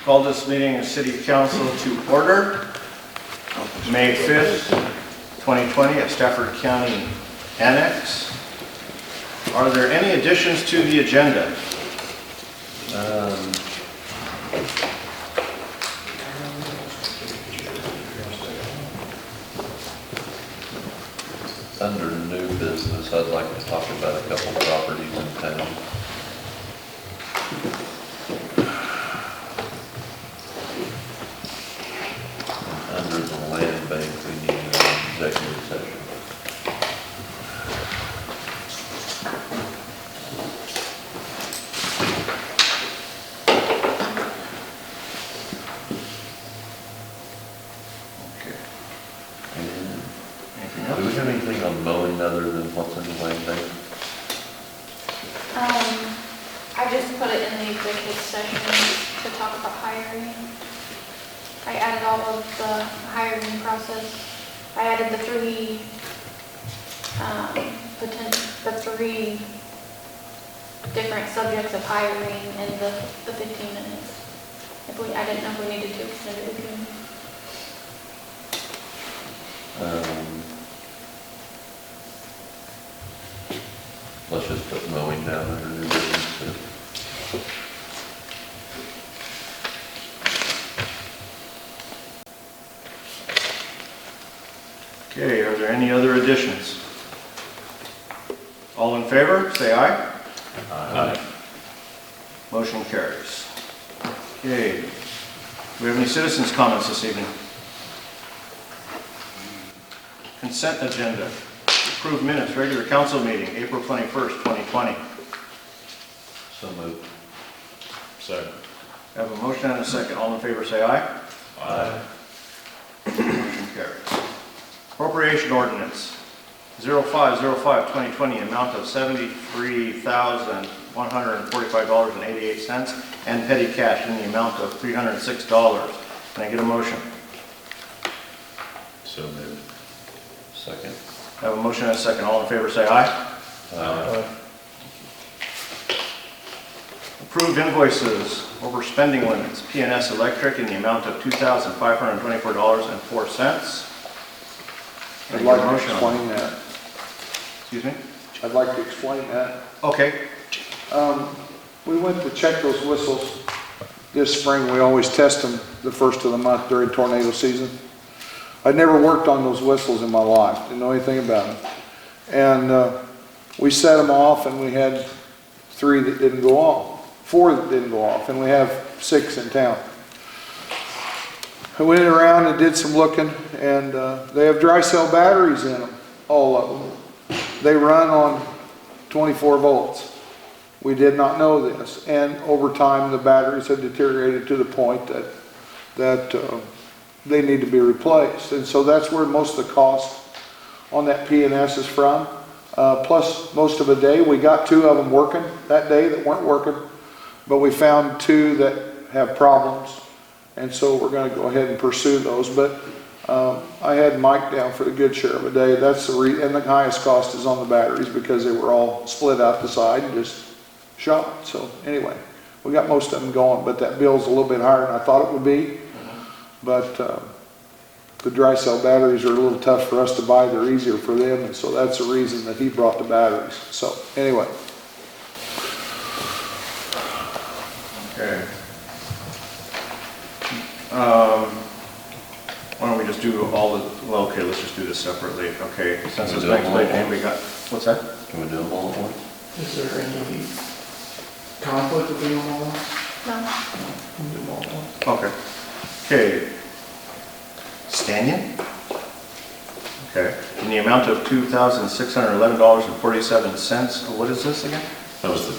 Call this meeting of City Council to order. May 5th, 2020 at Stafford County Annex. Are there any additions to the agenda? Under new business, I'd like to talk about a couple properties in town. Under the land bank, we need an executive session. Okay. And Anything do we else? have anything on mowing other than what's in the land bank? I just put it in the executive session to talk about hiring. I added all of the hiring process. I added the three different subjects of hiring in the 15 minutes. I didn't know if we needed to extend it again. Let's just put mowing down under new business too. Okay, are there any other additions? All in favor, say aye. Aye. Motion carries. Okay, do we have any citizens' comments this evening? Consent agenda. Approved minutes, regular council meeting, April 21st, 2020. So moved. Second. I have a motion and a second. All in favor, say aye. Aye. Motion carries. Appropriation ordinance 05/05/2020, amount of $73,145.88, and petty cash in the amount of $306. Can I get a motion? So moved. Second. I have a motion and a second. All in favor, say aye. Aye. Approved invoices over spending limits, PNS Electric in the amount of $2,524.04. I'd like to explain that. Excuse me? I'd like to explain that. Okay. We went to check those whistles this spring. We always test them the first of the month during tornado season. I'd never worked on those whistles in my life, didn't know anything about them. And we set them off, and we had 3 that didn't go off, 4 that didn't go off, and we have 6 in town. I went around and did some looking, and they have dry cell batteries in them, all of them. They run on 24 volts. We did not know this, and over time the batteries have deteriorated to the point that they need to be replaced. And so that's where most of the cost on that PNS is from. Plus most of the day, we got 2 of them working that day that weren't working, but we found 2 that have problems. And so we're going to go ahead and pursue those. But I had Mike down for the good share of a day. That's the and the highest cost is on the batteries because they were all split out the side and just shot. So anyway, we got most of them going, but that bill's a little bit higher than I thought it would be. But the dry cell batteries are a little tough for us to buy. They're easier for them, and so that's the reason that he brought the batteries. So anyway. Okay. Why don't we just do all the, well, okay, let's just do this separately. Okay, since it's next week, we got, what's that? Can we do them all at once? Is there any conflict with doing them all? No. We can do them all at once. Okay. Okay. Stanton? Okay. In the amount of $2,611.47. What is this again? That was it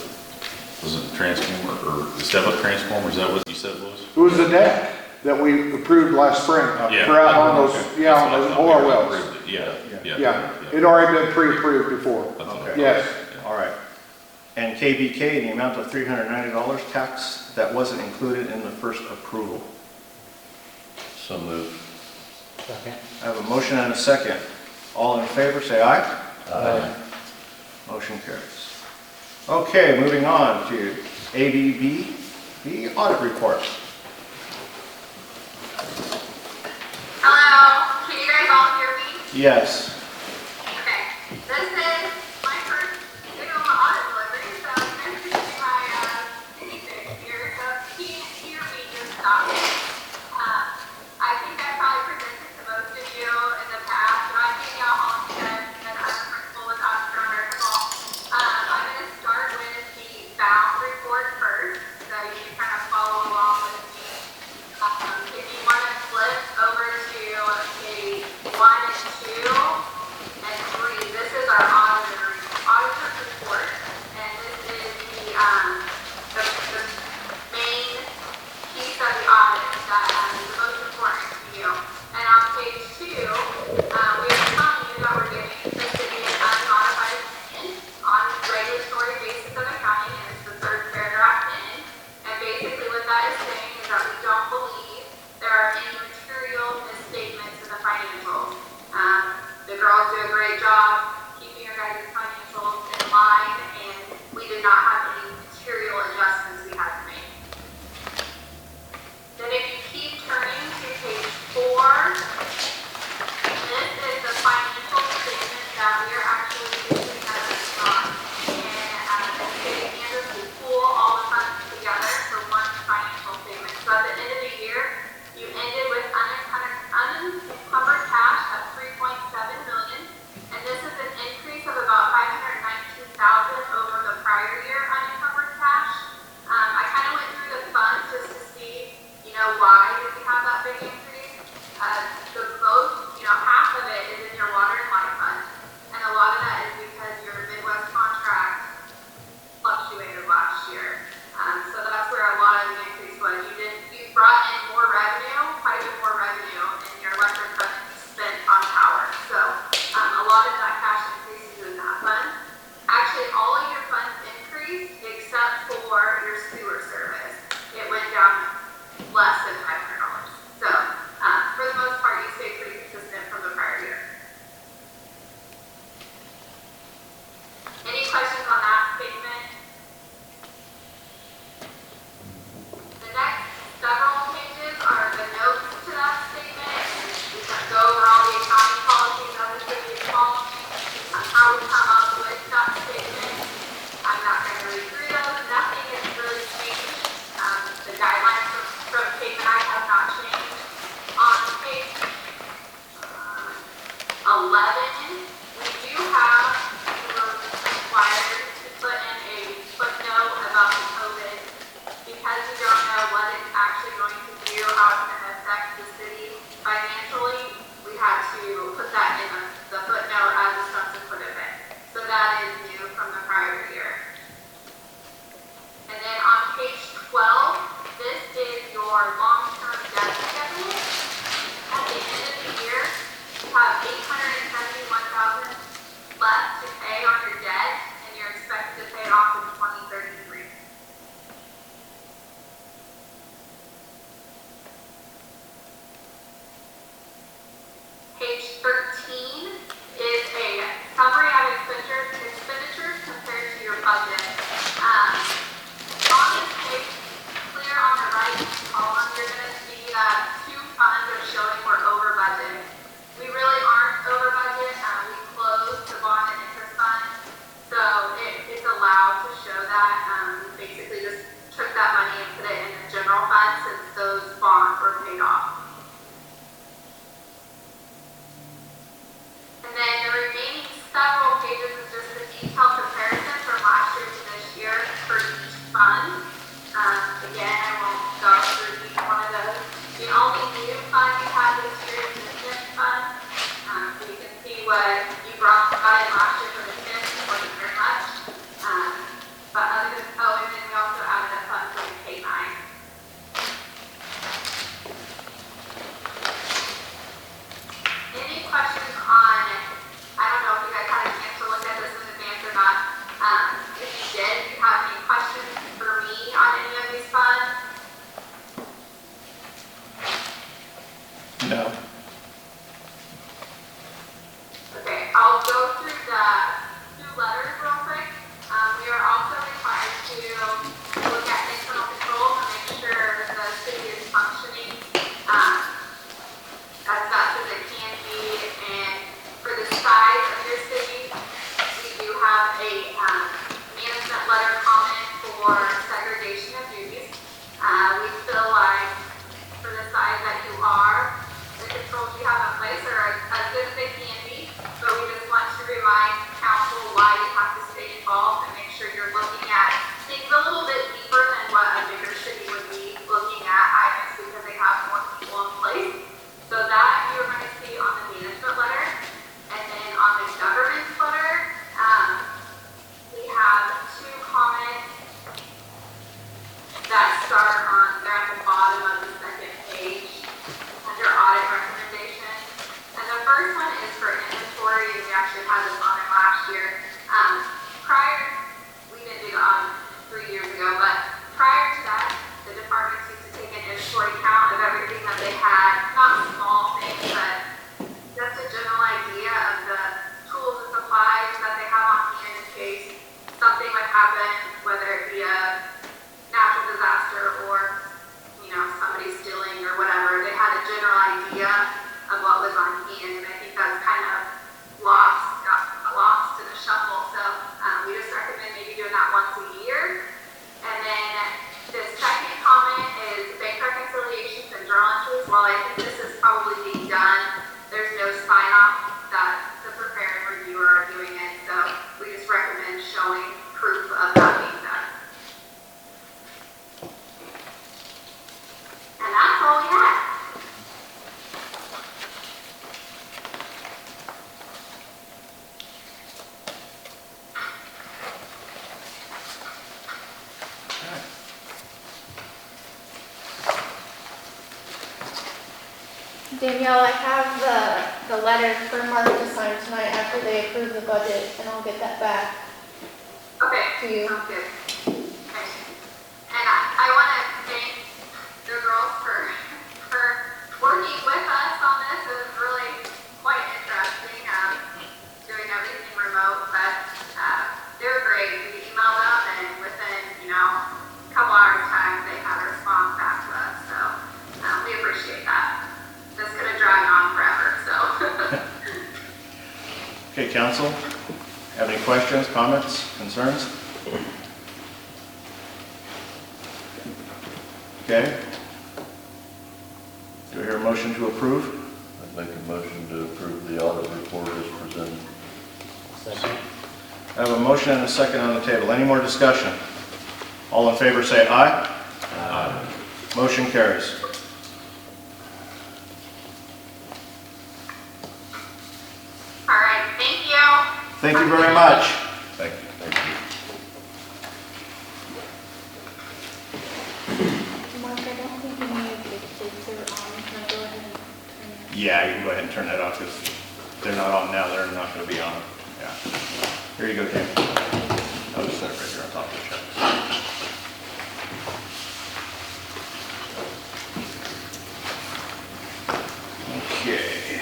the transformer, or the step-up transformer, is that what you said it was? It was the deck that we approved last spring. Yeah. For out on those, Okay. yeah, That's on what I those thought. oil We wells. approved it. Yeah. Yeah, it already been pre-approved before. That's all. Okay. Yes. All right. And KBK in the amount of $390 tax that wasn't included in the first approval. So moved. Second. I have a motion and a second. All in favor, say aye. Aye. Motion carries. Okay, moving on to ABB, the audit report. Yes. Okay, this is my first Zoom audit delivery, so I'm going to do my guinea pig here. So if you can't hear me, just stop me. I think I probably presented to most of you in the past, but I'm Danielle Hollingshead, and I'm a principal with Oscar Medical. I'm going to start with the bound report first, so you can kind of follow along with me. If you want to flip over to page 1 and 2 and 3, this is our auditor's report, and this is the main piece of the audit that is the most important to you. And on page 2, we are telling you that we're giving the city an unmodified opinion on regulatory basis of accounting, and it's the third paragraph in. And basically what that is saying is that we don't believe there are any material misstatements in the financials. The girls do a great job keeping your guys' financials in line, and we did not have any material adjustments we had to make. Then if you keep turning to page 4, this is the financial statement that we are actually using as a stock. And the city Kansas will pool all the funds together for one financial statement. So at the end of the year, you ended with unencumbered cash of $3.7 million, and this is an increase of about $519,000 over the prior year unencumbered cash. I kind of went through the funds just to see, why did we have that big increase? The most, half of it is in your water and light fund, and a lot of that is because your Midwest contract fluctuated last year. So that's where a lot of the increase was. You brought in more revenue, quite a bit more revenue in your electric fund than you spent on power. So a lot of that cash increases in that fund. Actually, all of your funds increased except for your sewer service. It went down less than $500. So for the most part, you stayed pretty consistent from the prior year. Any questions on that statement? The next several pages are the notes to that statement, and we can go over all the accounting policies that the city is following, how we come up with that statement. I'm not going to read through those. Nothing has really changed. The guidelines from Kate and I have not changed. On page 11, we do have, we're required to put in a footnote about the COVID, because we don't know what it's actually going to do, how it's going to affect the city financially. We had to put that in the footnote as a subsequent event. So that is new from the prior year. And then on page 12, this is your long-term debt schedule. At the end of the year, you have $871,000 left to pay on your debt, and you're expected to pay it off in 2033. Page 13 is a summary of expenditures compared to your budget. On this page, clear on the right column, you're going to see that 2 funds are showing we're over budget. We really aren't over budget. We closed the bond and interest fund, so it's allowed to show that. We basically just took that money and put it in the general fund since those bonds were paid off. And then the remaining several pages is just a detailed comparison from last year to this year for each fund. Again, I won't go through each one of those. The only new fund you have this year is the TIF fund. So you can see what you got in last year for the TIF. It wasn't very much. But other than, and then we also added a fund for the K9. Any questions on, I don't know if you guys had a chance to look at this in advance or not. If you did, if you have any questions for me on any of these funds? No. Okay, I'll go through the 2 letters real quick. We are also required to look at internal controls and make sure the city is functioning as best as it can be, and and I think that's kind of got lost in the shuffle. So we just recommend maybe doing that once a year. And then the second comment is bank reconciliations and journal entries. While I think this is probably being done, there's no sign off that the preparer and reviewer are doing it. So we just recommend showing proof of that being done. And that's all we had. Danielle, I have the letter for Mark to sign tonight after they approve the budget, and I'll get that back Okay. to you. Sounds good. Okay. And I want to thank the girls for working with us on this. It was really quite interesting, doing everything remote, but they were great. We emailed them, and within, a couple hours time, they had a response back to us. So we appreciate that. This could have dragged on forever, so. Okay, council, have any questions, comments, concerns? Okay. Do I hear a motion to approve? I'd make a motion to approve the audit report as presented. I have a motion and a second on the table. Any more discussion? All in favor say aye. Aye. Motion carries. All right, thank you. Thank you very much. Thank you. Thank you. Mark, I don't think any of the kids are on. Can I go ahead and turn Yeah, you can go ahead and turn that off because they're not on now. They're not going to be on. Yeah. Here you go, Tim. I'll just set it right here on top of the check. Okay.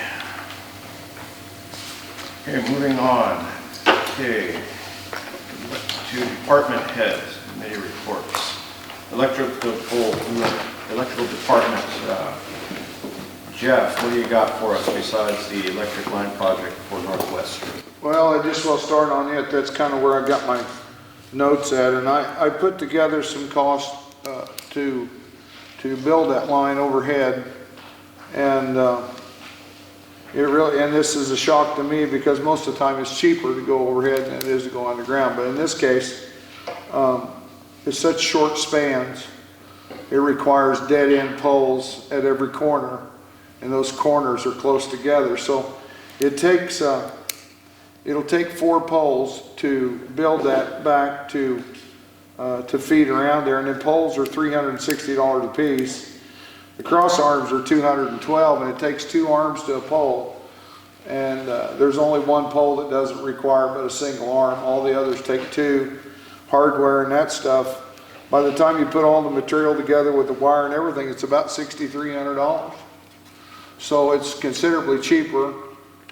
Okay, moving on. Okay. To department heads, committee reports. Electrical department, Jeff, what do you got for us besides the electric line project for Northwest Street? Well, I just will start on it. That's kind of where I got my notes at, and I put together some costs to build that line overhead, and it really, and this is a shock to me because most of the time it's cheaper to go overhead than it is to go underground. But in this case, it's such short spans. It requires dead end poles at every corner, and those corners are close together. So it takes, it'll take 4 poles to build that back to feed around there, and the poles are $360 a piece. The cross arms are $212, and it takes 2 arms to a pole. And there's only 1 pole that doesn't require but a single arm. All the others take 2. Hardware and that stuff. By the time you put all the material together with the wire and everything, it's about $6,300. So it's considerably cheaper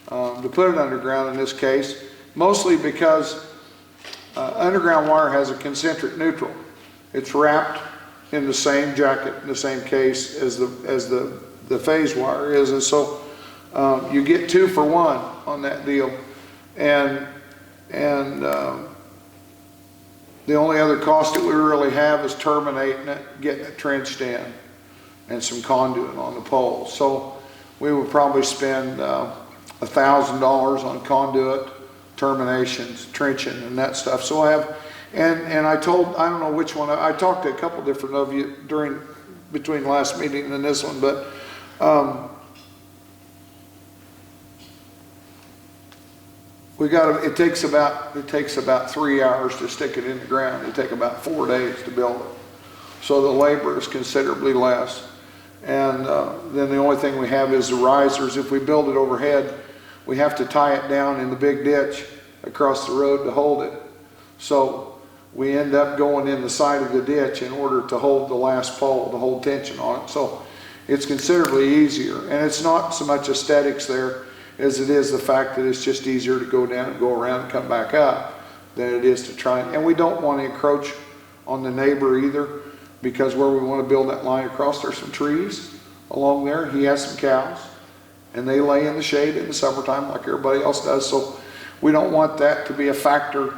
to put it underground in this case, mostly because underground wire has a concentric neutral. It's wrapped in the same jacket, in the same case as the phase wire is, and so you get 2 for 1 on that deal, and the only other cost that we really have is terminating it, getting it trenched in, and some conduit on the pole. So we would probably spend $1,000 on conduit, terminations, trenching, and that stuff. So I have, and I don't know which one, I talked to a couple different of you between last meeting and this one, but it takes about 3 hours to stick it in the ground. It takes about 4 days to build it. So the labor is considerably less. And then the only thing we have is the risers. If we build it overhead, we have to tie it down in the big ditch across the road to hold it. So we end up going in the side of the ditch in order to hold the last pole, to hold tension on it. So it's considerably easier. And it's not so much aesthetics there as it is the fact that it's just easier to go down and go around and come back up than it is to try. And we don't want to encroach on the neighbor either, because where we want to build that line across, there's some trees along there. He has some cows, and they lay in the shade in the summertime like everybody else does. So we don't want that to be a factor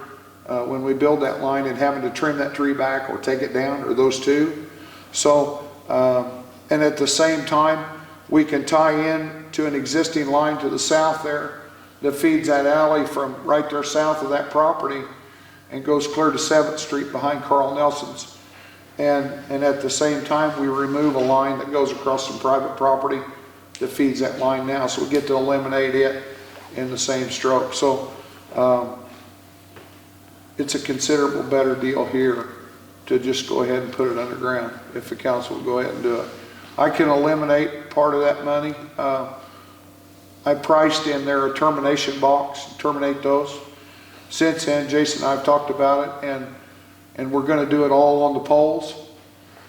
when we build that line and having to trim that tree back or take it down, or those two. So, and at the same time, we can tie in to an existing line to the south there that feeds that alley from right there south of that property and goes clear to 7th Street behind Carl Nelson's. And at the same time, we remove a line that goes across some private property that feeds that line now. So we get to eliminate it in the same stroke. So it's a considerable better deal here to just go ahead and put it underground if the council will go ahead and do it. I can eliminate part of that money. I priced in there a termination box, terminate those. Since then, Jason and I have talked about it, and we're going to do it all on the poles.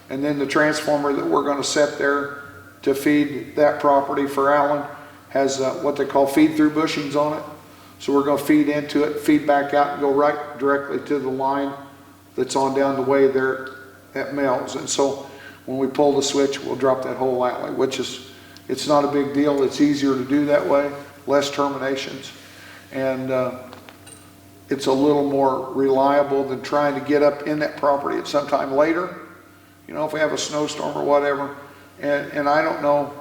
And then the transformer that we're going to set there to feed that property for Allen has what they call feed-through bushings on it. So we're going to feed into it, feed back out, and go right directly to the line that's on down the way there at Mel's. And so when we pull the switch, we'll drop that whole alley, which is, it's not a big deal. It's easier to do that way, less terminations. And it's a little more reliable than trying to get up in that property at some time later. You know, if we have a snowstorm or whatever. And I don't know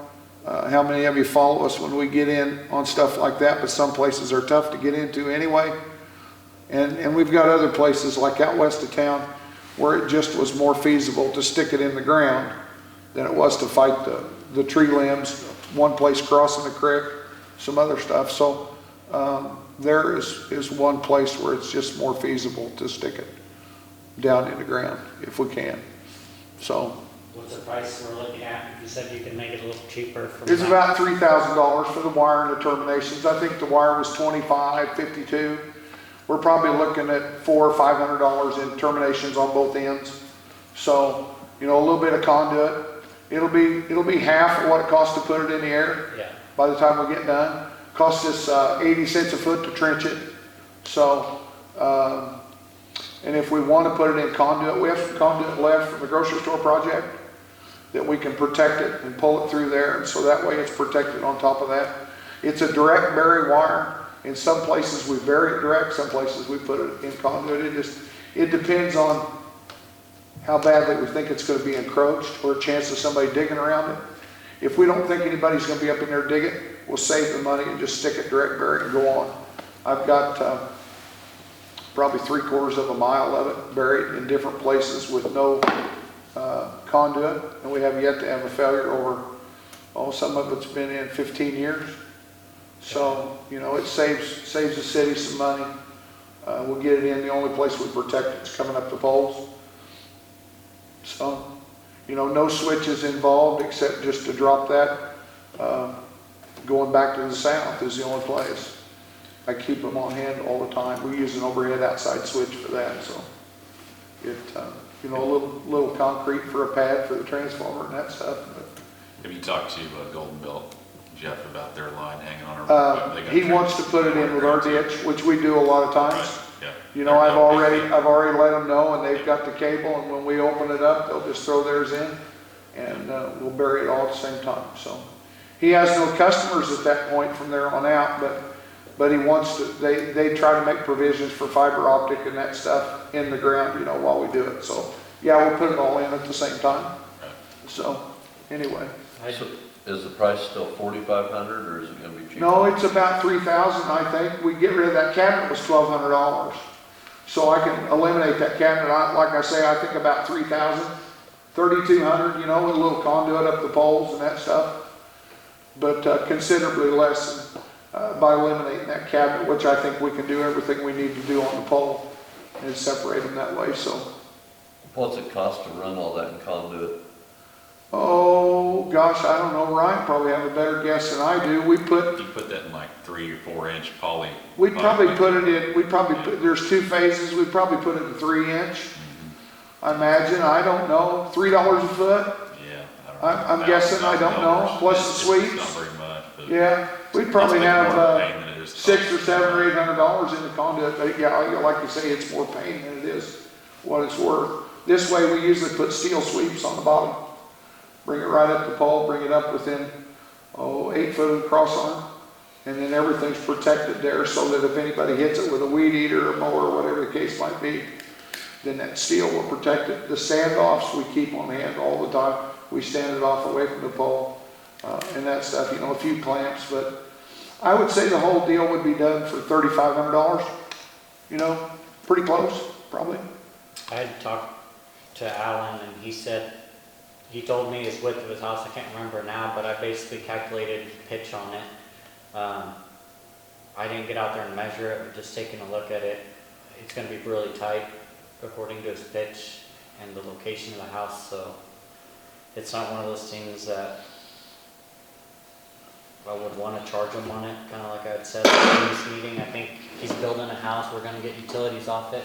how many of you follow us when we get in on stuff like that, but some places are tough to get into anyway. And we've got other places like out west of town where it just was more feasible to stick it in the ground than it was to fight the tree limbs, one place crossing the creek, some other stuff. So there is one place where it's just more feasible to stick it down in the ground if we can. So what's the price we're looking at? You said you can make it a little cheaper. it's about $3,000 for the wire and the terminations. I think the wire was $25, $52. We're probably looking at $400 or $500 in terminations on both ends. So, you know, a little bit of conduit. It'll be half of what it costs to put it in the air. Yeah. By the time we get done. Costs us 80 cents a foot to trench it. So, and if we want to put it in conduit, we have some conduit left from the grocery store project that we can protect it and pull it through there. And so that way it's protected on top of that. It's a direct bury wire. In some places we bury it direct, some places we put it in conduit. It depends on how badly we think it's going to be encroached or a chance of somebody digging around it. If we don't think anybody's going to be up in there digging, we'll save the money and just stick it direct bury and go on. I've got probably 3/4 of a mile of it buried in different places with no conduit, and we have yet to have a failure over, some of it's been in 15 years. So, you know, it saves the city some money. We'll get it in. The only place we protect it is coming up the poles. So, you know, no switches involved except just to drop that. Going back to the south is the only place. I keep them on hand all the time. We use an overhead outside switch for that. So, it, you know, a little concrete for a pad for the transformer and that stuff. But Have you talked to Golden Belt, Jeff, about their line hanging on our? They got he wants to put it in with our ditch, which we do a lot of times. Right, yeah. You know, I've already let them know, and they've got the cable, and when we open it up, they'll just throw theirs in, and we'll bury it all at the same time. So he has no customers at that point from there on out, but he wants to. They try to make provisions for fiber optic and that stuff in the ground, you know, while we do it. So yeah, we'll put it all in at the same time. Right. So anyway. So is the price still $4,500 or is it going to be cheaper? No, it's about $3,000, I think. We get rid of that cabinet was $1,200. So I can eliminate that cabinet. Like I say, I think about $3,000, $3,200, you know, with a little conduit up the poles and that stuff. But considerably less by eliminating that cabinet, which I think we can do everything we need to do on the pole and separate them that way. So, What's it cost to run all that in conduit? oh gosh, I don't know. Ryan probably have a better guess than I do. You put that in like 3 or 4 inch poly. We'd probably put it in, there's 2 phases, we'd probably put it in 3-inch. I imagine, I don't know, $3 a foot? Yeah. I don't know. I'm guessing, I don't know, plus the It's sweeps. not very much, but. Yeah, we'd probably it's more have pain than it is $600 or cost. $700 or $800 in the conduit. But yeah, like you say, it's more pain than it is what it's worth. This way, we usually put steel sweeps on the bottom. Bring it right up the pole, bring it up within, 8-foot cross arm. And then everything's protected there so that if anybody hits it with a weed eater or mower, whatever the case might be, then that steel will protect it. The standoffs we keep on hand all the time. We stand it off away from the pole and that stuff, you know, a few clamps. But I would say the whole deal would be done for $3,500, you know, pretty close, probably. I had talked to Alan and he said, he told me his width of his house, I can't remember now, but I basically calculated pitch on it. I didn't get out there and measure it, but just taking a look at it, it's gonna be really tight according to his pitch and the location of the house, so it's not one of those things that I would want to charge him on it, kind of like I had said in this meeting. I think he's building a house, we're gonna get utilities off it,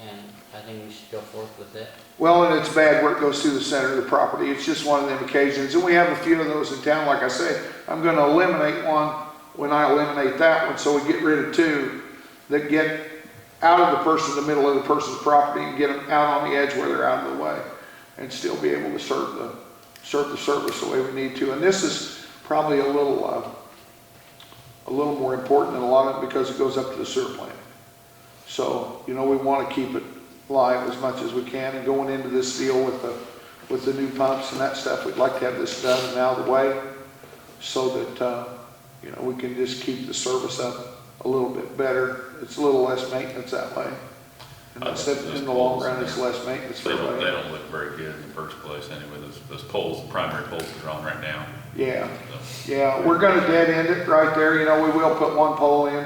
and I think we should go forth with it. Well, and it's bad where it goes through the center of the property. It's just one of them occasions, and we have a few of those in town. Like I say, I'm going to eliminate one when I eliminate that one, so we get rid of two that get out of the middle of the person's property and get them out on the edge where they're out of the way, and still be able to serve the service the way we need to. And this is probably a little more important than a lot of it because it goes up to the sewer plant. So, you know, we want to keep it live as much as we can, and going into this deal with the new pumps and that stuff, we'd like to have this done and out of the way so that, you know, we can just keep the service up a little bit better. It's a little less maintenance that way. And in the long run, it's less maintenance for They everybody. don't look very good in the first place anyway, those poles, the primary poles that are on right now. Yeah, So, yeah, we're gonna dead end it right there. You know, we will put one pole in,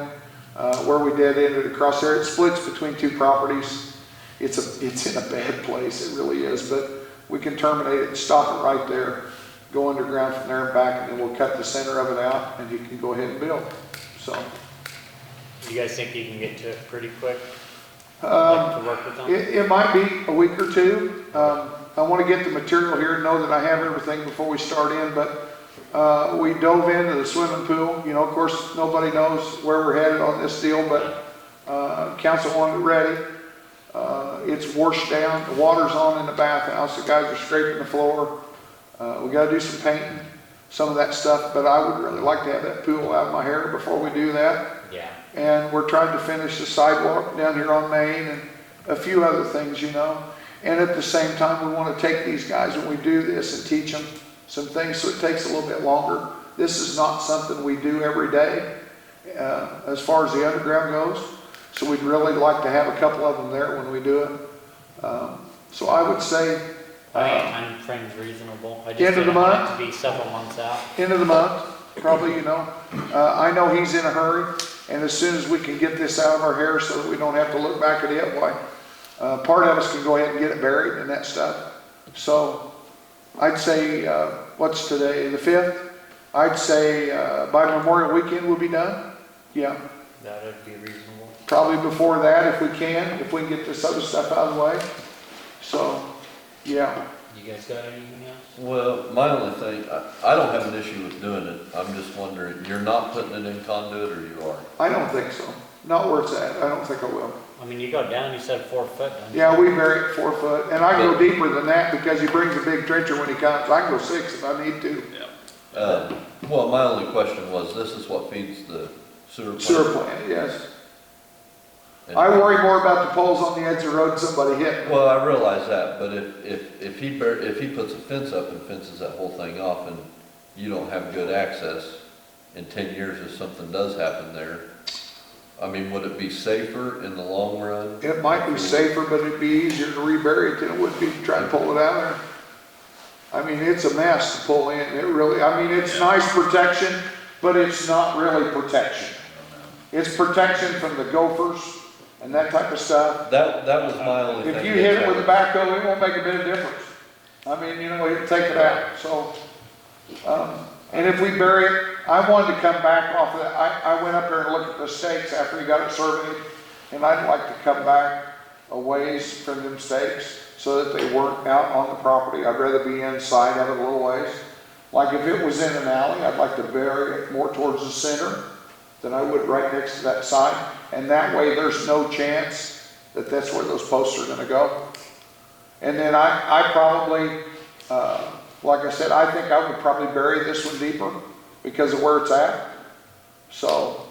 where we dead ended across there. It splits between two properties. It's in a bad place, it really is, but we can terminate it and stop it right there, go underground from there and back, and then we'll cut the center of it out and he can go ahead and build. So, You guys think you can get to it pretty quick? Like to work with them? it might be a week or two. I want to get the material here and know that I have everything before we start in, but we dove into the swimming pool. You know, of course, nobody knows where we're headed on this deal, but council wanted it ready. It's washed down, the water's on in the bathhouse, the guys are scraping the floor. We gotta do some painting, some of that stuff, but I would really like to have that pool out of my hair before we do that. Yeah. And we're trying to finish the sidewalk down here on Main and a few other things, you know. And at the same time, we want to take these guys when we do this and teach them some things, so it takes a little bit longer. This is not something we do every day as far as the underground goes. So we'd really like to have a couple of them there when we do it. So I would say I think time frame's reasonable. I just End of the didn't want month? it to be several months out. end of the month, probably, you know. I know he's in a hurry, and as soon as we can get this out of our hair so that we don't have to look back at it, why, part of us can go ahead and get it buried and that stuff. So I'd say, what's today, the 5th? I'd say by Memorial Weekend we'll be done. Yeah, That would be reasonable. probably before that if we can get this other stuff out of the way. So, yeah. You guys got anything else? Well, my only thing, I don't have an issue with doing it. I'm just wondering, you're not putting it in conduit or you are? I don't think so. Not where it's at. I don't think I will. I mean, you go down, you said 4 foot, don't you? Yeah, we bury it 4 foot, and I go deeper than that because he brings a big trencher when he comes. I can go 6 if I need to. Yeah. Well, my only question was, this is what feeds the sewer plant? Sewer plant, yes. And- I worry more about the poles on the edge of the road and somebody hitting. Well, I realize that, but if he puts a fence up and fences that whole thing off and you don't have good access in 10 years if something does happen there, I mean, would it be safer in the long run? It might be safer, but it'd be easier to rebury it than it would be to try to pull it out of there. I mean, it's a mess to pull in. It really, I mean, it's nice protection, but it's not really protection. It's protection from the gophers and that type of stuff. That was my only thing. If you hit it with a backhoe, it won't make a bit of difference. I mean, you know, it'll take it out, so. And if we bury it, I wanted to come back off of that. I went up there and looked at the stakes after he got it surveyed, and I'd like to come back a ways from them stakes so that they weren't out on the property. I'd rather be inside of it a little ways. Like if it was in an alley, I'd like to bury it more towards the center than I would right next to that side. And that way there's no chance that that's where those posts are gonna go. And then I probably, like I said, I think I would probably bury this one deeper because of where it's at. So,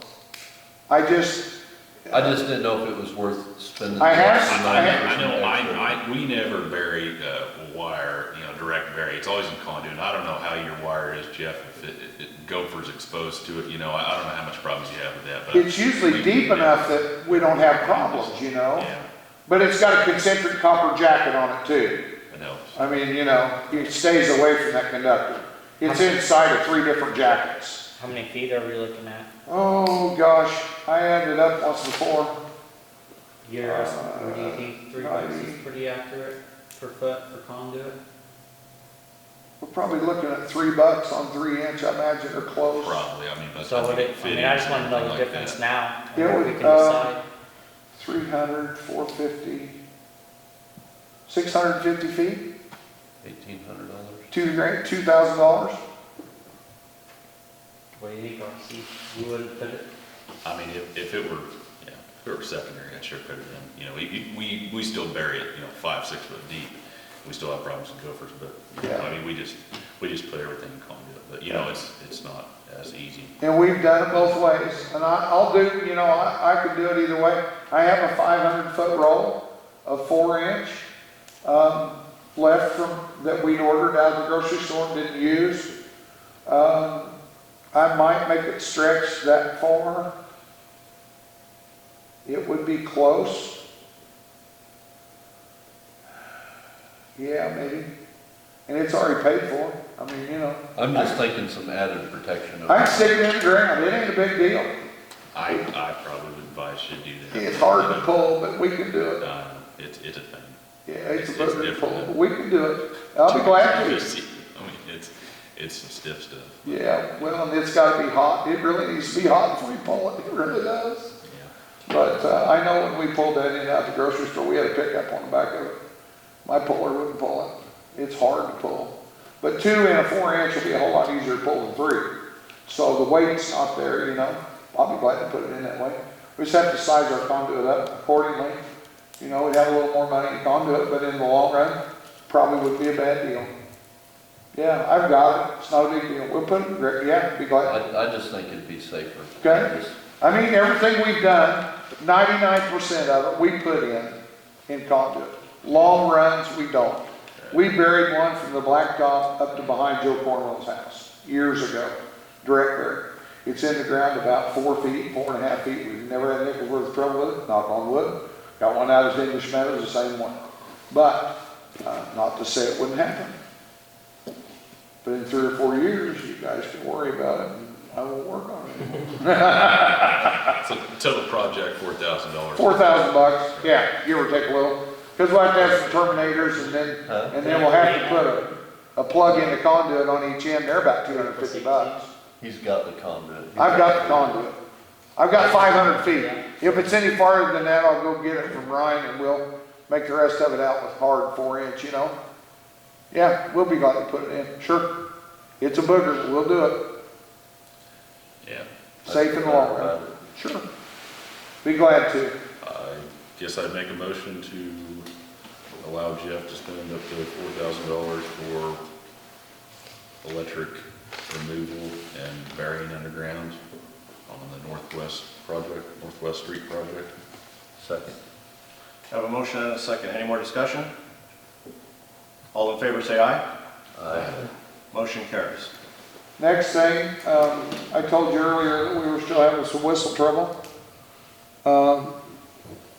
I just didn't know if it was worth spending. I have- the extra I money. know, we never bury, wire, direct bury, it's always in conduit, and I don't know how your wire is, Jeff, if it gophers exposed to it, I don't know how much problems you have with that, but. it's usually deep enough that we don't have problems, Yeah, But it's got a concentric copper jacket on it too. it helps. I mean, it stays away from that conductor. It's inside of 3 different jackets. How many feet are we looking at? Oh, gosh, I added up once before. Yours, or do you think 3 bucks 90. is pretty accurate per foot for conduit? We're probably looking at $3 on 3-inch, I imagine, or close. Probably, by the So time would you it, get I fittings mean, I just and wanna know the everything like difference that. now, Yeah, and what we we- can decide. 300, 450, 650 feet, $1,800. $2,000. What do you think, RC? You wouldn't put it, If it were, if it were secondary, I'd sure put it in, we still bury it, 5, 6 foot deep. We still have problems with gophers, but, Yeah. we just put everything in conduit, but, it's not as easy. And we've done it both ways. And I'll do, I could do it either way. I have a 500-foot roll of 4-inch left that we'd ordered out of the grocery store and didn't use. I might make it stretch that far. It would be close. Yeah, maybe. And it's already paid for. I'm just thinking some added protection. I can stick it in the ground. It ain't a big deal. I probably would advise you to do that. It's hard to pull, but we can do it. It's a thing. Yeah, it's a It's booger to different pull, than- but we can do it. I'll be glad to. It's some stiff stuff. Yeah, well, and it's gotta be hot. It really needs to be hot before you pull it. It really does. Yeah. But, I know when we pulled that in out the grocery store, we had a pickup on the back of it. My puller wouldn't pull it. It's hard to pull. But 2 and a 4-inch will be a whole lot easier to pull than 3. So the weight's not there, I'll be glad to put it in that way. We just have to size our conduit up accordingly. We'd have a little more money in conduit, but in the long run, probably wouldn't be a bad deal. Yeah, I've got it. It's not a big deal. We'll put it, be glad. I just think it'd be safer. Okay. Just- Everything we've done, 99% of it, we put in conduit. Long runs, we don't. We buried one from the blacktop up to behind Joe Cornwell's house years ago, direct bury. It's in the ground about 4 feet, 4.5 feet. We've never had a nickel worth of trouble with it, knock on wood. Got one out of English Meadows, the same one. But, not to say it wouldn't happen. But in 3 or 4 years, you guys can worry about it, and I won't work on it. So total project, $4,000. $4,000, yeah, give or take a little. Because we'll have to have some terminators and then we'll have to put a plug in the conduit on each end. They're about $250. He's got the conduit. I've got the conduit. I've got 500 feet. If it's any farther than that, I'll go get it from Ryan and we'll make the rest of it out with hard 4-inch, Yeah, we'll be glad to put it in, sure. It's a booger, but we'll do it. Yeah. Safe in the long run. Sure. Be glad to. I guess I'd make a motion to allow Jeff to spend up to $4,000 for electric removal and burying underground on the Northwest Street project. Second. Have a motion and a second. Any more discussion? All in favor, say aye. Aye. Motion carries. Next thing, I told you earlier that we were still having some whistle trouble.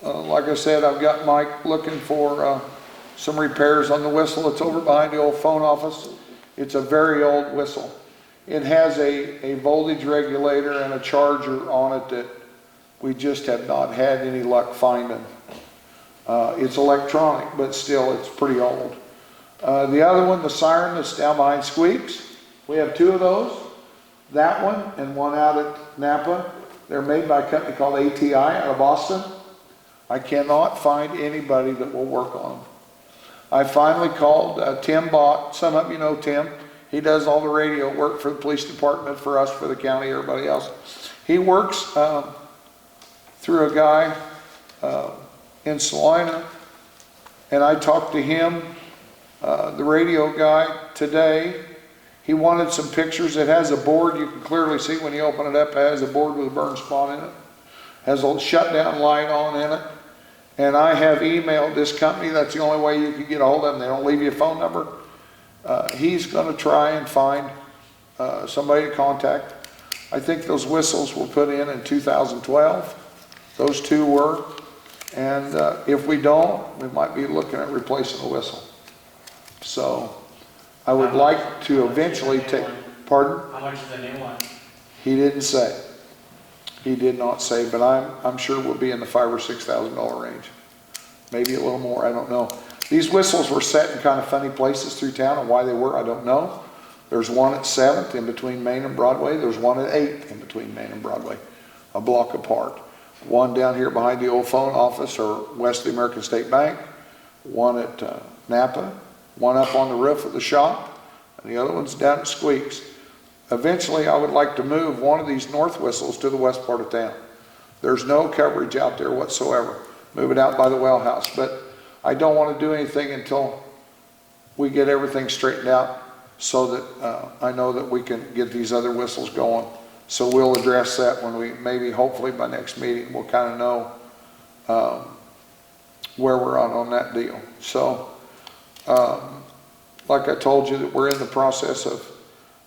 Like I said, I've got Mike looking for some repairs on the whistle. It's over behind the old phone office. It's a very old whistle. It has a voltage regulator and a charger on it that we just have not had any luck finding. It's electronic, but still, it's pretty old. The other one, the siren that's down behind Squeaks, we have 2 of those. That one and one out at Napa. They're made by a company called ATI out of Boston. I cannot find anybody that will work on them. I finally called Tim Bott. Some of you know Tim. He does all the radio work for the police department, for us, for the county, everybody else. He works through a guy in Salina, and I talked to him, the radio guy, today. He wanted some pictures. It has a board, you can clearly see when you open it up, it has a board with a burn spot in it. Has a shutdown light on in it. And I have emailed this company, that's the only way you can get a hold of them, they don't leave you a phone number. He's gonna try and find somebody to contact. I think those whistles were put in 2012. Those two were. And if we don't, we might be looking at replacing the whistle. So I would like to eventually take, pardon? How much is the new one? He didn't say. He did not say, but I'm sure we'll be in the $5,000 or $6,000 range. Maybe a little more, I don't know. These whistles were set in kind of funny places through town, and why they were, I don't know. There's one at 7th in between Main and Broadway. There's one at 8th in between Main and Broadway, a block apart. One down here behind the old phone office or west of the American State Bank. One at Napa. One up on the roof of the shop. And the other one's down at Squeaks. Eventually, I would like to move one of these north whistles to the west part of town. There's no coverage out there whatsoever. Move it out by the well house. But I don't want to do anything until we get everything straightened out so that I know that we can get these other whistles going. So we'll address that when we, maybe hopefully by next meeting, we'll kind of know where we're on that deal. So, like I told you, that we're in the process of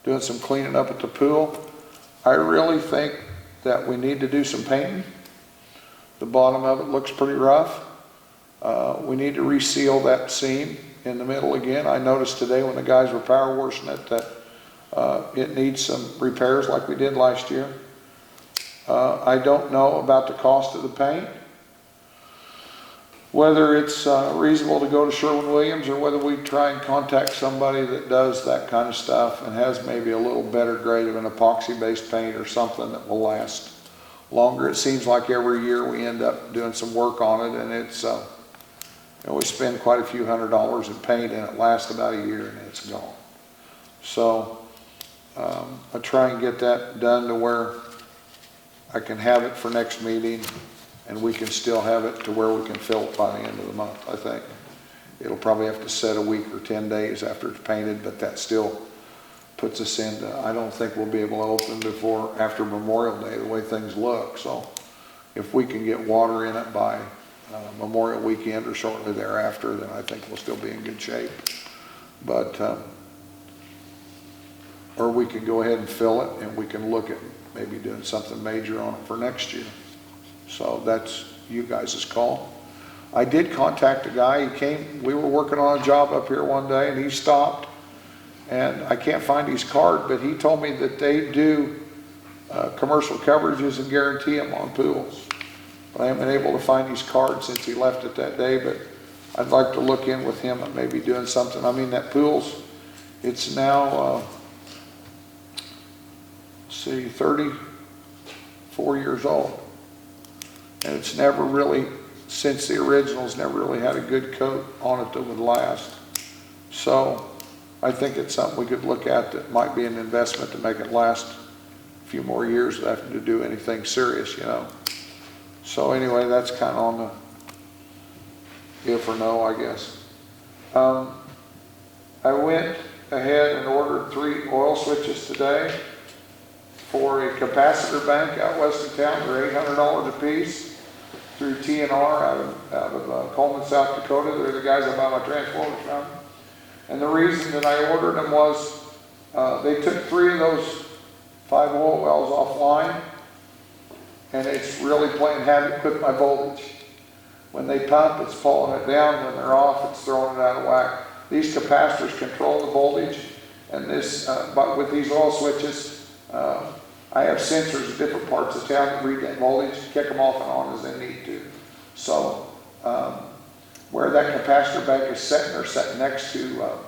doing some cleaning up at the pool. I really think that we need to do some painting. The bottom of it looks pretty rough. We need to reseal that seam in the middle again. I noticed today when the guys were power washing it that it needs some repairs like we did last year. I don't know about the cost of the paint. Whether it's reasonable to go to Sherwin-Williams or whether we try and contact somebody that does that kind of stuff and has maybe a little better grade of an epoxy-based paint or something that will last longer. It seems like every year we end up doing some work on it, and it's you know, we spend quite a few $100s in paint and it lasts about a year and it's gone. So I try and get that done to where I can have it for next meeting and we can still have it to where we can fill it by the end of the month, I think. It'll probably have to set a week or 10 days after it's painted, but that still puts us into, I don't think we'll be able to open before after Memorial Day, the way things look. So if we can get water in it by Memorial weekend or shortly thereafter, then I think we'll still be in good shape. But, or we can go ahead and fill it and we can look at maybe doing something major on it for next year. So that's you guys' call. I did contact a guy. He came, we were working on a job up here one day and he stopped, and I can't find his card, but he told me that they do commercial coverages and guarantee them on pools. But I haven't been able to find his card since he left it that day, but I'd like to look in with him and maybe doing something. I mean, that pool's, it's now, see, 34 years old. And it's never really, since the originals, never really had a good coat on it that would last. So I think it's something we could look at that might be an investment to make it last a few more years without having to do anything serious, you know. So anyway, that's kind of on the if or no, I guess. I went ahead and ordered 3 oil switches today for a capacitor bank out west of town. They're $800 a piece through TNR out of Coleman, South Dakota. They're the guys I buy my transformers from. And the reason that I ordered them was they took 3 of those 5 oil wells offline, and it's really playing havoc with my voltage. When they pump, it's pulling it down. When they're off, it's throwing it out of whack. These capacitors control the voltage, and this, but with these oil switches, I have sensors in different parts of town that read that voltage, kick them off and on as they need to. So where that capacitor bank is sitting, they're sitting next to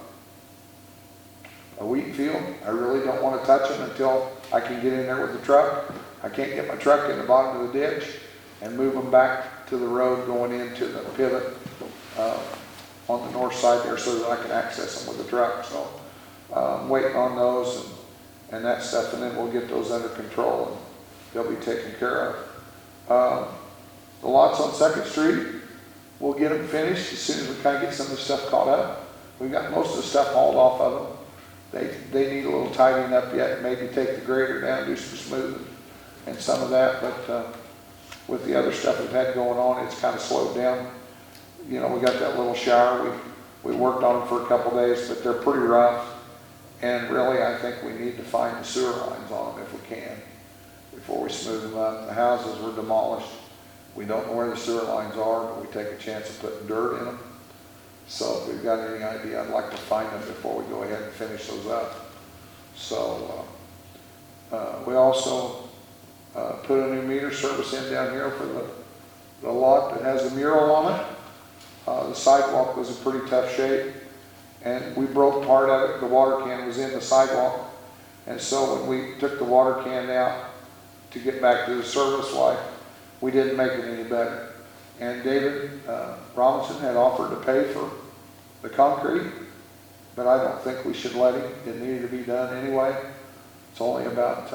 a wheat field. I really don't want to touch them until I can get in there with the truck. I can't get my truck in the bottom of the ditch and move them back to the road going into the pivot on the north side there so that I can access them with the truck. So I'm waiting on those and that stuff, and then we'll get those under control and they'll be taken care of. The lots on 2nd Street, we'll get them finished as soon as we kind of get some of the stuff caught up. We've got most of the stuff hauled off of them. They need a little tidying up yet, maybe take the grader down, do some smoothing and some of that, but, with the other stuff we've had going on, it's kind of slowed down. You know, we got that little shower, we worked on them for a couple days, but they're pretty rough. And really, I think we need to find the sewer lines on them if we can, before we smooth them up. The houses were demolished. We don't know where the sewer lines are, but we take a chance of putting dirt in them. So if we've got any idea, I'd like to find them before we go ahead and finish those up. So we also put a new meter service in down here for the lot that has a mural on it. The sidewalk was in pretty tough shape, and we broke part of it. The water can was in the sidewalk, and so when we took the water can out to get back to the service light, we didn't make it any better. And David Robinson had offered to pay for the concrete, but I don't think we should let him. It needed to be done anyway. It's only about,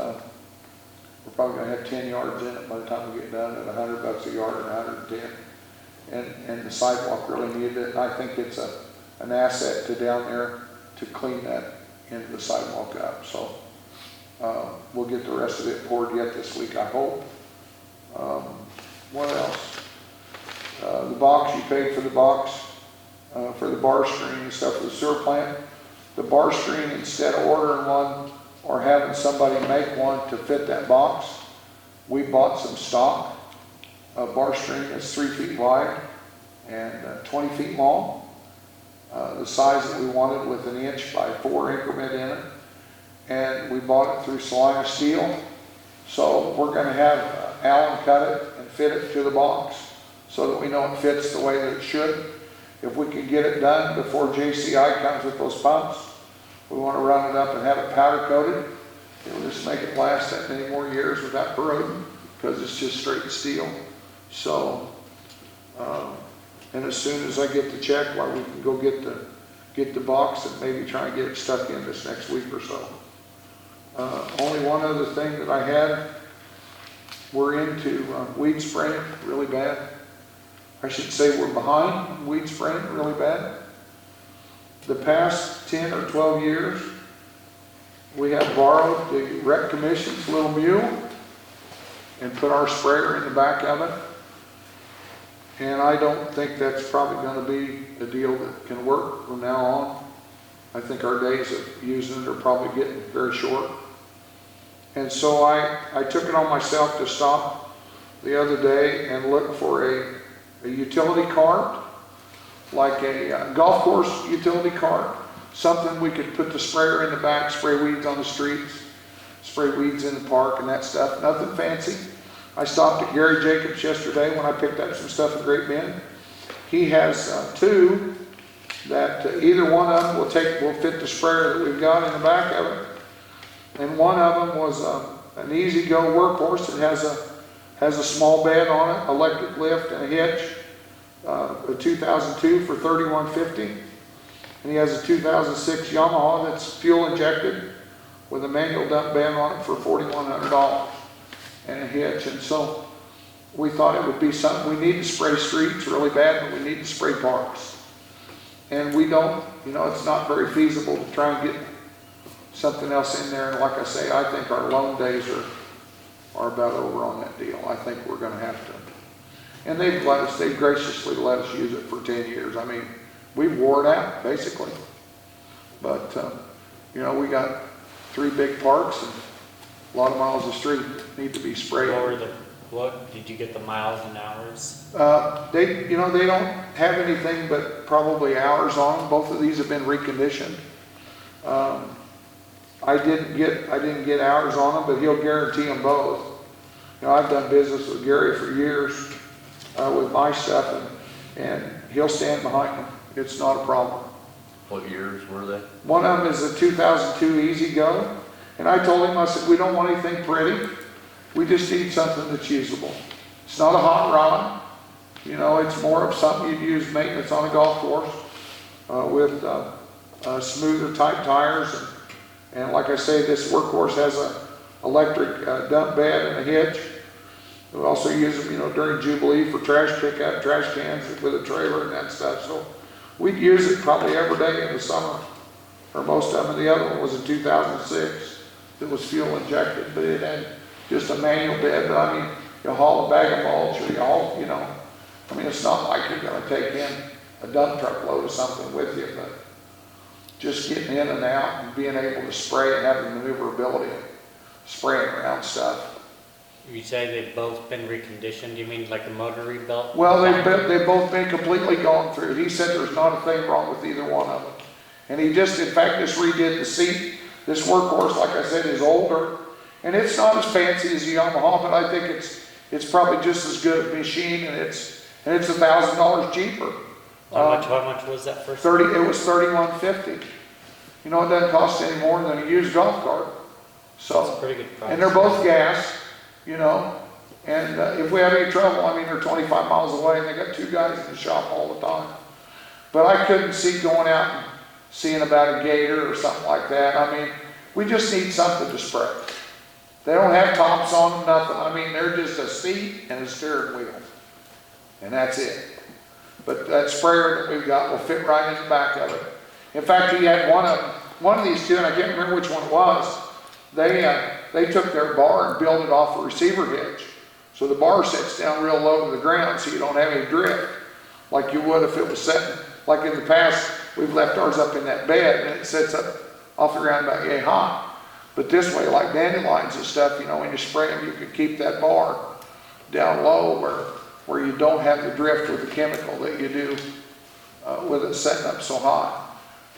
we're probably going to have 10 yards in it by the time we get done at $100 a yard or 110. And the sidewalk really needed it. And I think it's an asset to down there to clean that into the sidewalk up. So we'll get the rest of it poured yet this week, I hope. What else? The box, you paid for the box, for the bar screen and stuff for the sewer plant. The bar screen, instead of ordering one or having somebody make one to fit that box, we bought some stock. A bar screen that's 3 feet wide and 20 feet long. The size that we wanted with an 1 by 4 inch increment in it. And we bought it through Salina Steel. So we're going to have Alan cut it and fit it to the box so that we know it fits the way that it should. If we can get it done before JCI comes with those pumps, we want to run it up and have it powder coated. It'll just make it last that many more years without corroding because it's just straight steel. So, and as soon as I get the check, we can go get the box and maybe try and get it stuck in this next week or so. Only one other thing that I had, we're into weed spraying really bad. I should say we're behind weed spraying really bad. The past 10 or 12 years, we have borrowed the rec commission's little mule and put our sprayer in the back of it. And I don't think that's probably going to be a deal that can work from now on. I think our days of using it are probably getting very short. And so I took it on myself to stop the other day and look for a utility cart, like a golf course utility cart, something we could put the sprayer in the back, spray weeds on the streets, spray weeds in the park and that stuff, nothing fancy. I stopped at Gary Jacobs yesterday when I picked up some stuff at Great Bend. He has 2 that either one of them will fit the sprayer that we've got in the back of it. And one of them was an E-Z-GO workhorse that has a small bed on it, electric lift and a hitch, a 2002 for $31.50. And he has a 2006 Yamaha that's fuel injected with a manual dump bed on it for $4,100 and a hitch. And so we thought it would be something. We need to spray streets really bad, but we need to spray parks. And we don't, it's not very feasible to try and get something else in there. And like I say, I think our loan days are about over on that deal. I think we're going to have to. And they've graciously let us use it for 10 years. I mean, we wore it out, basically. But, we got 3 big parks and a lot of miles of street need to be sprayed. What did you get the miles and hours? They don't have anything but probably hours on them. Both of these have been reconditioned. I didn't get hours on them, but he'll guarantee them both. I've done business with Gary for years with my stuff, and he'll stand behind them. It's not a problem. What years were they? One of them is a 2002 E-Z-GO, and I told him, I said, we don't want anything pretty. We just need something that's usable. It's not a hot rod. It's more of something you'd use maintenance on a golf course with smoother type tires. And like I say, this workhorse has a electric dump bed and a hitch. We also use them, during Jubilee for trash pickup, trash cans with a trailer and that stuff. So we'd use it probably every day in the summer or most of them. The other one was a 2006 that was fuel injected, but it had just a manual bed. But I mean, you haul a bag of mulch, or you haul, you know, I mean, it's not like you're gonna take in a dump truck load of something with you, but just getting in and out and being able to spray and having maneuverability and spraying around stuff. You say they've both been reconditioned, you mean like the motor rebuilt? Well, they've both been completely gone through. He said there's not a thing wrong with either one of them. And he just, in fact, just redid the seat. This Workhorse, like I said, is older. And it's not as fancy as the Yamaha, but I think it's probably just as good a machine, and it's $1,000 cheaper. How much was that first? It was $31.50. You know, it doesn't cost any more than a used golf cart. That's a So, pretty good price. and they're both gas, you know, and if we have any trouble, I mean, they're 25 miles away, and they got two guys in the shop all the time. But I couldn't see going out and seeing about a gator or something like that. I mean, we just need something to spray. They don't have tops on them, nothing. I mean, they're just a seat and a steering wheel, and that's it. But that sprayer that we've got will fit right in the back of it. In fact, he had one of these two, and I can't remember which one it was. They took their bar and built it off a receiver hitch. So the bar sits down real low to the ground, so you don't have any drift like you would if it was sitting. Like in the past, we've left ours up in that bed, and it sits up off the ground about yay high. But this way, like dandelions and stuff, you know, when you spray them, you can keep that bar down low where you don't have the drift with the chemical that you do with it setting up so high.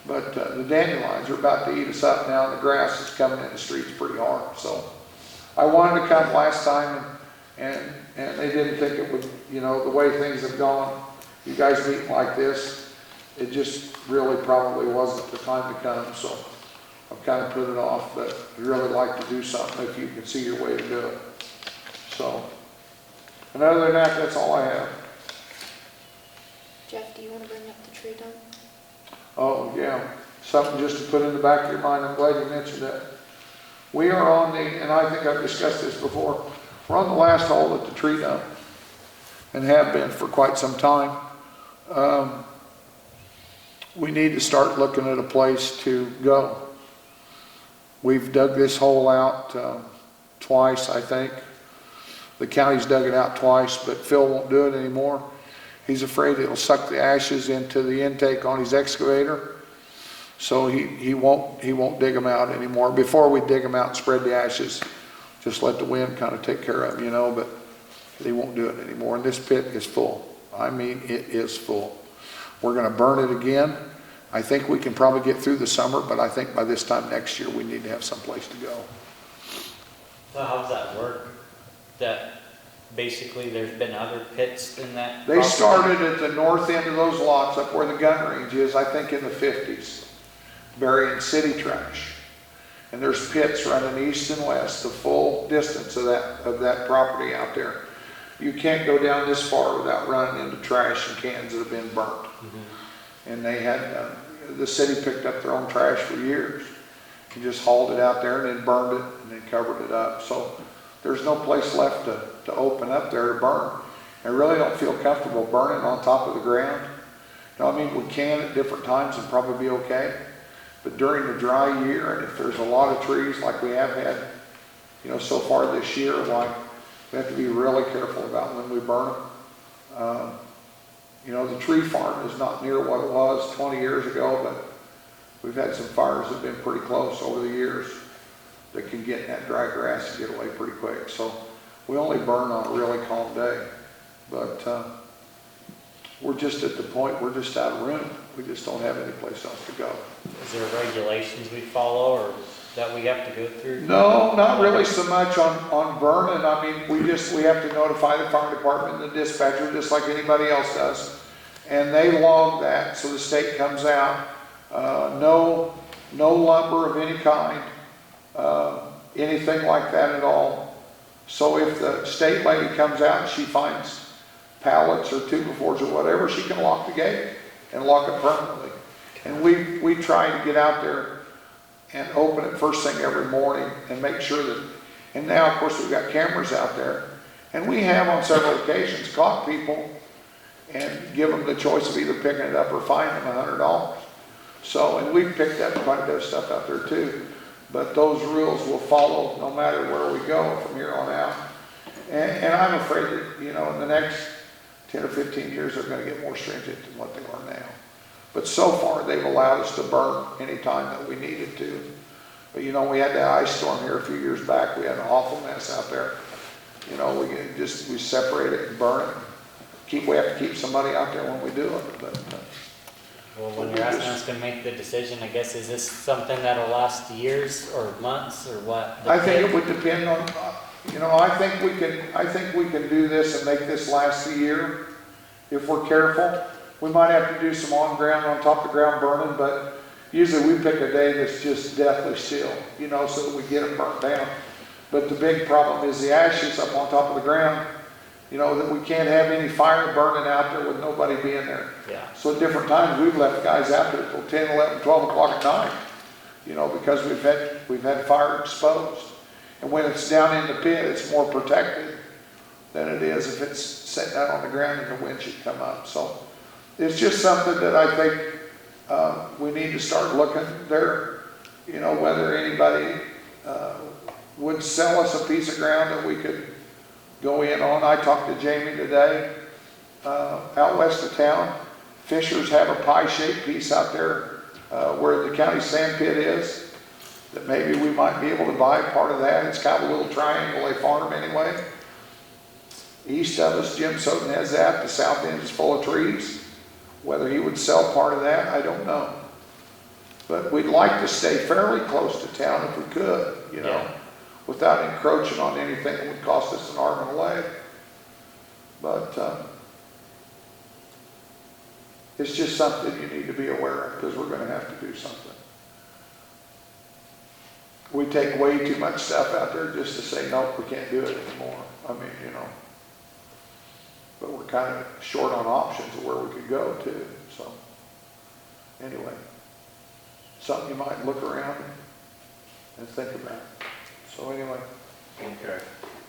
But the dandelions are about to eat us up now, and the grass is coming in the streets pretty hard. So I wanted to come last time, and they didn't think it would, you know, the way things have gone, you guys meeting like this, it just really probably wasn't the time to come. So I've kind of put it off, but I'd really like to do something if you can see your way to do it. So, and other than that, that's all I have. Jeff, do you want to bring up the tree dump? Oh, yeah, something just to put in the back of your mind. I'm glad you mentioned that. We are on the, and I think I've discussed this before, we're on the last hole at the tree dump, and have been for quite some time. We need to start looking at a place to go. We've dug this hole out twice, I think. The county's dug it out twice, but Phil won't do it anymore. He's afraid it'll suck the ashes into the intake on his excavator. So he won't dig them out anymore. Before we dig them out and spread the ashes, just let the wind kind of take care of them, you know, but he won't do it anymore. And this pit is full. I mean, it is full. We're gonna burn it again. I think we can probably get through the summer, but I think by this time next year, we need to have some place to go. So how does that work? That basically there's been other pits in that? They property? started at the north end of those lots up where the gun range is, I think in the 50s, burying city trash. And there's pits running east and west, the full distance of that property out there. You can't go down this far without running into trash and cans that have been burnt. Mm-hmm. And they had, the city picked up their own trash for years and just hauled it out there and then burned it and then covered it up. So there's no place left to open up there to burn. I really don't feel comfortable burning on top of the ground. No, I mean, we can at different times and probably be okay. But during the dry year, and if there's a lot of trees like we have had, you know, so far this year, like, we have to be really careful about when we burn them. You know, the tree farm is not near what it was 20 years ago, but we've had some fires that have been pretty close over the years that can get in that dry grass and get away pretty quick. So we only burn on a really calm day. But we're just at the point, we're just out of room. We just don't have any place else to go. Is there regulations we follow or that we have to go through? No, not really so much on burning. I mean, we have to notify the fire department and the dispatcher just like anybody else does. And they log that, so the state comes out. No lumber of any kind, anything like that at all. So if the state lady comes out and she finds pallets or 2x4s or whatever, she can lock the gate and lock it permanently. And we try to get out there and open it first thing every morning and make sure that, and now of course we've got cameras out there, and we have on several occasions caught people and give them the choice of either picking it up or fining them $100. So, and we've picked up quite a bit of stuff out there too. But those rules will follow no matter where we go from here on out. And I'm afraid that, you know, in the next 10 or 15 years, they're gonna get more stringent than what they are now. But so far, they've allowed us to burn anytime that we needed to. But you know, we had that ice storm here a few years back. We had an awful mess out there. You know, we separate it and burn it. We have to keep somebody out there when we do it, but. Well, when you're asking us to make the decision, I guess, is this something that'll last years or months or what? I think it would depend on, you know, I think we can do this and make this last a year if we're careful. We might have to do some on top of the ground burning, but usually we pick a day that's just deathly still, you know, so that we get it burnt down. But the big problem is the ashes up on top of the ground, you know, that we can't have any fire burning out there with nobody being there. Yeah. So at different times, we've left guys out there till 10, 11, 12 o'clock at night, you know, because we've had fire exposed. And when it's down in the pit, it's more protected than it is if it's sitting out on the ground and the wind should come up. So it's just something that I think we need to start looking there, you know, whether anybody would sell us a piece of ground that we could go in on. I talked to Jamie today, out west of town. Fishers have a pie-shaped piece out there where the county sand pit is, that maybe we might be able to buy part of that. It's kind of a little triangle they farm anyway. East of us, Jim Soden has that. The south end is full of trees. Whether he would sell part of that, I don't know. But we'd like to stay fairly close to town if we could, you know. Yeah. Without encroaching on anything that would cost us an arm and a leg. But it's just something you need to be aware of, because we're going to have to do something. We take way too much stuff out there just to say, nope, we can't do it anymore. I mean, you know. But we're kind of short on options of where we could go too. So anyway, something you might look around and think about. So anyway. Okay.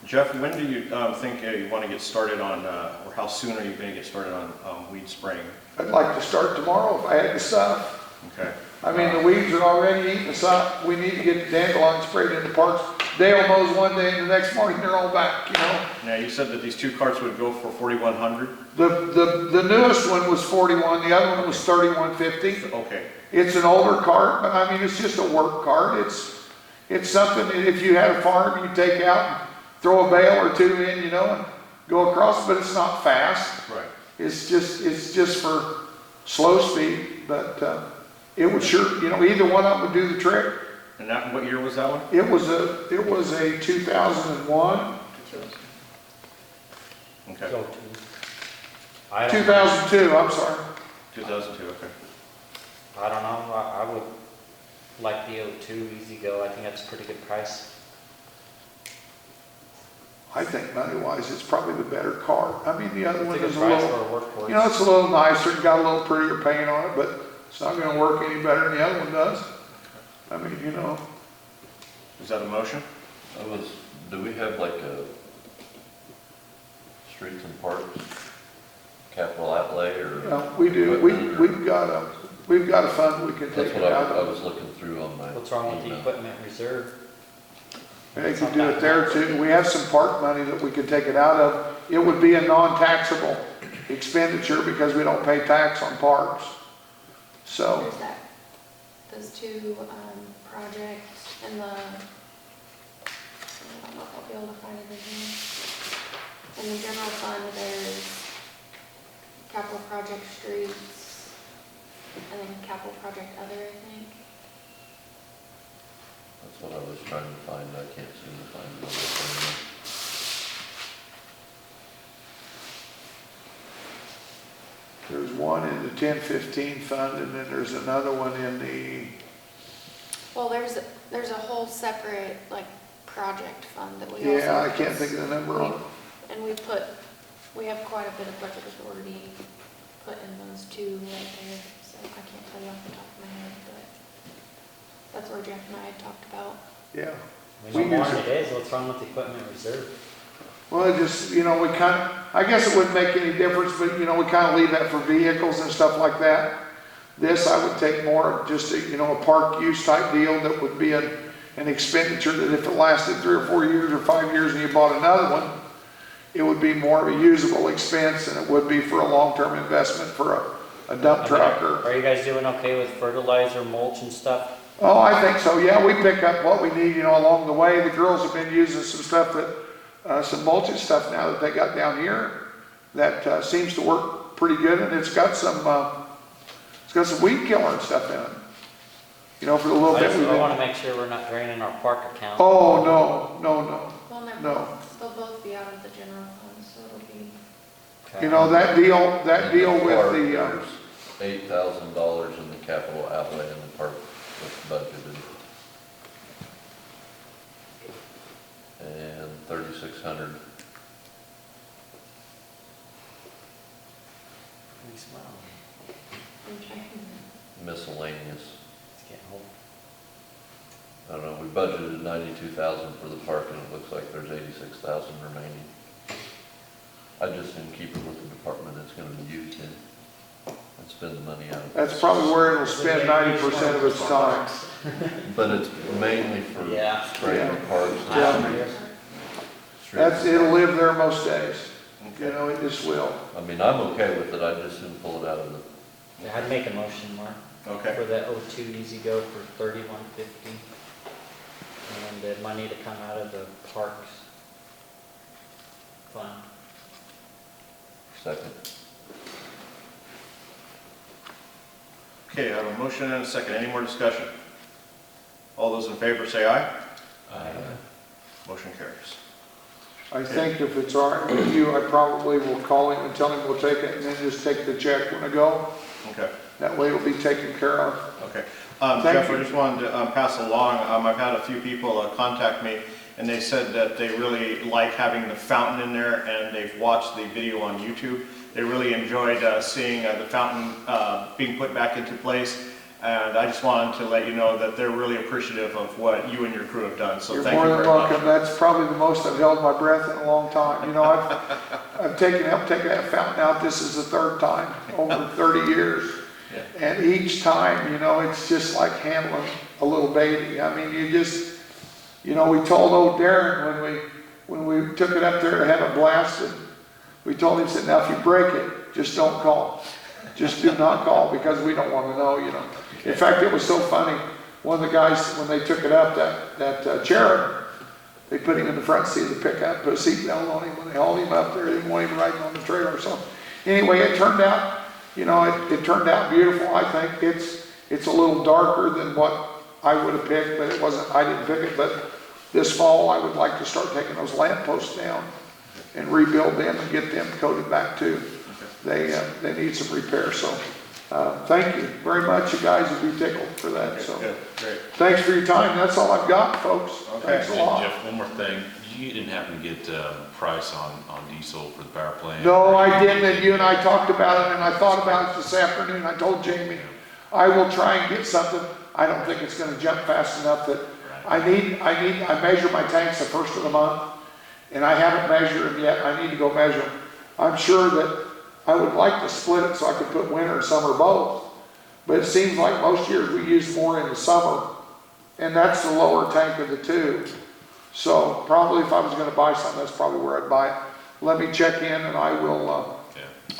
Jeff, when do you think you want to get started on, or how soon are you going to get started on weed spraying? I'd like to start tomorrow if I had the stuff. Okay. I mean, the weeds are already eating us up. We need to get the dandelion sprayed in the parks. Dale mows one day and the next morning they're all back, you know. Now, you said that these two carts would go for $4,100? The newest one was 41, the other one was 3150. Okay. It's an older cart, but I mean, it's just a work cart. It's something that if you had a farm, you take out and throw a bale or two in, you know, and go across, but it's not fast. Right. It's just for slow speed, but it would sure, you know, either one of them would do the trick. And that, what year was that one? It was a 2001, Okay. Go to. I don't, 2002, I'm sorry. 2002, okay. I don't know, I would like the 02 Easy Go. I think that's a pretty good price. I think money-wise, it's probably the better cart. I mean, the other It's one a good is a price little, for a workhorse. you know, it's a little nicer, and got a little prettier paint on it, but it's not gonna work any better than the other one does. I mean, you know, Is that a motion? Do we have like a streets and parks capital outlay or? you know, we do, we've got a fund we can That's take what it out I of. was looking through on my. What's wrong with the email. equipment reserve? They could do it there too. We have some park money that we could take it out of. It would be a non-taxable expenditure because we don't pay tax on parks. So, There's that, those two projects and I don't know if I'll be able to find it in here. In the general fund, there's capital project streets and then capital project other, I think. That's what I was trying to find. I can't seem to find it. there's one in the 1015 fund and then there's another one in the, Well, there's a whole separate, like, project fund that we also. yeah, I can't think of the number on it. And we have quite a bit of budget authority put in those two right there, so I can't tell you off the top of my head, but that's where Jeff and I had talked about. Yeah. We We know more use than it is. What's wrong with the equipment reserve? Well, it just, you know, we kind of, I guess it wouldn't make any difference, but, you know, we kind of leave that for vehicles and stuff like that. This, I would take more of just a, you know, a park use type deal that would be an expenditure that if it lasted 3 or 4 years or 5 years and you bought another one, it would be more of a usable expense than it would be for a long-term investment for a dump truck or. Are you guys doing okay with fertilizer, mulch and stuff? Oh, I think so, yeah, we pick up what we need, you know, along the way. The girls have been using some stuff that, some mulching stuff now that they got down here that, seems to work pretty good, and it's got some weed killer and stuff in it. You know, for the little bit we've I been. wanna make sure we're not draining our park account. Oh, no. Well, they're No. both, they'll both be out of the general fund, so it'll be, Okay. You know, that deal with the, There's $8,000 in the capital outlay in the park that's budgeted. And 3,600 Please smile. I'm checking. miscellaneous. It's getting old. I don't know, we budgeted 92,000 for the park and it looks like there's 86,000 remaining. I just didn't keep it with the department it's gonna be used in and spend the money out of it. that's probably where it'll spend 90% of its time. But it's mainly for Yeah. spraying the parks. Yeah. It'll live there most days. You know, it just will. I mean, I'm okay with it, I just didn't pull it out of the, Yeah, I'd make a motion, Mark, Okay. for that O2 Easy Go for 3150. And the money to come out of the parks fund. second. Okay, I have a motion and a second. Any more discussion? All those in favor say aye. Motion carries. I think if it's all right with you, I probably will call him and tell him we'll take it and then just take the check when I go. Okay, That way it'll be taken care of. okay. Thank Jeff, you. I just wanted to pass along, I've had a few people contact me, and they said that they really like having the fountain in there, and they've watched the video on YouTube. They really enjoyed seeing the fountain being put back into place, and I just wanted to let you know that they're really appreciative of what you and your crew have done, so You're thank more you than very much. welcome. That's probably the most I've held my breath in a long time. You know, I've taken that fountain out. This is the third time over 30 years. Yeah. And each time, you know, it's just like handling a little baby. I mean, you know, we told old Darren when we took it up there to have it blasted, we told him, said, now if you break it, just don't call. Just do not call because we don't want to know, you know. In fact, it was so funny. One of the guys, when they took it up, that cherub, they put him in the front seat of the pickup, put a seatbelt on him. When they hauled him up there, they didn't want him riding on the trailer. So anyway, it turned out, you know, it turned out beautiful. I think it's a little darker than what I would have picked, but it wasn't, I didn't pick it. But this fall, I would like to start taking those lamp posts down and rebuild them and get them coated back too. They need some repair. So thank you very much. You guys would be tickled for that. So Good, great. thanks for your time. That's all I've got, folks. Okay. Thanks a lot. Jeff, one more thing. You didn't happen to get price on diesel for the power plant? No, I didn't, and you and I talked about it, and I thought about it this afternoon. I told Jamie, I will try and get something. I don't think it's gonna jump fast enough that I measure my tanks the first of the month, and I haven't measured them yet. I need to go measure them. I'm sure that I would like to split it so I could put winter and summer both, but it seems like most years we use more in the summer, and that's the lower tank of the two. So probably if I was gonna buy something, that's probably where I'd buy it. Let me check in and I will,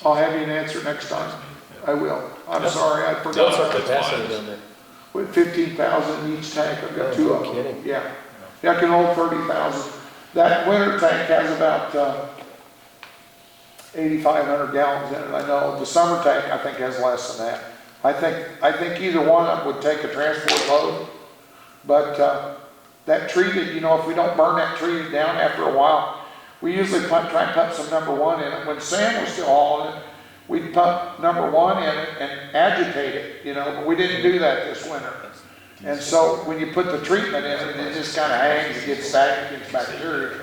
I'll have you an answer next time. I will. I'm sorry, I What's forgot. our capacity down there? With 15,000 in each tank, I've got two no of them. kidding. Yeah. Yeah, I can hold 30,000. That winter tank has about 8,500 gallons in it, I know. The summer tank, I think, has less than that. I think either one of them would take a transport load, but that treated, you know, if we don't burn that treated down after a while, we usually try and pump some number one in it. When Sam was still hauling it, we'd pump number one in it and agitate it, you know, but we didn't do that this winter. And so when you put the treatment in it, it just kind of hangs, it gets stagnant, gets bacteria.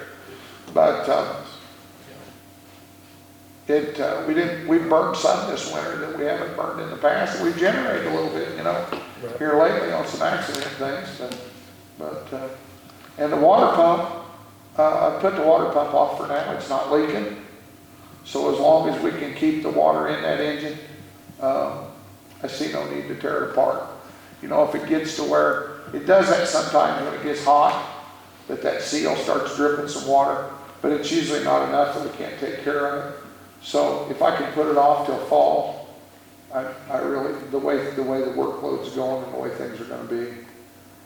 But we burned some this winter that we haven't burned in the past. We've generated a little bit, you know, here lately on some accident things. And the water pump, I put the water pump off for now. It's not leaking. So as long as we can keep the water in that engine, I see no need to tear it apart. You know, if it gets to where, it does that sometimes when it gets hot, that seal starts dripping some water, but it's usually not enough that we can't take care of it. So if I can put it off till fall, I really, the way the workload's going and the way things are gonna be,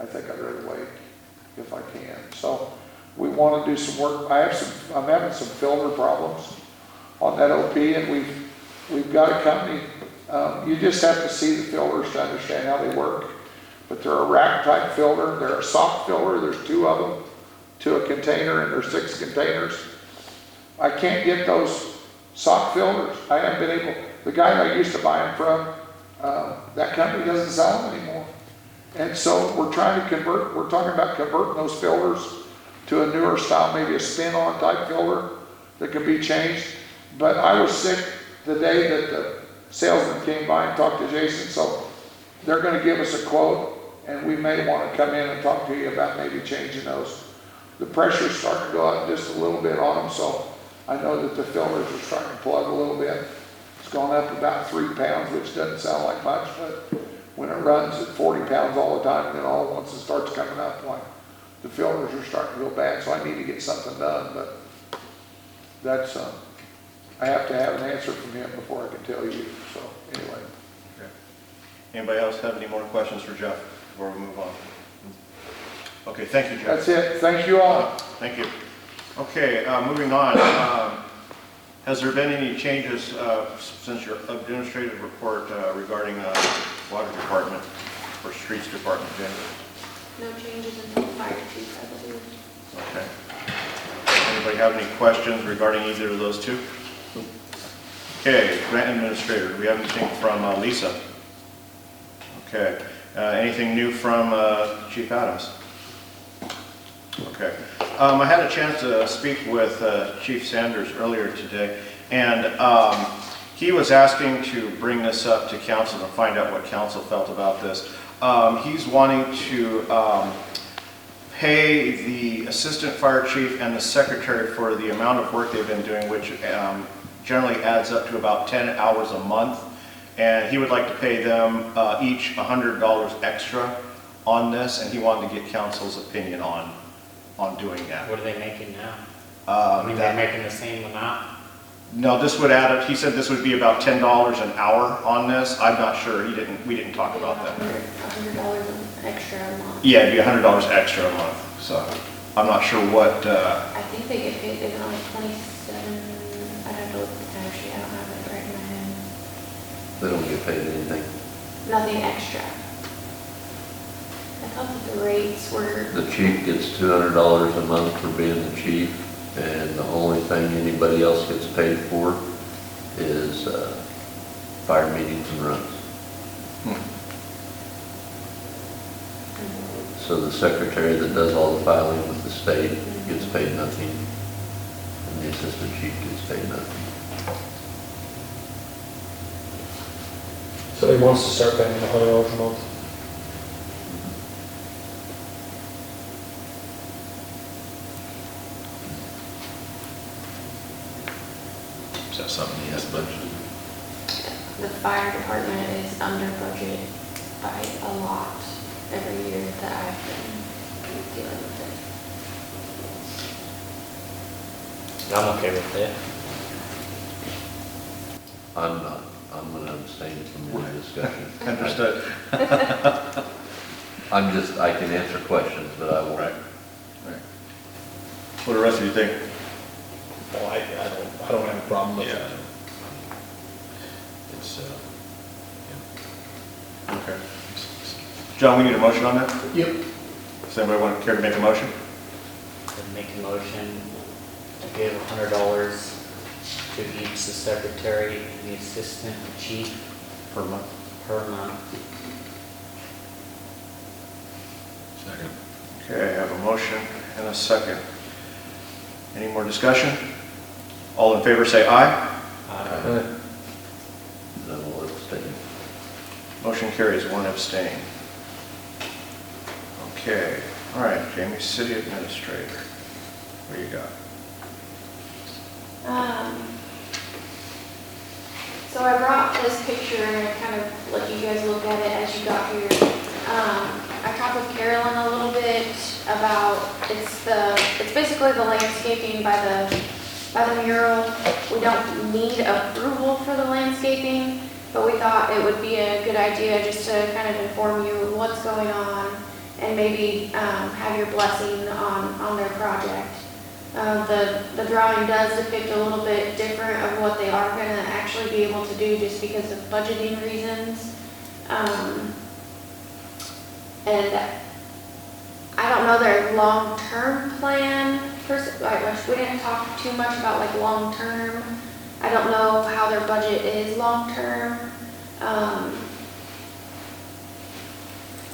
I think I'd rather wait if I can. So we wanna do some work. I'm having some filter problems on that OP, and we've got a company, you just have to see the filters to understand how they work. But they're a rack type filter, they're a soft filter, there's 2 of them to a container, and there's 6 containers. I can't get those sock filters. I haven't been able, the guy I used to buy them from, that company doesn't sell them anymore. And so we're trying to convert, we're talking about converting those filters to a newer style, maybe a spin-on type filter that can be changed. But I was sick the day that the salesman came by and talked to Jason, so they're gonna give us a quote, and we may wanna come in and talk to you about maybe changing those. The pressure's starting to go up just a little bit on them, so I know that the filters are starting to plug a little bit. It's gone up about 3 pounds, which doesn't sound like much, but when it runs at 40 pounds all the time, and then all at once it starts coming up, like the filters are starting to go bad, so I need to get something done, but that's, I have to have an answer from him before I can tell you, so anyway. Anybody else have any more questions for Jeff before we move on? Okay, thank you, Jeff. That's it, thank you all. Thank you. Okay, moving on. Has there been any changes since your administrative report regarding water department or streets department, James? No changes until fire chief, I believe. Okay. Anybody have any questions regarding either of those 2? Okay, grant administrator, do we have anything from Lisa? Okay. Anything new from Chief Adams? Okay. I had a chance to speak with Chief Sanders earlier today, and he was asking to bring this up to council and find out what council felt about this. He's wanting to pay the assistant fire chief and the secretary for the amount of work they've been doing, which generally adds up to about 10 hours a month. And he would like to pay them each $100 extra on this, and he wanted to get council's opinion on doing that. What are they making now? I mean, they're making the same amount? No, this would add up, he said this would be about $10 an hour on this. I'm not sure, we didn't talk about that. $100 extra a month. Yeah, it'd be $100 extra a month, so I'm not sure what, I think they get paid, they get only 27, I'd have to look, actually, I don't have it right in my head. They don't get paid anything. Nothing extra. I thought that the rates were, The chief gets $200 a month for being the chief, and the only thing anybody else gets paid for is fire meetings and runs. So the secretary that does all the filing with the state gets paid nothing, and the assistant chief gets paid nothing. So he wants to start paying $100 a month. Is that something he has budgeted? the fire department is under budget by a lot every year that I've been dealing with it. I'm okay with it. I'm not. I'm going to abstain from the discussion. Understood. I can answer questions, but I won't. Right. What do the rest of you think? Well, I don't have a problem with Yeah. that. It's, Okay. John, we need a motion on that? Yep. Does anybody care to make a motion? I'd make a motion to give $100 to each the secretary and the assistant chief Per month. per month. second. Okay, I have a motion and a second. Any more discussion? All in favor say aye. Then we'll abstain. Motion carries, one abstain. Okay, all right, Jamie, city administrator. What do you got? So So I brought this picture and I kind of let you guys look at it as you got here. I talked with Carolyn a little bit about, it's basically the landscaping by the mural. We don't need approval for the landscaping, but we thought it would be a good idea just to kind of inform you what's going on and maybe have your blessing on their project. The drawing does depict a little bit different of what they are going to actually be able to do just because of budgeting reasons. And I don't know their long-term plan. We didn't talk too much about like long-term. I don't know how their budget is long-term.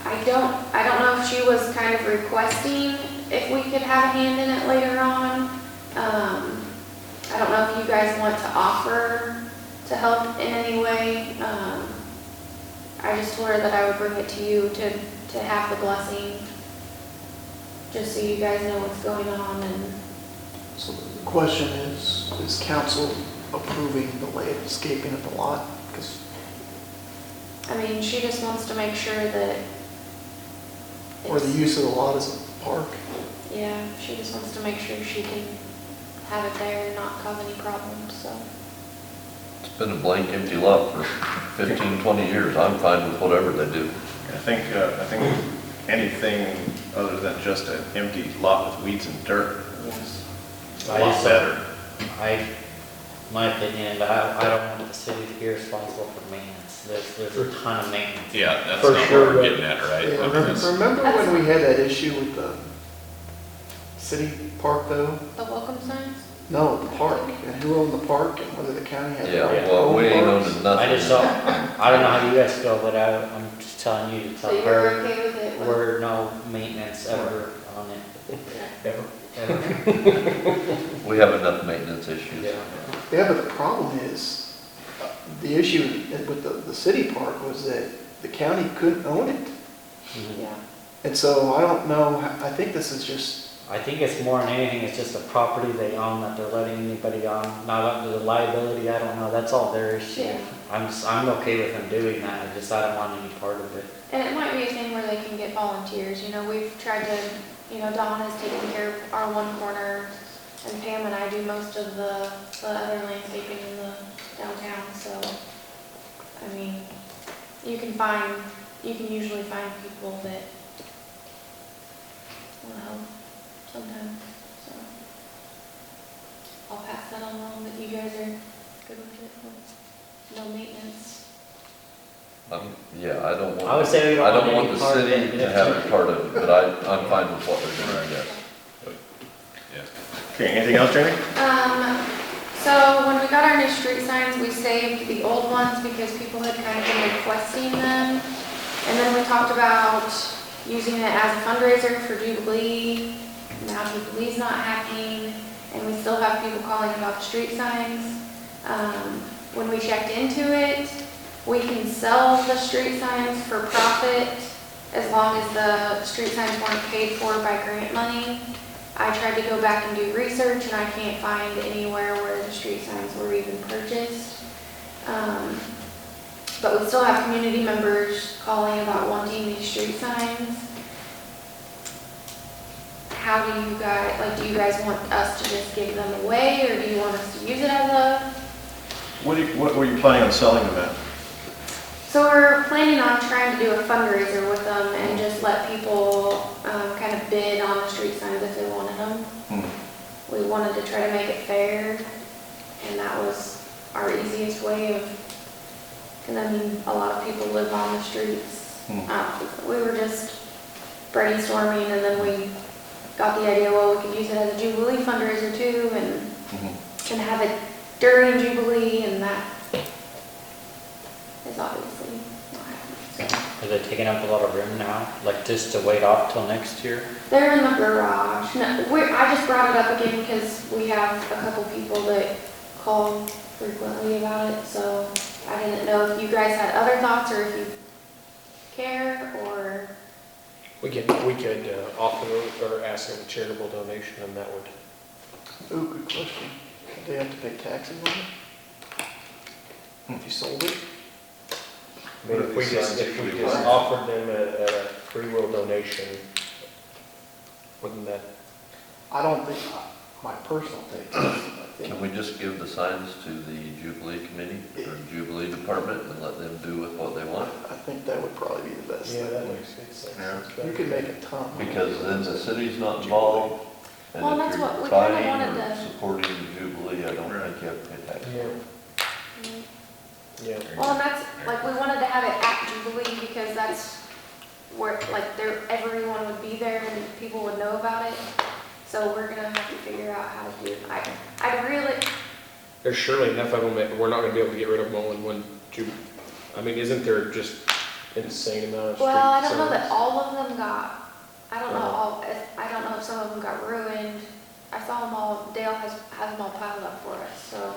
I don't know if she was kind of requesting if we could have a hand in it later on. I don't know if you guys want to offer to help in any way. I just told her that I would bring it to you to have the blessing, just so you guys know what's going on. And So the question is council approving the landscaping of the lot? Because I mean, she just wants to make sure that or the it's, use of the lot as a park? yeah, she just wants to make sure she can have it there and not cause any problems, so. It's been a blank empty lot for 15, 20 years. I'm fine with whatever they do. I think anything other than just an empty lot with weeds and dirt is a I lot just- better. My opinion, but I don't want the city to be responsible for maintenance. There's a ton of maintenance. Yeah, that's For not what sure, we're but- getting at, right? Yeah, I mean, that's- remember when we had that issue with the city park though? The welcome signs? No, the park, and who owned the park and whether the county had. Yeah, their well, own we ain't parks. owning nothing. I just don't, I don't know how you guys feel, but I'm just telling you to So tell you're her okay with it? we're no maintenance ever on it. Ever. We have enough maintenance issues. Yeah, but the problem is, the issue with the city park was that the county couldn't own it. Yeah. And so I don't know, I think this is just, I think it's more than anything, it's just a property they own that they're letting anybody on. Now, up to the liability, I don't know, that's all their issue. Yeah. I'm okay with them doing that, I don't want any part of it. And it might be a thing where they can get volunteers, you know, we've tried to, you know, Dawn is taking care of our one corner, and Pam and I do most of the other landscaping in the downtown, so, I mean, you can usually find people that will help sometimes, so. I'll pass that along, that you guys are good with it, no maintenance. Yeah, I don't want. I would say we don't I don't want want any the part of city it, but to if- have a part of it, but I'm fine with what they're doing, yes. Okay, anything else, Jamie? So when we got our new street signs, we saved the old ones because people had kind of been requesting them. And then we talked about using it as a fundraiser for Jubilee. Now Jubilee's not happening, and we still have people calling about the street signs. When we checked into it, we can sell the street signs for profit as long as the street signs weren't paid for by grant money. I tried to go back and do research, and I can't find anywhere where the street signs were even purchased. But we still have community members calling about wanting these street signs. How do you guys want us to just give them away, or do you want us to use it as a? What were you planning on selling them at? So we're planning on trying to do a fundraiser with them and just let people kind of bid on the street signs if they wanted them. We wanted to try to make it fair, and that was our easiest way of, because I mean, a lot of people live on the streets. We were just brainstorming, and then we got the idea, well, we could use it as a Jubilee fundraiser too, and have it during Jubilee, and that is obviously not happening. So Are they taking up a lot of room now, like just to wait off till next year? they're in the garage. No, I just brought it up again because we have a couple people that call frequently about it, so I didn't know if you guys had other thoughts or if you care, or, We could offer or ask them a charitable donation, and that would, ooh, good question. Do they have to pay taxes on it? if you sold it. I mean, if we just offered them a free will donation, wouldn't that, I don't think, my personal take, I Can think, we just give the signs to the Jubilee Committee or Jubilee Department and let them do with what they want? I think that would probably be the best yeah, that thing. makes good sense. Yeah. You could make a ton. Because then the city's not involved, and Well, if that's you're what we kinda buying wanted or to- supporting the Jubilee, I don't think you have to pay tax. Yeah, Well, and that's, like, we wanted to have it at Jubilee because that's where, like, there, everyone would be there and people would know about it. So we're gonna have to figure out how to do it. I really, there's surely enough of them that we're not gonna be able to get rid of them all in one I mean, isn't there just insane amount of street well, I don't know signs? that all of them got, I don't know I don't know if some of them got ruined. I saw them all, Dale has them all piled up for us, so.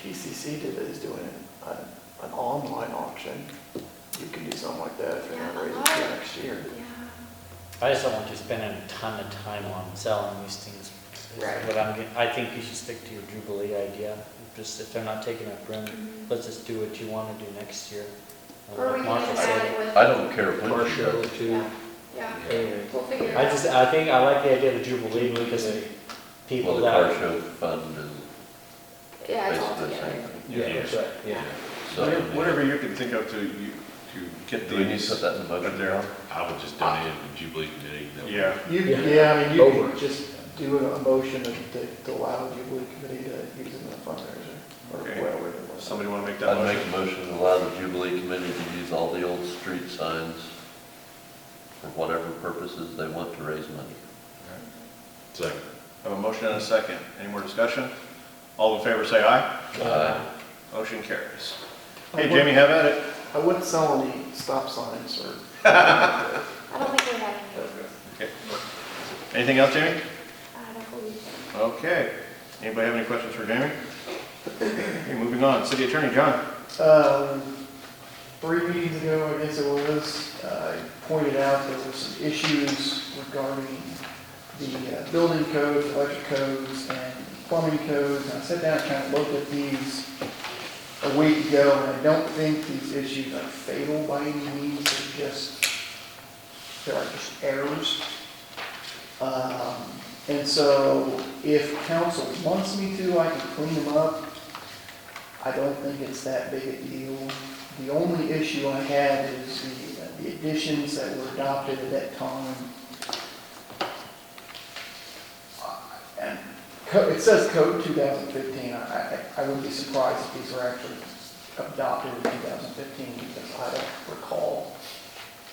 PCC is doing an online auction. You can do something like that if you're Yeah, gonna raise a it lot for of- next year. Yeah. I just don't want you spending a ton of time on selling these things. is Right. What I'm getting, I think you should stick to your Jubilee idea. Just if they're not taking up room, let's just do what you want to do next year. Or we Like can Martha even said, add it with. I don't care when Car you show do it. too. Yeah, yeah, Anyway. we'll figure it I out. just, I think, I like the idea of the Jubilee because people Well, the car that, show fund is Yeah, it's all basically the together. same thing. Yeah, that's right, yeah. So, Whatever you can think of to get do we need to these put that in the up motion there, now? I would just donate it to Jubilee Committee. That would- Yeah. Yeah, I mean, you Over. could just do a motion to allow Jubilee Committee to use it in a fundraiser, or Okay. whatever it was. Somebody want to make that I'd make motion? a motion to allow the Jubilee Committee to use all the old street signs for whatever purposes they want to raise money. Second. I have a motion and a second. Any more discussion? All in favor, say aye. Aye. Motion carries. Hey, Jamie, have at it. I wouldn't sell any stop signs or. I don't think we have any. Okay. Anything else, Jamie? I don't believe so. Okay. Anybody have any questions for Jamie? Okay, moving on. City Attorney, John. 3 meetings ago, I guess it was, I pointed out there were some issues regarding the building codes, electric codes, and plumbing codes. And I sat down and kind of looked at these a week ago, and I don't think these issues are fatal by any means. They're just errors. And so if council wants me to, I can clean them up. I don't think it's that big a deal. The only issue I had is the additions that were adopted at that time. And it says code 2015. I wouldn't be surprised if these were actually adopted in 2015 because I don't recall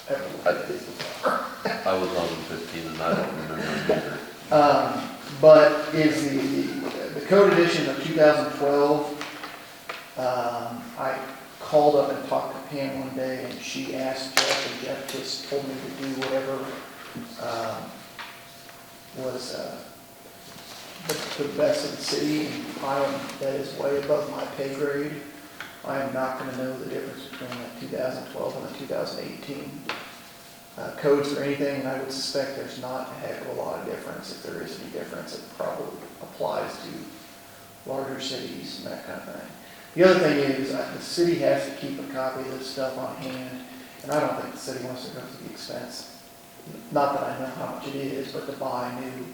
ever looking at these before. I was on 15 and I don't remember either. But is the code edition of 2012, I called up and talked to Pam one day, and she asked Jeff, and Jeff just told me to do whatever was the best of the city. That is way above my pay grade. I am not going to know the difference between the 2012 and the 2018 codes or anything, and I would suspect there's not a heck of a lot of difference. If there is any difference, it probably applies to larger cities and that kind of thing. The other thing is, the city has to keep a copy of this stuff on hand, and I don't think the city wants to go through the expense, not that I know how much it is, but to buy new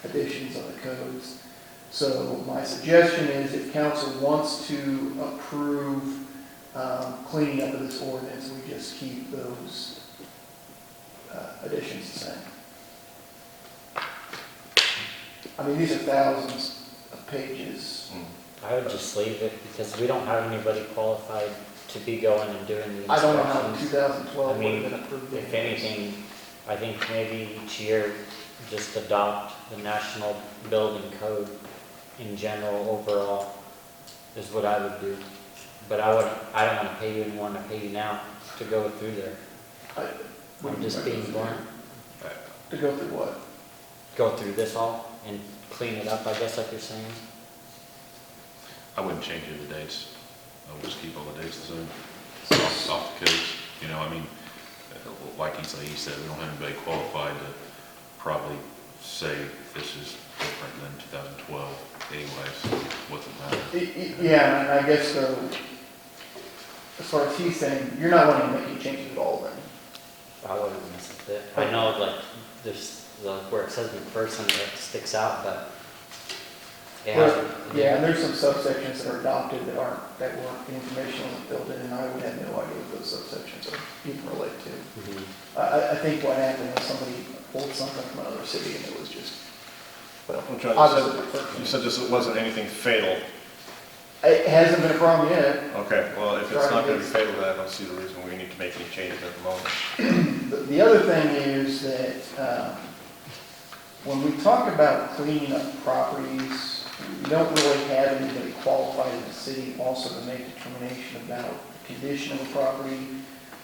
editions of the codes. So my suggestion is if council wants to approve cleaning up of this ordinance, we just keep those additions the same. I mean, these are thousands of pages. I would just leave it because we don't have anybody qualified to be going and doing the I don't know how inspections. 2012 I would mean, have been approved. If anything, I think maybe each year just adopt the national building code in general overall is what I would do. But I don't want to pay you any more than I pay you now to go through there. I'm just being blunt. To go through what? Go through this all and clean it up, I guess, like you're saying. I wouldn't change any of the dates. I would just keep all the dates the same. Off the codes, you know, I mean, like he said, we don't have anybody qualified to probably say this is different than 2012 anyways, what's it matter? Yeah, and I guess though, as far as he's saying, you're not wanting to make any changes at all then? I wouldn't mess with it. I know, like, there's, like, where it says McPherson, it sticks out, but it has. Yeah, and there's some subsections that are adopted that aren't, that weren't, the information wasn't filled in, and I would have no idea what those subsections are, you can relate to. Mhm. I think what happened was somebody pulled something from another city and it was just, well, Which I obviously. You said this wasn't anything fatal. It hasn't been a problem yet. Okay, well, if it's not gonna be fatal, then I don't see the reason we need to make any changes at the moment. The other thing is that, when we talk about cleaning up properties, we don't really have anybody qualified in the city also to make determination about the condition of a property.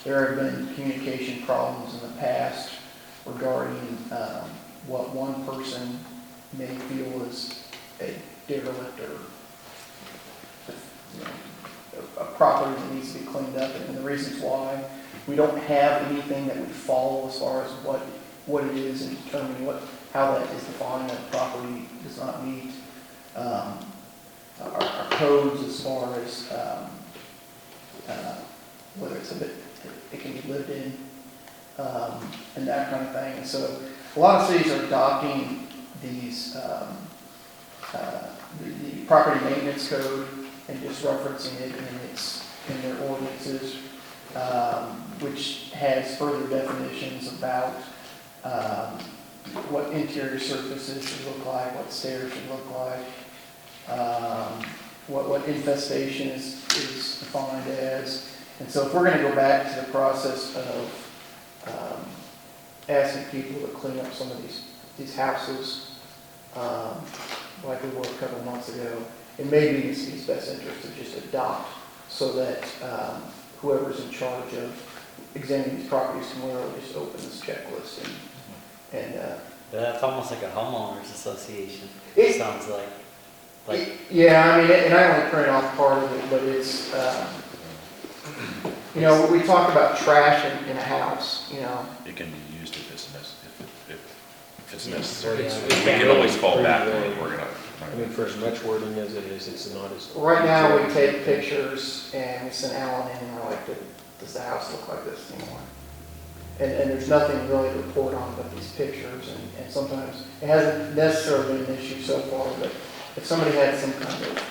There have been communication problems in the past regarding, what one person may feel is a derelict or, you know, a property that needs to be cleaned up, and the reasons why. We don't have anything that we follow as far as what it is and determining how that is defined, that property does not meet our codes as far as whether it's a bit, it can be lived in, and that kind of thing. And so a lot of cities are adopting these, the property maintenance code and just referencing it in their ordinances, which has further definitions about what interior surfaces should look like, what stairs should look like, what infestation is defined as. And so if we're going to go back to the process of asking people to clean up some of these houses, like we were a couple months ago, it may be in the city's best interest to just adopt so that whoever's in charge of examining these properties can literally just open this checklist and That's almost like a homeowners association, It- it sounds like. yeah, I mean, and I only printed off part of it, but it's, you know, we talk about trash in a house, you know. It can be used if it's necessary. Yeah. We can always fall back when we're gonna. I mean, for as much wording as it is, it's not as. Right now, we take pictures and we send Alan in and we're like, does the house look like this anymore? And there's nothing really to report on but these pictures, and sometimes, it hasn't necessarily been an issue so far, but if somebody had some kind of,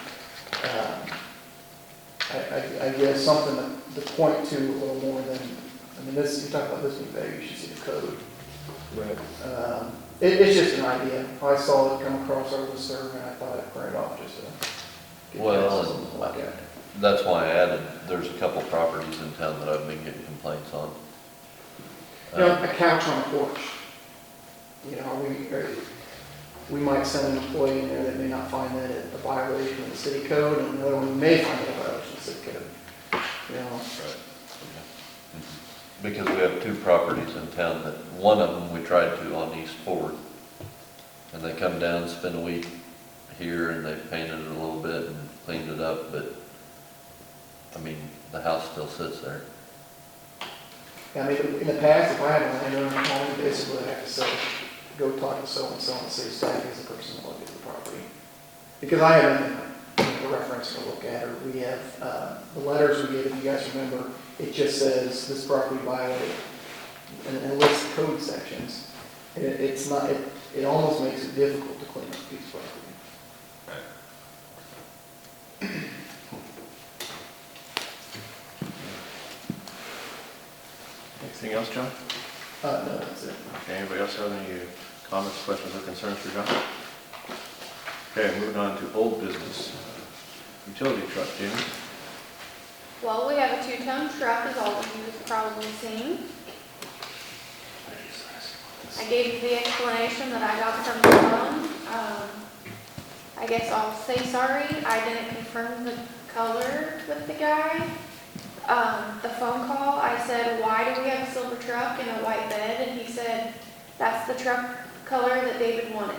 I guess something to point to a little more than, I mean, this, you talk about this being vague, you should see the code. Right. It's just an idea. I saw it come across our listserv and I thought I'd print it off just to. Well, and look at it. That's why I added, there's a couple properties in town that I've been getting complaints on. You know, a couch on a porch. You know, we might send an employee in there that may not find that a violation of the city code, and another one may find it a violation of the city code. You know, Because we have two properties in town that, one of them we tried to on East Ford. And they come down, spend a week here and they painted it a little bit and cleaned it up, but, I mean, the house still sits there. I mean, in the past, if I had a landowner call me, basically I have to say, go talk to so-and-so and say, staff is the person that looked at the property. Because I have a reference to look at, or we have, the letters we get, if you guys remember, it just says this property violated, and it lists the code sections. And it's not, it almost makes it difficult to clean up a piece of property. Anything else, John? No, that's it. Okay, anybody else have any comments, questions, or concerns for John? Okay, moving on to old business. Utility truck, Jamie. Well, we have a 2-ton truck, as all of you have probably seen. I gave you the explanation that I got from the phone. I guess I'll say sorry, I didn't confirm the color with the guy. The phone call, I said, why do we have a silver truck and a white bed? And he said, that's the truck color that David wanted.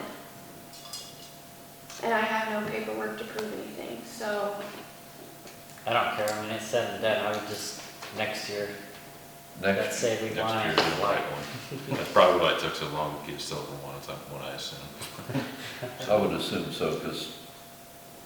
And I have no paperwork to prove anything, so. I don't care, I mean, it's said and done, I would just, next year, let's Next, say we Next want year, it. the white one. That's probably why it took so long to get a silver one, it's what I assume. I would assume so, because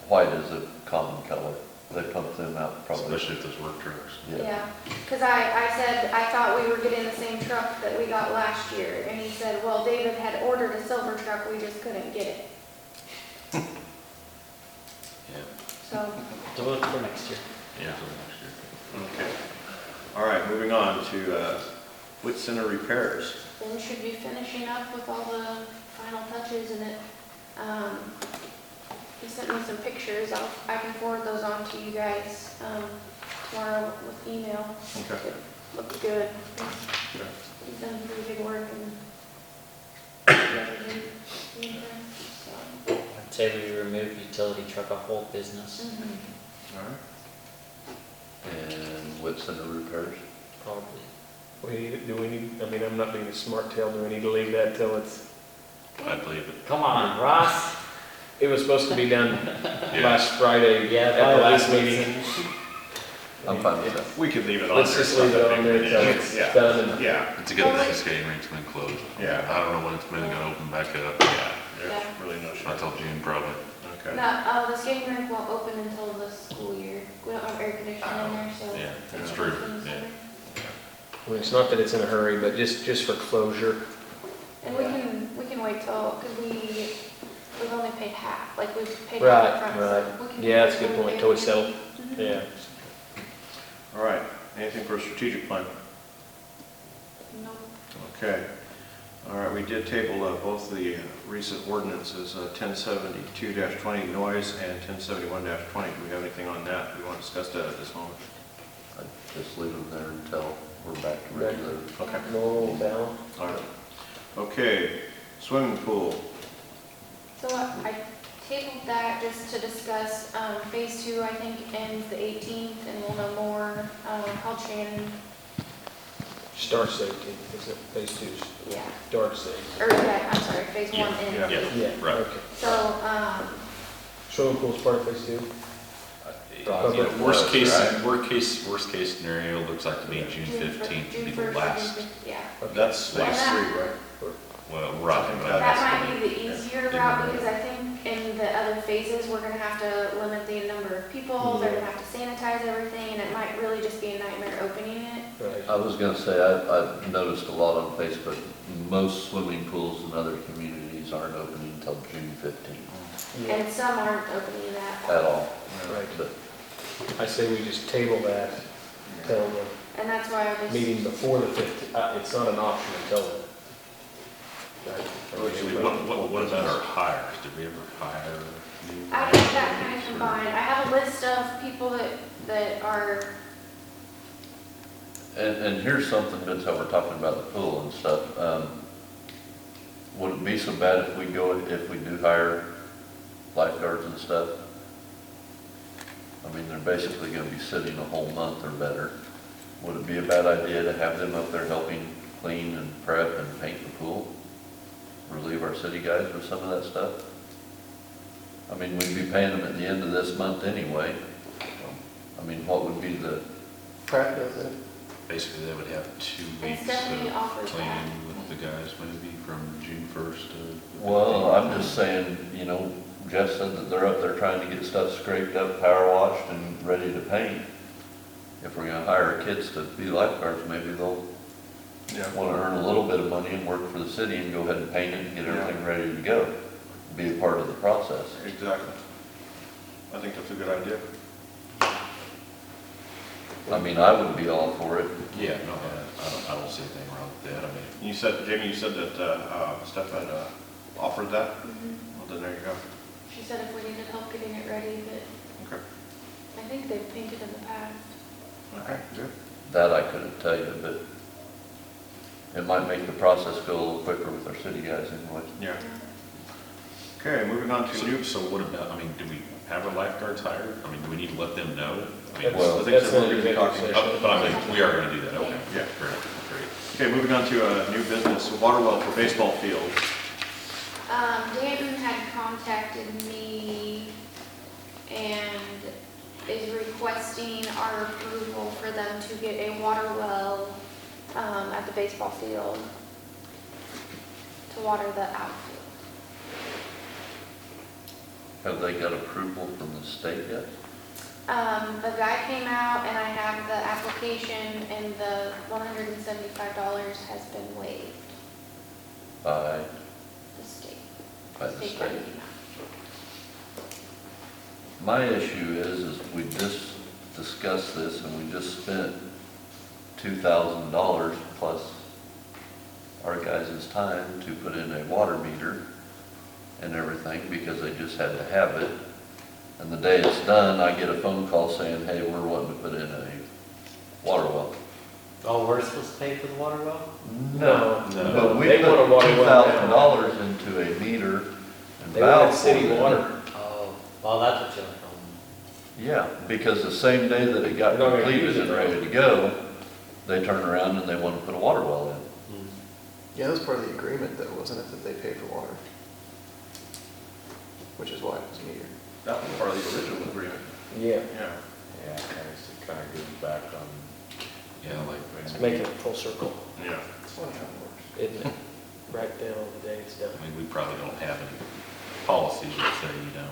white is a common color. They pump them out probably. Especially if there's work trucks. Yeah, because I said, I thought we were getting the same truck that we got last year, and he said, well, David had ordered a silver truck, we just couldn't get it, Yeah, so. To look for next year. yeah, for next year. Okay. All right, moving on to Witt Center repairs. Ben should be finishing up with all the final touches and it, he sent me some pictures, I can forward those on to you guys, tomorrow with email. Okay. It looks good. Okay. He's done pretty good work and. So. I'd say we remove utility truck off whole business, Mhm. All right. And Witt Center repairs. probably. Do we need, I mean, I'm not being a smart tail, do we need to leave that till it's, I believe it. Come on, Ross. it was supposed to be done Yeah. last Friday Yeah, at the last meeting. I'm fine with that. We could leave it on there. Let's just leave it on there till it's Yeah. done and Yeah, It's a good thing the skating rink's been closed. Yeah. I don't know when it's been gonna open back up. yeah, there's really no Not sure. till June probably. Okay. No, the skating rink won't open until the school year. We don't have air conditioning in there, so. Yeah, that's it true, opens in the yeah. summer. I mean, it's not that it's in a hurry, but just for closure. And we can wait till, because we've only paid half, like we've paid Right, half upfront. so right. we can Yeah, wait that's a good till point, we till we pay settle. everything. Mhm. Yeah. All right, anything for a strategic plan? Nope. Okay. All right, we did table both the recent ordinances, 1072-20 noise and 1071-20. Do we have anything on that? Do we want to discuss that at this moment? I'd just leave them there until we're back to regular. Okay. Normal down. All right. Okay, swimming pool. So I tabled that just to discuss, phase 2, I think, ends the 18th, and we'll know more, called Shannon, Starts 18, is it, phase 2 yeah, starts 18? or, yeah, I'm sorry, phase 1 ends. Yeah. Yeah, Right. okay. So, Swimming pool's part of phase 2? Worst case, Right. worst case scenario looks like to be June fir- 15th, to June be the 1st or last. June 5th, yeah. That's phase And 3, right? Well, right. but That That might be the yeah. easier route, because I think in the other phases, we're gonna have to limit the number of people, they're gonna have to sanitize everything, and it might really just be a nightmare opening it. Right. I was gonna say, I've noticed a lot on Facebook, most swimming pools in other communities aren't opening until June 15th Yeah, And some aren't opening that, at all. right. But I say we just table that till the and that's why I was. meeting before the 15th. It's not an option until then. Actually, what about our hires? Did we ever hire? new I hires? have that kind of combined, I have a list of people that are, And here's something, Vince, how we're talking about the pool and stuff. Would it be so bad if we do hire lifeguards and stuff? I mean, they're basically gonna be sitting a whole month or better. Would it be a bad idea to have them up there helping clean and prep and paint the pool? Relieve our city guys with some of that stuff? I mean, we'd be paying them at the end of this month anyway. I mean, what would be the, Pratt does it. Basically, they would have 2 and weeks Stephanie of offers that. cleaning with the guys maybe from June 1st to. well, I'm just saying, you know, Jeff said that they're up there trying to get stuff scraped up, power washed, and ready to paint. If we're gonna hire kids to be lifeguards, maybe they'll Yeah. wanna earn a little bit of money and work for the city and go ahead and paint it and get everything ready to go. Be a part of the process. Exactly. I think that's a good idea. I mean, I would be all for it. Yeah, no, I don't see anything wrong with that. I mean, You said, Jamie, you said that Steph had offered that? Mhm. Well, then there you go. She said if we needed help getting it ready, but Okay. I think they've painted in the past. Okay, good. That I couldn't tell you, but it might make the process go a little quicker with our city guys anyway. Yeah. Okay, moving on to new. so what about, I mean, do we have our lifeguards hired? I mean, do we need to let them know? I mean, Well, I think That's that we're an going to be talking. executive but I mean, we are gonna do that, okay. Yeah. Great, great. Okay, moving on to new business, water well for baseball field. Dan had contacted me and is requesting our approval for them to get a water well, at the baseball field to water the outfield. Have they got approval from the state yet? The guy came out and I have the application and the $175 has been waived, By the state. the State state. county came out. My issue is we just discussed this and we just spent $2,000 plus our guys' time to put in a water meter and everything because they just had to have it. And the day it's done, I get a phone call saying, hey, we're wanting to put in a water well. Oh, we're supposed to pay for the water well? No, But we they put want a water well now. $2,000 into a meter and They want valve. city for it. water. Oh, well, that's what you're like. Yeah, because the same day that it got They're not gonna completed use it, and right? ready to go, they turn around and they want to put a water well in. Yeah, that was part of the agreement though, wasn't it, that they paid for water? Which is why it was metered. That was part of the original agreement. Yeah, Yeah. Yeah, kind of goes back on. Yeah, like. it's making it full circle, Yeah. That's funny how it works. isn't it? Right down on the day it's done. I mean, we probably don't have any policies that say, you know,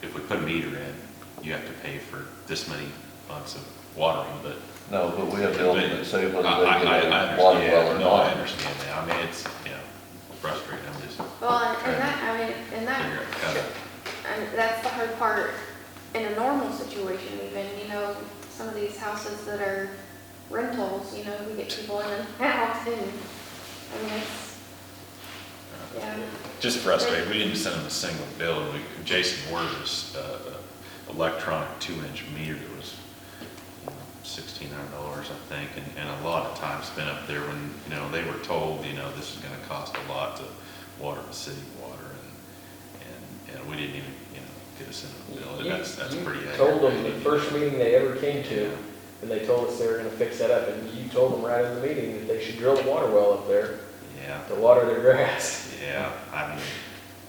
if we put a meter in, you have to pay for this many months of watering, but. No, but we have bills that say whether I they get a understand, water well or no, I not. understand that. I mean, it's, you know, frustrating. I'm just Well, and that, I mean, and that, figuring out how to. and that's the hard part in a normal situation even, you know, some of these houses that are rentals, you know, we get people in and out and, I mean, it's, yeah. Just frustrating, we didn't send them a single bill, and Jason ordered us, electronic 2-inch meter that was, you know, $1,600, I think, and a lot of time spent up there when, you know, they were told, you know, this is gonna cost a lot to water the city water, and we didn't even, you know, get us in a bill, and that's pretty You told them the aggravating. first meeting they ever came to, and they told us they were gonna fix that up, and you told them right in the meeting that they should drill a water well up there Yeah, to water their grass. yeah, I mean,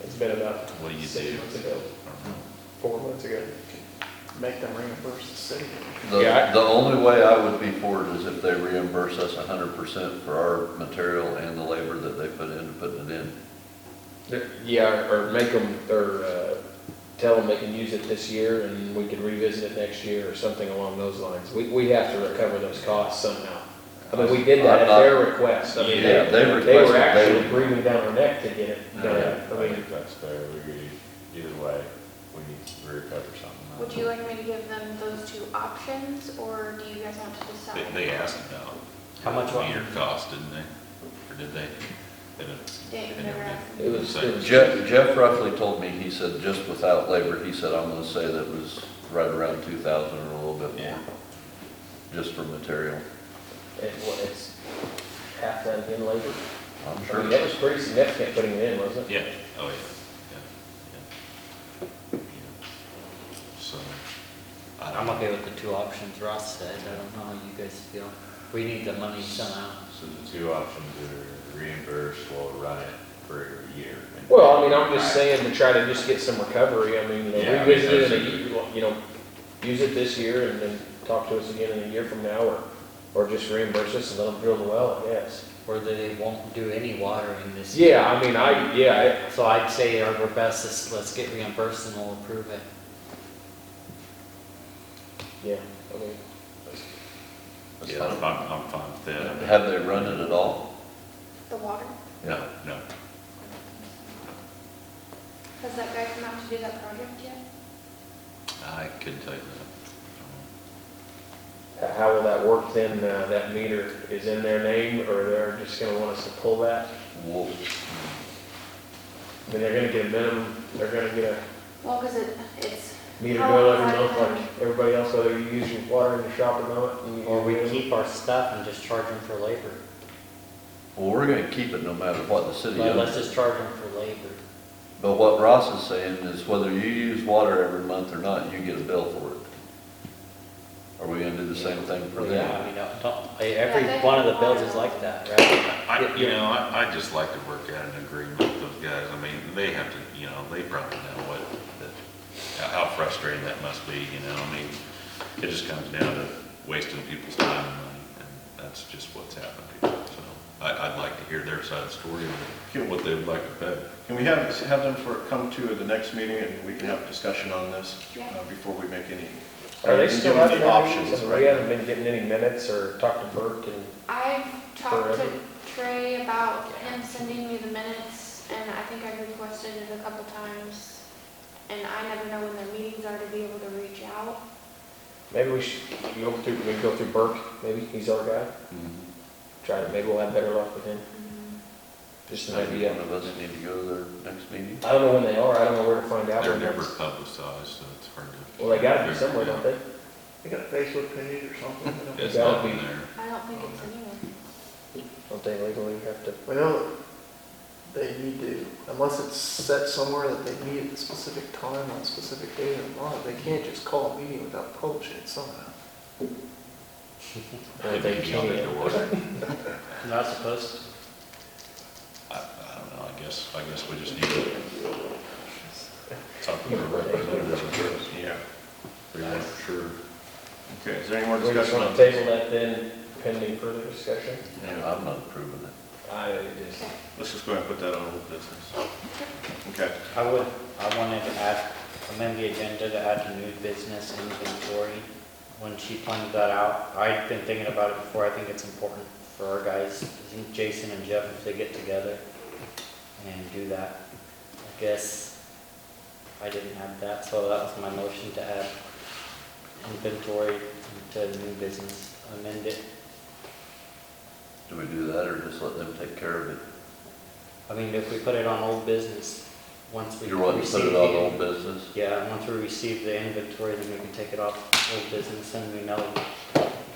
It's been about what do you 6 do? months ago, I don't know. 4 months ago. Make them reimburse the city. Yeah, The only way I would be for it is if they reimburse us 100% for our material and the labor that they put into putting it in. Yeah, or make them, or tell them they can use it this year and we could revisit it next year or something along those lines. We have to recover those costs somehow. I mean, we did that at their request. I mean, Yeah, they they requested, were they actually would- breathing down our neck to get it Yeah, done. I I mean, think that's fair, either way, we need to recover something. Would you like me to give them those two options, or do you guys want to decide? They asked about How much what was meter cost, didn't they? Or did they? They didn't. Didn't they never never ask. did. It was- Jeff roughly told me, he said just without labor, he said, I'm gonna say that was right around 2,000 or a little bit Yeah. more, just for material. it's half that in labor. I'm I sure. mean, that was pretty significant putting it in, wasn't it? Yeah, oh, yeah. So, I don't I'm know. okay with the two options Ross said. I don't know how you guys feel. We need the money somehow. So the two options are reimburse, we'll run it for a year. Well, I mean, I'm just saying to try to just get some recovery. I mean, you know, Yeah, I mean, revisit it in a those are- year, you know, use it this year and then talk to us again in a year from now, or just reimburse us and let them drill the well, I guess. Or they won't do any watering this Yeah, I mean, yeah, So I'd say our best is let's get reimbursed and we'll approve it. yeah, I mean, That's Yeah, fine. I'm fine with that. I mean, Have they run it at all? The water? No, no. Has that guy come out to do that project yet? I couldn't tell you how will that work then? That meter is in their name, or they're just gonna want us to pull that? Well, I mean, they're gonna get a minimum, they're gonna get a Well, because it's, meter How bill every high month then? like everybody else, whether you use your water in your shop or not. and you- Or we keep our stuff and just charge them for labor. well, we're gonna keep it no matter what the city But let's owns. just charge them for labor. But what Ross is saying is whether you use water every month or not, you get a bill for it. Are we gonna do the same thing for Well, yeah, them? I mean, Yeah, every they one of the have bills water. is like that, right? I just like to work out an agreement with those guys. I mean, they have to, you know, they probably know how frustrating that must be, you know? I mean, it just comes down to wasting people's time and money, and that's just what's happened here, so. I'd like to hear their side of the story Can- and what they would like to pay. Can we have them come to the next meeting and we can have a discussion on this Yeah. before we make any? Are they give still them having the their options, meetings? And right? we haven't been getting any minutes or talked to Burke and, I've talked to Forever. Trey about him sending me the minutes, and I think I requested it a couple times. And I never know when their meetings are to be able to reach out. maybe we should we go through Burke, maybe, he's our guy. Try to, maybe we'll have better luck with him, just an Maybe idea. one of us need to go to their next meeting. I don't know when they are, I don't know where to find out. They're when never it's- publicized, so it's hard to. Well, they gotta be somewhere, don't they? They got a Facebook page or something? It's Gotta not be. in there. I don't think it's anywhere. Don't they legally have to? Well, they need to, unless it's set somewhere that they meet at a specific time on a specific day or not, they can't just call a meeting without publishing it somehow. Or they Maybe on the can. door. Not supposed to. I don't know, I guess we just need to talk to the representative. Yeah. Pretty much for sure. Okay, is there any more We just discussion want on to this? table that then pending further discussion? Yeah, I'm not approving it. I just, Let's just go ahead and put that on old business. Okay. I wanted to amend the agenda to add a new business inventory. When she pointed that out, I'd been thinking about it before. I think it's important for our guys, I think Jason and Jeff, if they get together and do that. I guess I didn't have that, so that was my motion to add inventory to the new business, amend it. Do we do that or just let them take care of it? I mean, if we put it on old business, once we You're wanting to put receive it on the- old business? Yeah, once we receive the inventory, then we can take it off old business and we know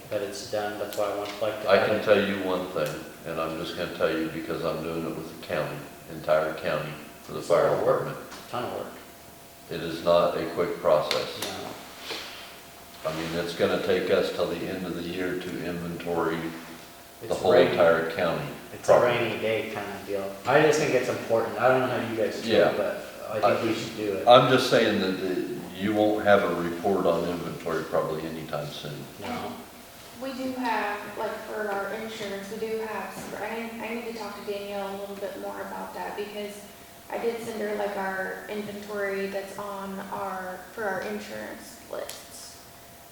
that it's done. That's why I want like to. I add can it. tell you one thing, and I'm just gonna tell you because I'm doing it with the county, entire county, for the It's a lot fire of work. department. Ton of work. It is not a quick process. No. I mean, it's gonna take us till the end of the year to inventory the It's whole rainy. entire county. It's a rainy day kind of deal. I just think it's important. I don't know how you guys feel, Yeah. but I think we should do it. I'm just saying that you won't have a report on inventory probably anytime soon. No. We do have, like, for our insurance, we do have, I need to talk to Danielle a little bit more about that, because I did send her, like, our inventory that's on for our insurance lists.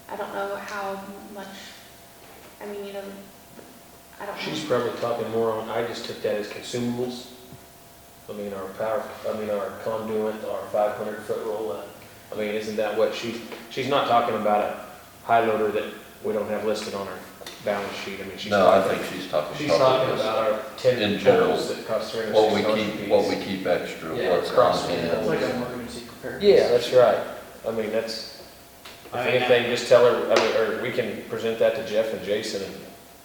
I don't know how much, I mean, you know, I don't know. she's probably talking more on, I just took that as consumables. I mean, our conduit, our 500-foot roll, I mean, isn't that what she's not talking about a high loader that we don't have listed on our balance sheet. I mean, she's No, I talking, think she's talking. she's probably talking just about our 10 in general, poles that cost What we $360 keep, what we keep extra, Yeah, what's cross on handles. It's like hand. an emergency preparedness. Yeah, that's right. I mean, that's, if I mean, anything, just tell her, I mean, or we can present that to Jeff and Jason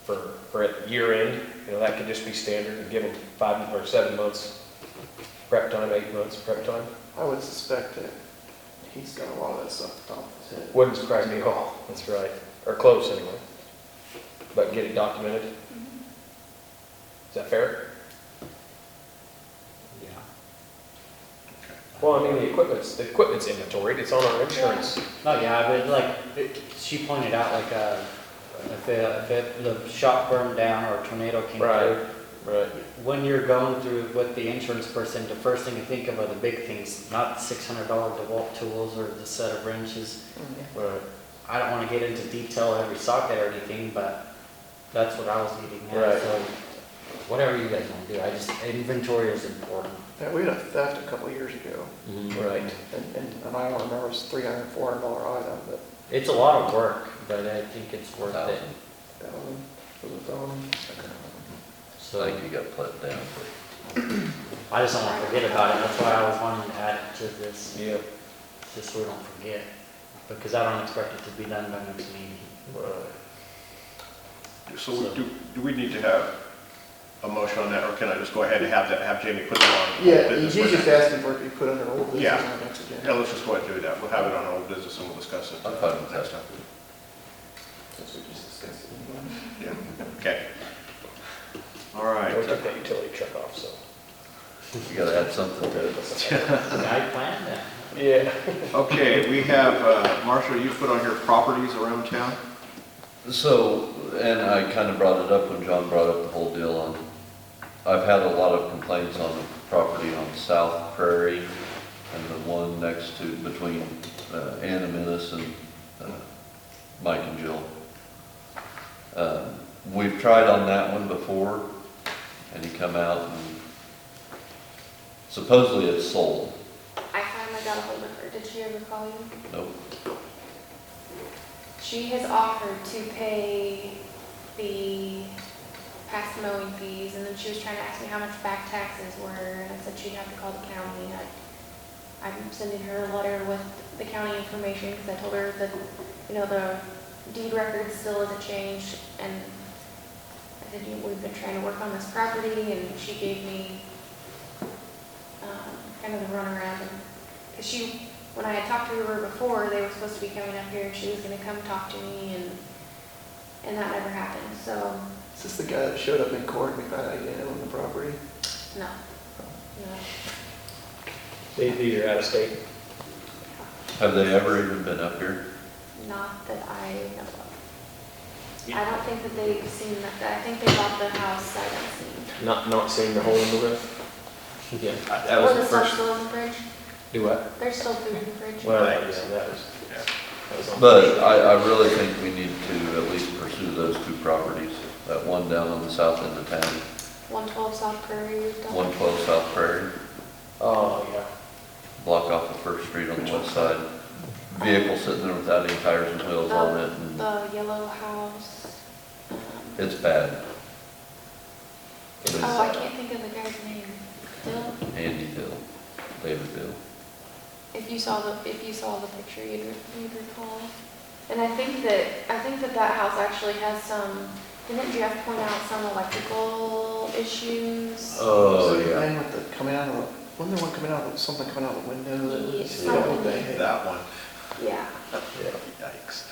for at year end. You know, that could just be standard and give them 5 or 7 months prep time, 8 months prep time. I would suspect that he's got a lot of that stuff at the top of his head. Wouldn't surprise me at all, that's right, or close anyway. But get it documented. Is that fair? Yeah. Well, I mean, the equipment's inventoried, it's on our insurance. No, yeah, but like, she pointed out, like, if the shop burned down or a tornado came Right. through, Right. when you're going through with the insurance person, the first thing you think of are the big things, not $600 DeWalt tools or the set of wrenches. Right. I don't want to get into detail every socket or anything, but that's what I was getting at. Right. So whatever you guys want to do, inventory is important. Yeah, we had a theft a couple of years ago, Right. and I don't remember, it was $300, $400 item, but It's a lot of work, but I think it's worth it. Thousand. was it $1,000? I So think you got put down. I just don't want to forget about it. That's why I was wanting to add it to this, Yeah. just so we don't forget. Because I don't expect it to be done by next meeting. Right. So do we need to have a motion on that, or can I just go ahead and have Jamie put that on? Yeah, business he's for just next- asking for it to be put under old business Yeah. on the next agenda. Yeah, let's just go ahead and do that. We'll have it on old business and we'll discuss it I'm fine with next that. time. Since we just discussed it. Yeah, okay. All right. We took that utility truck off, so. You gotta add something to it. I planned that. Yeah. Okay, we have, Marshall, you put on here properties around town? So, and I kind of brought it up when John brought up the whole deal on I've had a lot of complaints on the property on South Prairie and the one next to, between Anna Menace and Mike and Jill. We've tried on that one before, and he come out and supposedly it's sold. I finally got a hold of her. Did she ever call you? Nope. She has offered to pay the past mowing fees, and then she was trying to ask me how much back taxes were, and I said she'd have to call the county. I'm sending her a letter with the county information, because I told her that, you know, the deed record still isn't changed, and I said, we've been trying to work on this property, and she gave me kind of the runaround, because when I had talked to her before, they were supposed to be coming up here, and she was gonna come talk to me, and that never happened, so, Is this the guy that showed up in court and we found out he didn't own the property? no. No. These are out of state. Have they ever even been up here? Not that I know of. I don't think that they've seen that, I think they bought the house sight unseen. Not seeing the hole in the roof? Yeah, that Or was the the stuff's first. still in the fridge, Do what? there's still food in the fridge. Well, yeah, that was on. But I really think we need to at least pursue those two properties. That one down on the south end of town, 112 South Prairie, we've done. 112 South Prairie, Oh, yeah. block off the First Street on the west side. Vehicle sitting there without any tires and wheels on it, and The yellow house. it's bad. Oh, I can't think of the guy's name. Bill? Andy Hill, David Hill. If you saw the picture, you'd recall. And I think that house actually has some, didn't Jeff point out some electrical issues? Oh, Was there yeah. anything with the coming out of the, wasn't there one coming out, something coming out the window that was? Yeah, something. That one. Yeah. Yikes.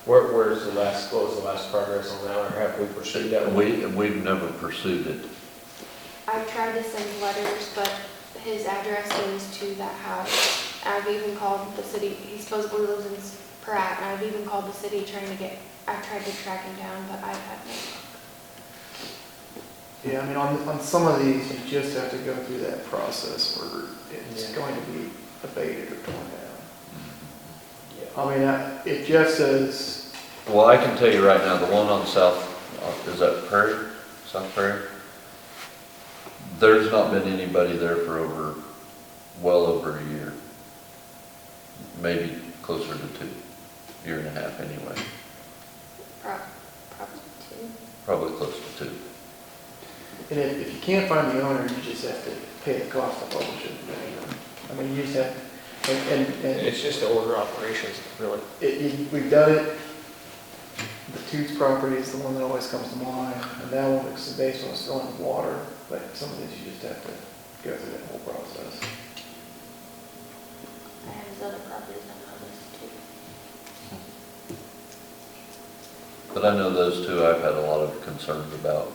Where's the last, what was the last progress on that, or have we pursued that one? We've never pursued it. I've tried to send letters, but his address goes to that house. I've even called the city, he supposedly lives in Pratt, and I've even called the city I've tried to track him down, but I've had no luck. Yeah, I mean, on some of these, you just have to go through that process where it's Yeah. going to be abated or torn down. Yeah. I mean, if Jeff says, Well, I can tell you right now, the one on South, is that Prairie? South Prairie? There's not been anybody there for well over a year. Maybe closer to 2, year and a half anyway. Probably two. Probably close to 2. and if you can't find the owner, you just have to pay the cost of publishing it. I mean, you just have, and It's just the order operations, really. we've done it. The Toots property is the one that always comes to mind, and that one is the base one is still in the water, but some of these you just have to go through that whole process. I have his other properties on my list too. But I know those two I've had a lot of concerns about,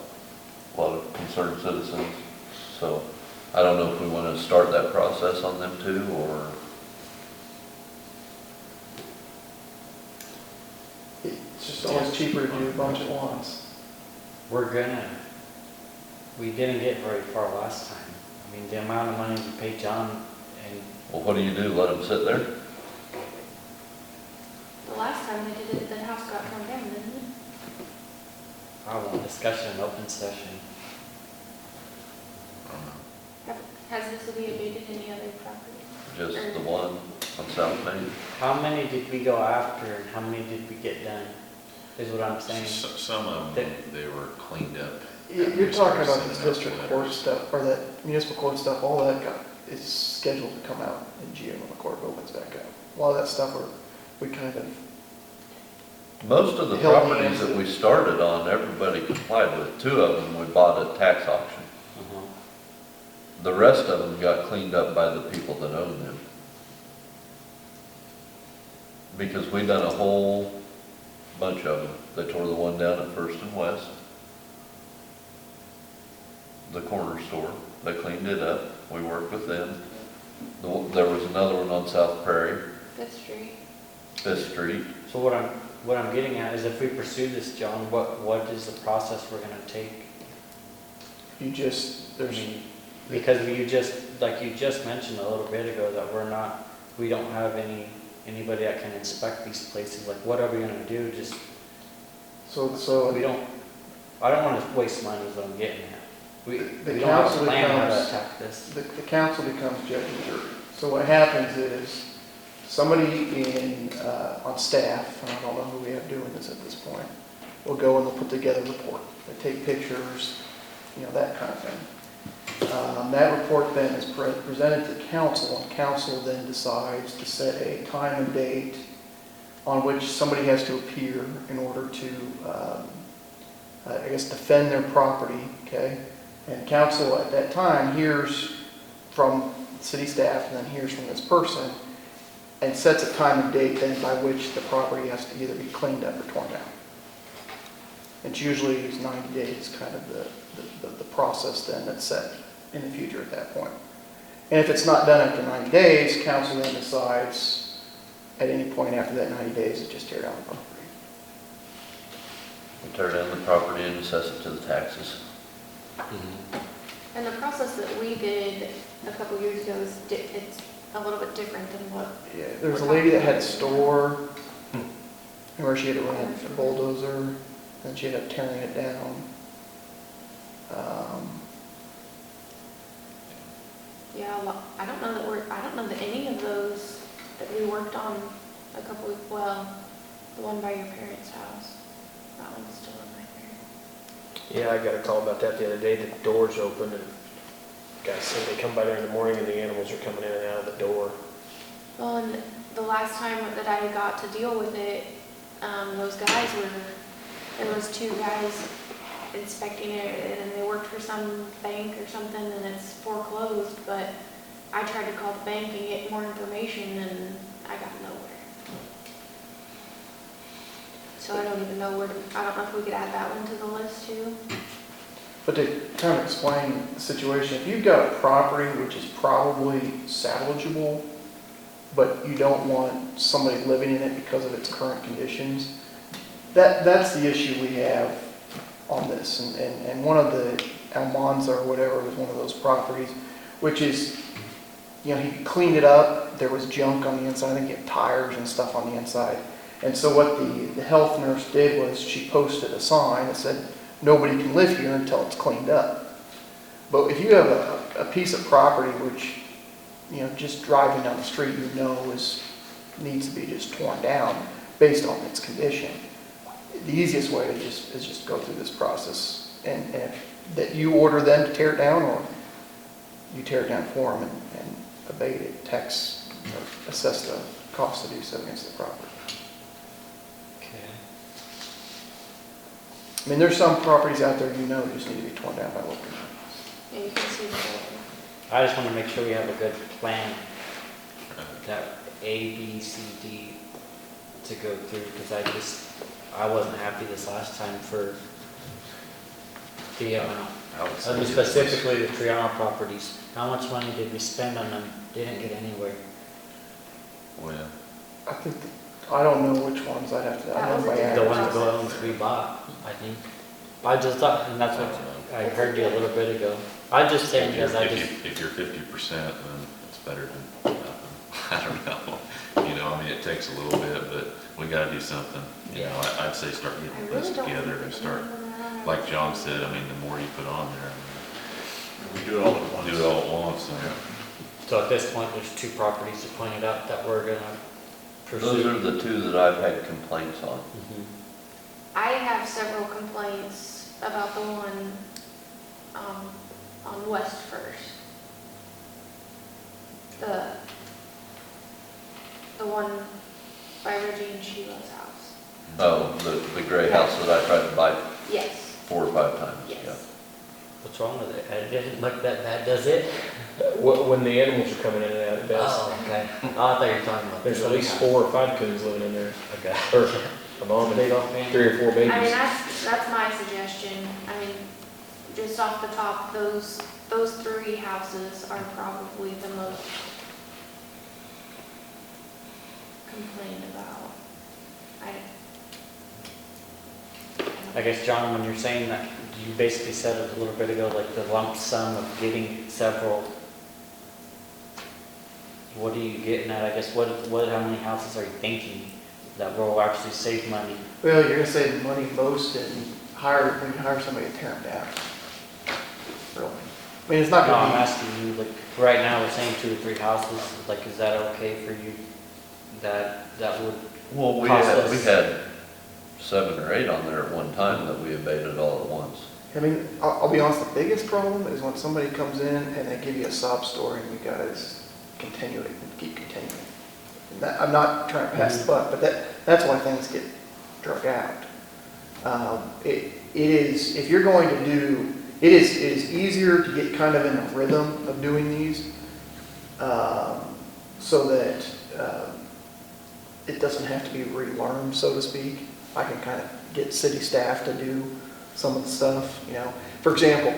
a lot of concerned citizens. So I don't know if we want to start that process on them too, or, It's just always cheaper to do a bunch at once. We didn't get very far last time. I mean, the amount of money we paid John and well, what do? Let them sit there? The last time they did it, the house got torn down, didn't it? I want discussion in open session. Has the city abated any other properties? Just the one on South Main? How many did we go after and how many did we get done? Is what I'm saying. Some of them, they were cleaned up. You're talking about this district court stuff, or that municipal court stuff, all that is scheduled to come out in June when the court opens back up. A lot of that stuff we kind of, Most of the Hill properties hands. that we started on, everybody complied with. 2 of them we bought at tax auction. Uh-huh. The rest of them got cleaned up by the people that own them. Because we done a whole bunch of them. They tore the one down at First and West. The corner store, they cleaned it up. We worked with them. There was another one on South Prairie, Fifth Street. 5th Street. So what I'm getting at is if we pursue this, John, what is the process we're gonna take? You just, there's, Because you just, like you just mentioned a little bit ago, that we don't have anybody that can inspect these places, like what are we gonna do, just, so I don't wanna waste money is what I'm getting at. We The don't have a council plan how to becomes- attack this. the council becomes judge and jury. So what happens is, somebody on staff, and I don't know who we have doing this at this point, will go and they'll put together a report. They take pictures, that kind of thing. That report then is presented to council, and council then decides to set a time and date on which somebody has to appear in order to, defend their property, okay? And council at that time hears from city staff and then hears from this person and sets a time and date then by which the property has to either be cleaned up or torn down. It's usually 90 days, kind of the process then that's set in the future at that point. And if it's not done after 90 days, council then decides at any point after that 90 days to just tear down the property. We tear down the property and assess it to the taxes. And the process that we did a couple years ago it's a little bit different than what. Yeah, there was a lady that had a store where she had to run a bulldozer, and she ended up tearing it down. Yeah, well, I don't know that any of those that we worked on a couple weeks, well, the one by your parents' house, that one's still in my parents'. Yeah, I got a call about that the other day, the doors open and guys said they come by there in the morning and the animals are coming in and out of the door. Well, and the last time that I got to deal with it, those guys there was two guys inspecting it, and they worked for some bank or something, and it's foreclosed, but I tried to call the bank and get more information, and I got nowhere. So I don't even know I don't know if we could add that one to the list too. But to kind of explain the situation, if you've got a property which is probably salvageable, but you don't want somebody living in it because of its current conditions, that's the issue we have on this. And one of the Almanza or whatever was one of those properties, which is, he cleaned it up, there was junk on the inside, I think he had tires and stuff on the inside. And so what the health nurse did was she posted a sign that said, nobody can live here until it's cleaned up. But if you have a piece of property which, just driving down the street, needs to be just torn down based on its condition, the easiest way is just go through this process. And that you order them to tear it down, or you tear it down for them and abate it, tax, or assess the cost to do so against the property. Okay. I mean, there's some properties out there just need to be torn down by local. Yeah, you can see the building. I just wanna make sure we have a good plan, that A, B, C, D to go through, because I wasn't happy this last time for the, specifically the Triana properties. How much money did we spend on them? Didn't get anywhere. Well, I don't know which ones I'd have to, I know by Yeah, The address. ones we bought, I think. I just thought, and that's what I heard you a little bit ago. I just saying because If you're 50%, then it's better than nothing. I don't know. It takes a little bit, but we gotta do something. I'd say start I getting really this don't together think and there's start, anyone around. like John said, the more you put on there, we do it all at once. do it all at once. So at this point, there's two properties you pointed out that we're gonna pursue. Those are the two that I've had complaints on. Mhm. I have several complaints about the one on West First. The one by Reggie and Sheila's house. Oh, the gray house that I tried to buy Yes, 4 or 5 times. yes. Yeah. What's wrong with it? It didn't look that bad, does it? When the animals are coming in and out, it does. Oh, okay. Oh, I thought you were talking about. There's this at least other 4 or 5 coons living in there, guy. or a mom Big and old fan. 3 or 4 I mean, babies. that's my suggestion. I mean, just off the top, those 3 houses are probably the most complained about. I don't I guess, John, when you're saying that, you basically said it a little bit ago, like the lump sum of getting several. What are you getting at? I guess, how many houses are you thinking that will actually save money? Well, you're gonna save money most when you hire somebody to tear them down. Really. I mean, it's not No, I'm gonna asking you, like, right now, we're saying 2 to 3 houses, like, is that okay for you? That would, Well, we Cost had 7 or 8 on there at one time that we abated all at once. be, I mean, I'll be honest, the biggest problem is when somebody comes in and they give you a sob story and you gotta just continue it and keep continuing. And I'm not trying to pass the buck, but that's why things get drug out. It is, if you're going to do, it is easier to get kind of in a rhythm of doing these, so that, it doesn't have to be relearned, so to speak. I can kind of get city staff to do some of the stuff, you know. For example,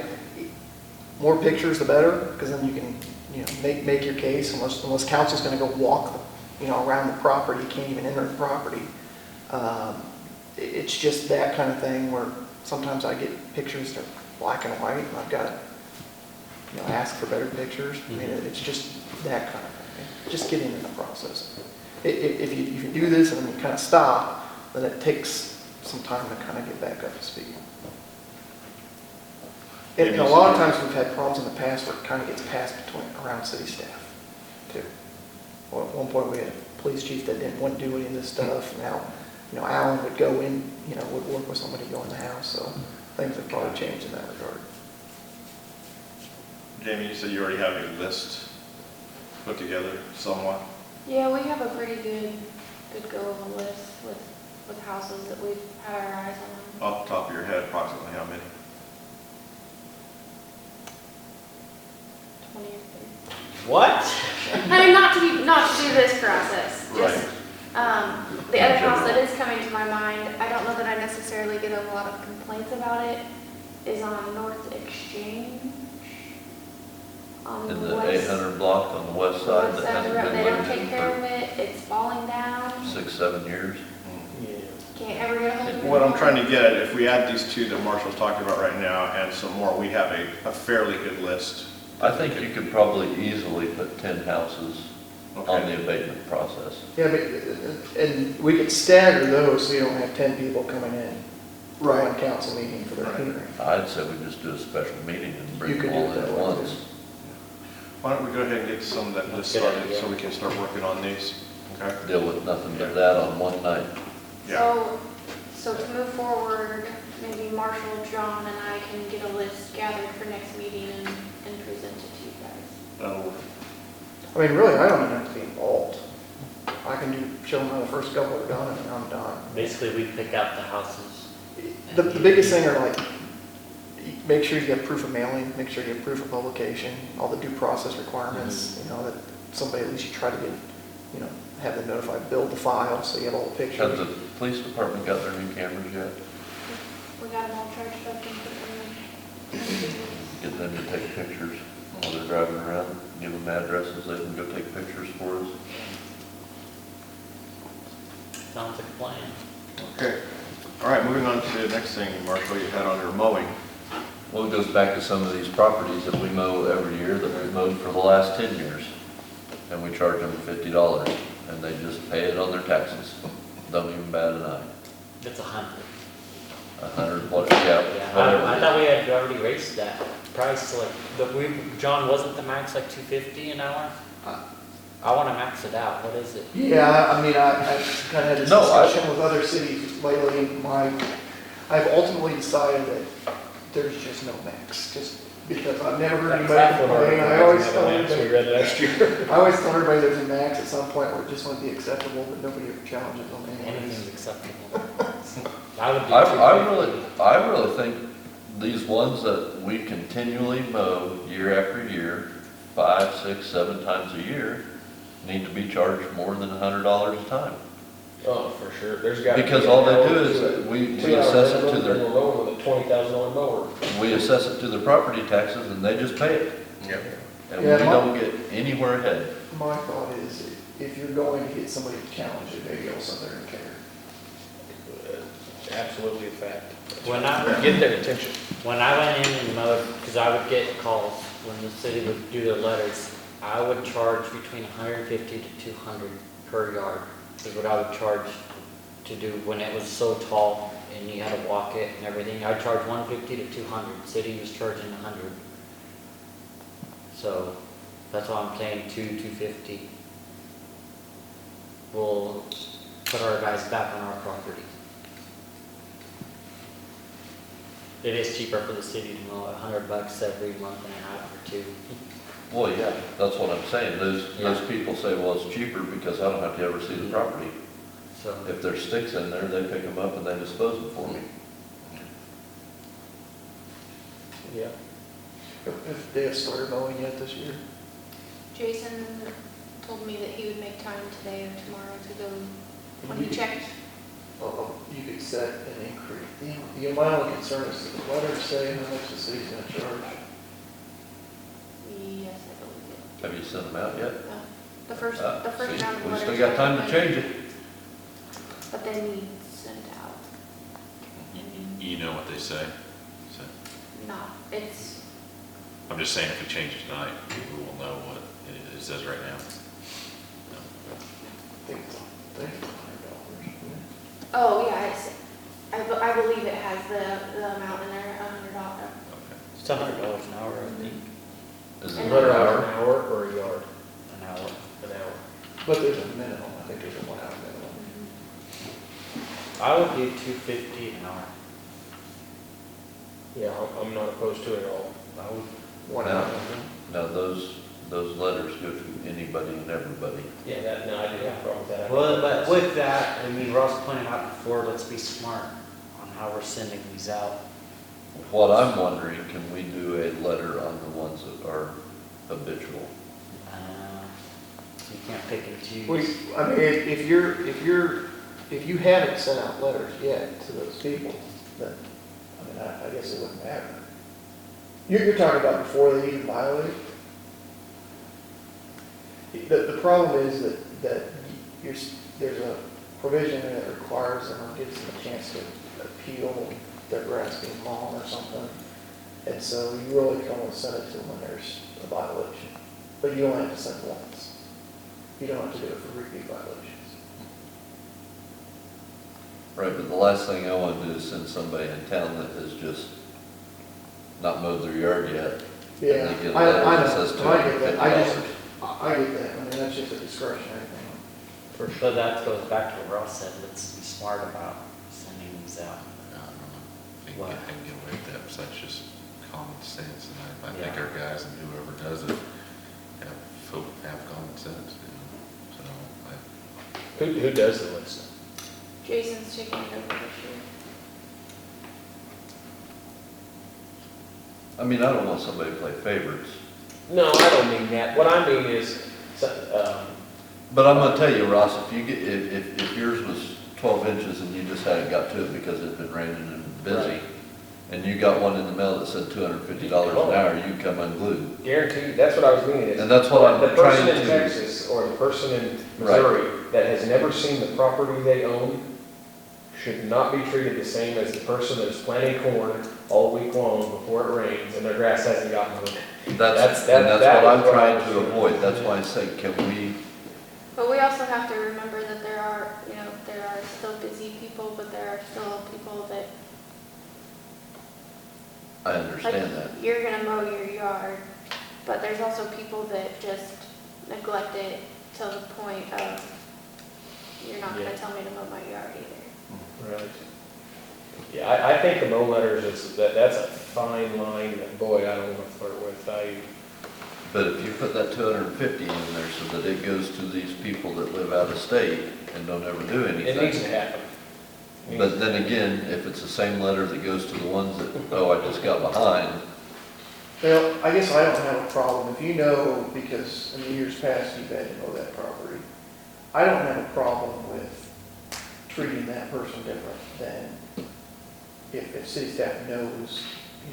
more pictures the better, because then you can, you know, make your case, unless council's gonna go walk, you know, around the property, you can't even enter the property. It's just that kind of thing where sometimes I get pictures that are black and white, and I've got to, you know, ask for better pictures. I mean, it's just that kind of thing. Just getting in the process. If you do this and then you kind of stop, then it takes some time to kind of get back up to speed. And a lot of times we've had problems in the past where it kind of gets passed around city staff too. Well, at one point we had a police chief that didn't want to do any of this stuff. Now, you know, Alan would go in, you know, would work with somebody to go in the house, so things have probably changed in that regard. Jamie, you said you already have a list put together somewhat? Yeah, we have a pretty good go of a list with houses that we've had our eyes on. Off the top of your head, approximately how many? 20 or 30. what? I mean, not to do this process, Right. just, the other house that is coming to my mind, I don't know that I necessarily get a lot of complaints about it, is on North Exchange. On In the the west 800 block on the west side west that side of the hasn't road. been They don't lived take in care of for it, it's falling down, 6-7 years. Yeah. can't ever get a hold of it. What I'm trying to get at, if we add these 2 that Marshall's talking about right now and some more, we have a fairly good list. I think you could probably easily put 10 houses on Okay. the abatement process. Yeah, but, and we could stagger those so you don't have 10 people coming in for Right. one council meeting for their Right. hearing. I'd say we just do a special meeting and You bring could them do all it in that at way, once. too. Why don't we go ahead and get some of that list Good started idea. so we can start working on these, okay? Deal with nothing but that on one night. Yeah, So to move forward, maybe Marshall, John, and I can get a list gathered for next meeting and present it to you guys. that'll work. I mean, really, I don't even have to be involved. I can show them how the first couple are done and then I'm done. Basically, we pick out the houses. The biggest thing are like, make sure you have proof of mailing, make sure you have proof of publication, all the due process requirements, you know, that somebody, at least you try to get, you know, have them notified, build the file, so you have all the Has pictures. the police department got their new cameras yet? We got them all charged up and put them in. Get them to take pictures while they're driving around, give them addresses, they can go take pictures for us. Sounds like a plan. Okay. All right, moving on to the next thing, Marshall, you had on your mowing. Well, it goes back to some of these properties that we mow every year that we've mowed for the last 10 years. And we charge them $50 and they just pay it on their taxes. Don't even bat an eye. It's 100. 100, what, yeah, Yeah, whatever. I it thought we had already raised that price to like, John, wasn't the max like 250 an hour? I want to max it out. What is it? Yeah, I mean, I've kind of had this No, discussion with other cities lately. I've ultimately decided that there's just no max, just because I've never heard anybody complain. I always tell We everybody, read it last year. I always tell everybody there's a max at some point where it just won't be acceptable, but nobody ever challenges them anyways. Anything's acceptable. I would do I really think these ones that we continually mow year after year, 5, 6, 7 times a year, need to be charged more than $100 a time. Oh, for sure. There's got to be. Because all they do is we assess it to They're their, rolling with a $20,000 mower. we assess it to their property taxes and they just pay it. Yep. And we Yeah, don't get anywhere ahead. My thought is, if you're going to get somebody to challenge it, maybe also they're in care. absolutely a fact. When I, Get their attention. when I went in and mowed, because I would get calls when the city would do their letters, I would charge between 150 to 200 per yard, is what I would charge to do when it was so tall and you had to walk it and everything. I'd charge 150 to 200, city was charging 100. So that's why I'm saying 250. We'll put our guys back on our property. It is cheaper for the city to mow $100 every month and a half or two. Well, yeah, that's what I'm saying. Those Yeah. people say, well, it's cheaper because I don't have to ever see the property. So, If there's sticks in there, they pick them up and they dispose them for me. Yeah. If they have started mowing yet this year? Jason told me that he would make time today or tomorrow to go, when he checked. You could set an increase. My only concern is that the letters say how much the city's gonna charge. Yes, I believe it. Have you sent them out yet? No. The first See, round of we letters. still got time to change it. But then he sent out, You know what they say. So, not, it's, I'm just saying if we change it tonight, we will know what it says right now. I think it's $100. oh, yeah, I believe it has the amount in there, $100. Okay. it's $100 an hour, I think, Is it And an $100 hour? an hour or a yard? an hour. An hour. But there's a minimum, I think there's a 1 hour minimum. I would do 250 an hour. Yeah, I'm not opposed to it at all. I would, 1 hour. No, those letters go to anybody and everybody. Yeah, no, I didn't have a problem with that. well, but with that, I mean, Ross pointed out before, let's be smart on how we're sending these out. What I'm wondering, can we do a letter on the ones that are habitual? You can't pick and choose. I mean, if you haven't sent out letters yet to those people, then, I mean, I guess it wouldn't matter. You're talking about before they even violate? The problem is that there's a provision that requires them or gives them a chance to appeal their grass being mown or something. And so you really can only send it to them when there's a violation. But you only have to send once. You don't have to do it for repeat violations. Right, but the last thing I want to do is send somebody in town that has just not mowed their yard yet. Yeah, And they get a I letter that know, says I get that, $250. I get that, I mean, that's just a discretionary thing. But that goes back to what Ross said, let's be smart about sending these out. I don't know. I think What? they can get away with that, besides just common sense, and I think Yeah. our guys and whoever does it have common sense, you know, so I. Who does the list? Jason's taking it over this year. I mean, I don't want somebody to play favorites, No, I don't mean that. What I mean is, but I'm gonna tell you, Ross, if yours was 12 inches and you just hadn't got to it because it'd been raining and busy, Right. and you got one in the mail that said $250 an hour, you'd come unglued. guaranteed, that's what I was meaning is. And that's what I'm The person trying in to- Texas or the person in Right. Missouri that has never seen the property they own should not be treated the same as the person that is planting corn all week long before it rains and their grass hasn't gotten mowed. And That that's is what I'm what I trying was to doing. avoid. That's why I say, can we, But we also have to remember that there are still busy people, but there are still people that, I like, understand that. you're gonna mow your yard, but there's also people that just neglect it to the point of, you're not Yeah. gonna tell me to mow my yard either. Right. Yeah, I think the mow letters that's a fine line that, boy, I don't want to flirt with. But if you put that 250 in there so that it goes to these people that live out of state and don't ever do It needs to anything. happen. But then again, if it's the same letter that goes to the ones that, oh, I just got behind, Well, I guess I don't have a problem, if you know, because in the years past, you've had to mow that property. I don't have a problem with treating that person different than if city staff knows,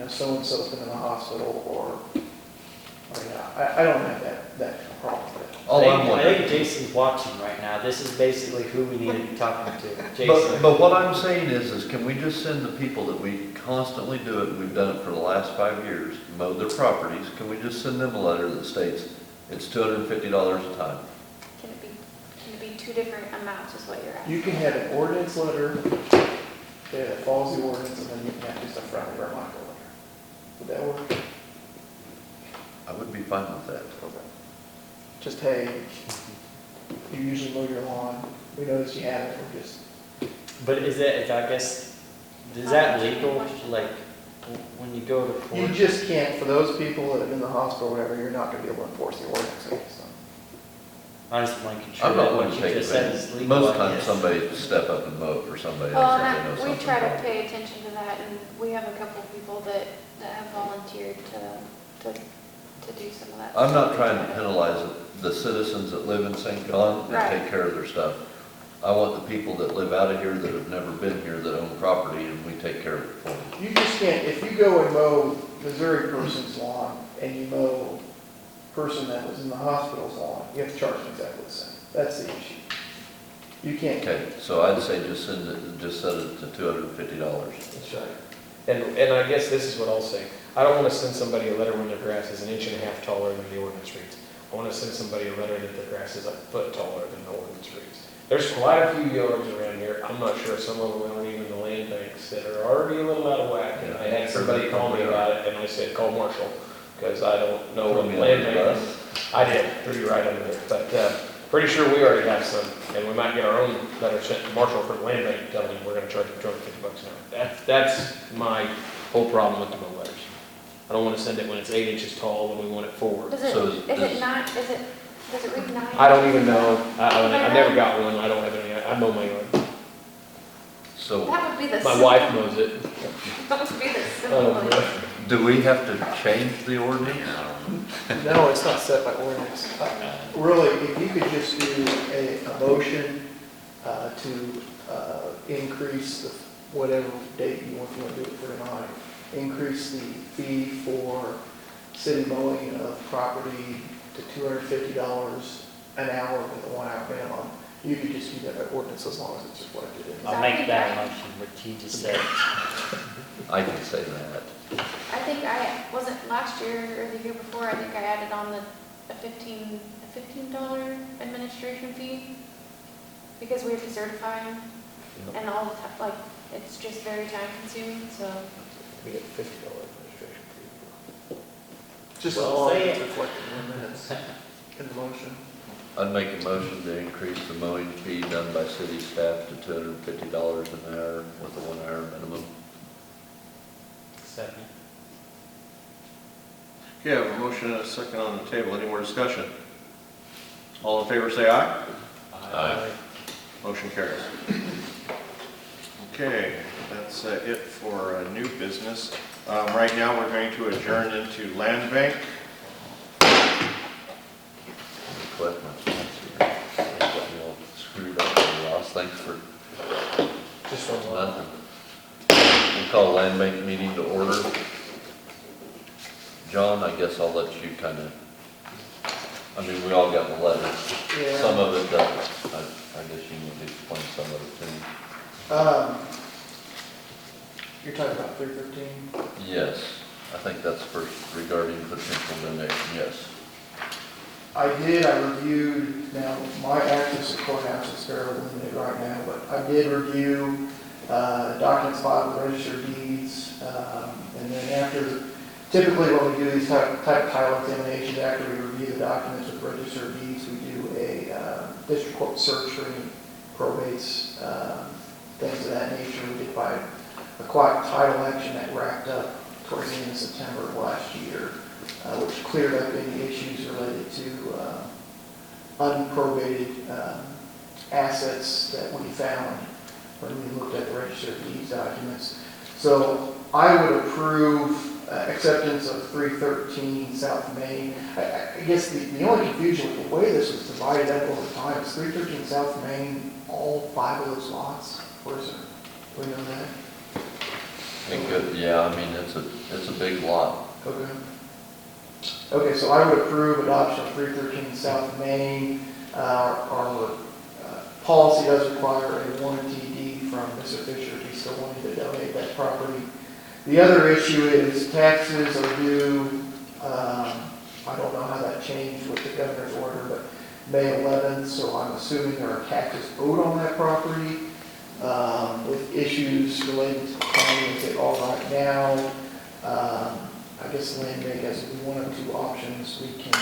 so-and-so's been in the hospital, or, I don't have that problem with it. All I'm I wondering. think Jason's watching right now. This is basically who we need to be talking to. But, Jason. but what I'm saying is can we just send the people that we constantly do it, we've done it for the last 5 years, mow their properties, can we just send them a letter that states it's $250 a time? Can it be two different amounts is what you're asking? You can have an ordinance letter that follows the ordinance, and then you can have just a friendly reminder letter. Would that work? I would be fine with that. Okay. Just, hey, you usually mow your lawn, we noticed you haven't, we're just, But is that legal? Like, when you go to you court? just can't, for those people that are in the hospital or whatever, you're not gonna be able to enforce the ordinance against them. I just want to make sure I'm not that going what to you take just said is advantage. legal. Most times Yes. somebody step up and mow it for somebody Well, else if and they know we something. try to pay attention to that, and we have a couple of people that have volunteered to do some of that. I'm not stuff. trying to penalize the citizens that live in St. John and Right. take care of their stuff. I want the people that live out of here that have never been here that own property and we take care of it for them. You just can't, if you go and mow Missouri person's lawn, and you mow person that was in the hospital's lawn, you have to charge them exactly the same. That's the issue. You can't. Okay, so I'd say just set it to $250. That's right. And I guess this is what I'll say. I don't want to send somebody a letter when their grass is 1.5 inches taller than the ordinance reads. I want to send somebody a letter that their grass is 1 foot taller than the ordinance reads. There's quite a few yards around here. I'm not sure some of them aren't even the land banks that are already a little out of whack. And I had somebody call me about it, and I said, call Marshall, because I don't know what Throw me land under the bank. bus. I did, threw you right under there. But pretty sure we already have some, and we might get our own letter sent to Marshall for the land bank telling him we're going to charge him $250 an hour. That's my whole problem with the mow letters. I don't want to send it when it's 8 inches tall when we want it 4. Does So it does it read 9? I don't even know. I never got one. I don't have any. I mow my yard. So That would be the My simple. wife mows it. That would be the Oh, simple. boy. do we have to change the ordinance? No, it's not set by ordinance. Really, if you could just do a motion to increase the, whatever date you want to do it for tonight, increase the fee for city mowing of property to $250 an hour with a 1 hour minimum, you could just do that by ordinance as long as it's reflected in. I'll make that motion, what you just said. I can say that. I think wasn't last year or the year before, I think I added on a $15 administration fee because we have to certify them and all the time, like, it's just very time consuming, so. We get $50 administration fee. Just as Well, long say as it's it. reflected in the minutes in the motion. I'd make a motion to increase the mowing fee done by city staff to $250 an hour with a 1 hour minimum. Second. Okay, I have a motion and a second on the table. Any more discussion? All in favor, say aye. Aye. Motion carries. Okay, that's it for new business. Right now, we're going to adjourn into land bank. Collect my thoughts here. Got me all screwed up there, Ross. Thanks for Just one more. nothing. We call land bank meeting to order. John, I guess I'll let you kind of, I mean, we all got the letter. Yeah. Some of it doesn't. I guess you need to explain some of it to me. You're talking about 313? Yes, I think that's first regarding potential donation, yes. I reviewed, now, my access to courthouse is fairly limited right now, but I did review documents filed with Register of Deeds, and then after, typically when we do these type of title examinations, after we review the documents with Register of Deeds, we do a district court search for any probates, things of that nature. We did buy a quiet title action that wrapped up towards the end of September of last year, which cleared up any issues related to unprobated assets that we found when we looked at the Register of Deeds documents. So I would approve acceptance of 313 South Main. I guess the only confusion with the way this was divided up over time is 313 South Main, all 5 of those lots, or is it? Do we know that? It could, yeah, I mean, it's a big lot. Okay. Okay, so I would approve adoption of 313 South Main. Our policy does require a warranty deed from Mr. Fisher if he's still wanting to donate that property. The other issue is taxes are due, I don't know how that changed with the governor's order, but May 11th, so I'm assuming there are taxes owed on that property. With issues related to the county, as they are right now, I guess the land bank has one of two options. We can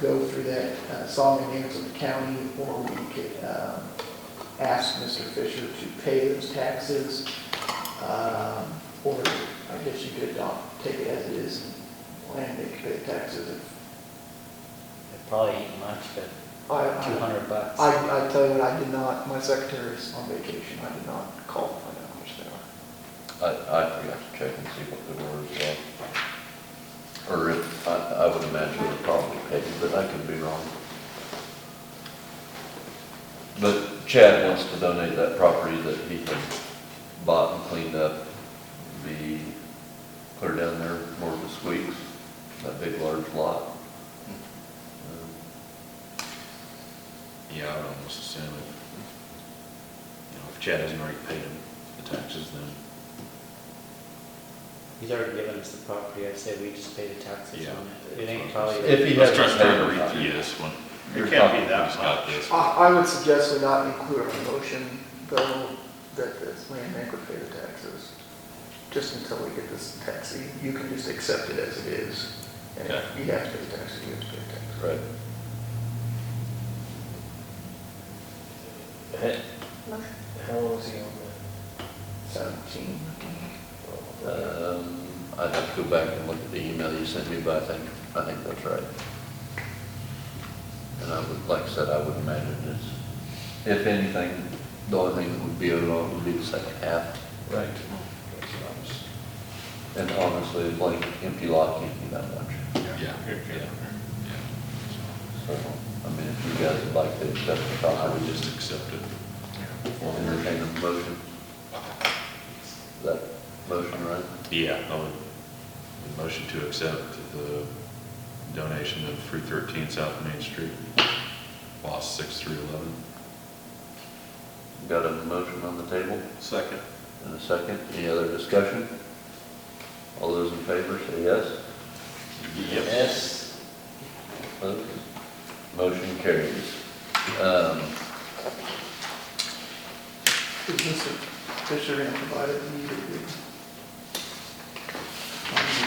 go through that song and dance of the county, or we could ask Mr. Fisher to pay those taxes. Or I guess you could take it as it is, and land bank pay the taxes. It probably ain't much, but $200. I tell you what, I did not, my secretary's on vacation, I did not call to find out how much they are. I forgot to check and see what they were as well. Or if, I would imagine they're probably paid, but I could be wrong. But Chad wants to donate that property that he had bought and cleaned up, be clear down there more of the Sweets, that big large lot. Yeah, I would almost assume if Chad hasn't already paid him the taxes, then, He's already given us the property, I say we just pay the taxes Yeah. on it. It ain't probably. If he I was hasn't trying to paid read it, through this one. It can't be that He's got much. this. I would suggest we not include in the motion, though, that the land bank would pay the taxes, just until we get this tax. You can just accept it as it is, and if you have to pay the taxes, you have to pay the taxes. right. How long is he on 17. I'd have to go back and look at the email you sent me, but I think that's right. And I would, like I said, I would imagine it's, if anything, the only thing that would be owed on would be the second half. that? Right. And honestly, a blank empty lot can't be that much. Yeah. So, I mean, if you guys would like to accept the I property, would just accept it. we'll entertain a motion. Is that motion right? Yeah, I would motion to accept the donation of 313 South Main Street, lots 6 through 11. Got a motion on the table Second. and a second. Any other discussion? All those in favor say yes. Yes. Opposed? Motion carries. Is Mr. Fisher going to provide it to you?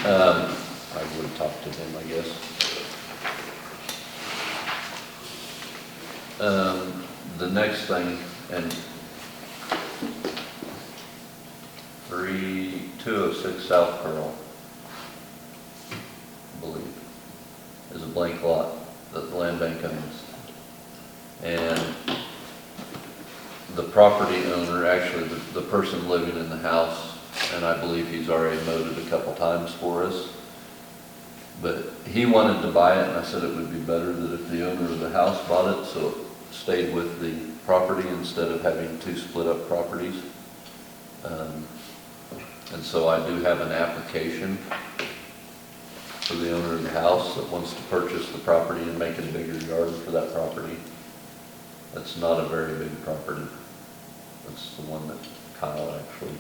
I would talk to him, I guess. The next thing, and 206 South Pearl, I believe, is a blank lot that the land bank owns. And the property owner, actually the person living in the house, and I believe he's already mowed it a couple times for us, but he wanted to buy it, and I said it would be better that if the owner of the house bought it, so it stayed with the property instead of having two split up properties. And so I do have an application for the owner of the house that wants to purchase the property and make it a bigger yard for that property. That's not a very big property. That's the one that Kyle actually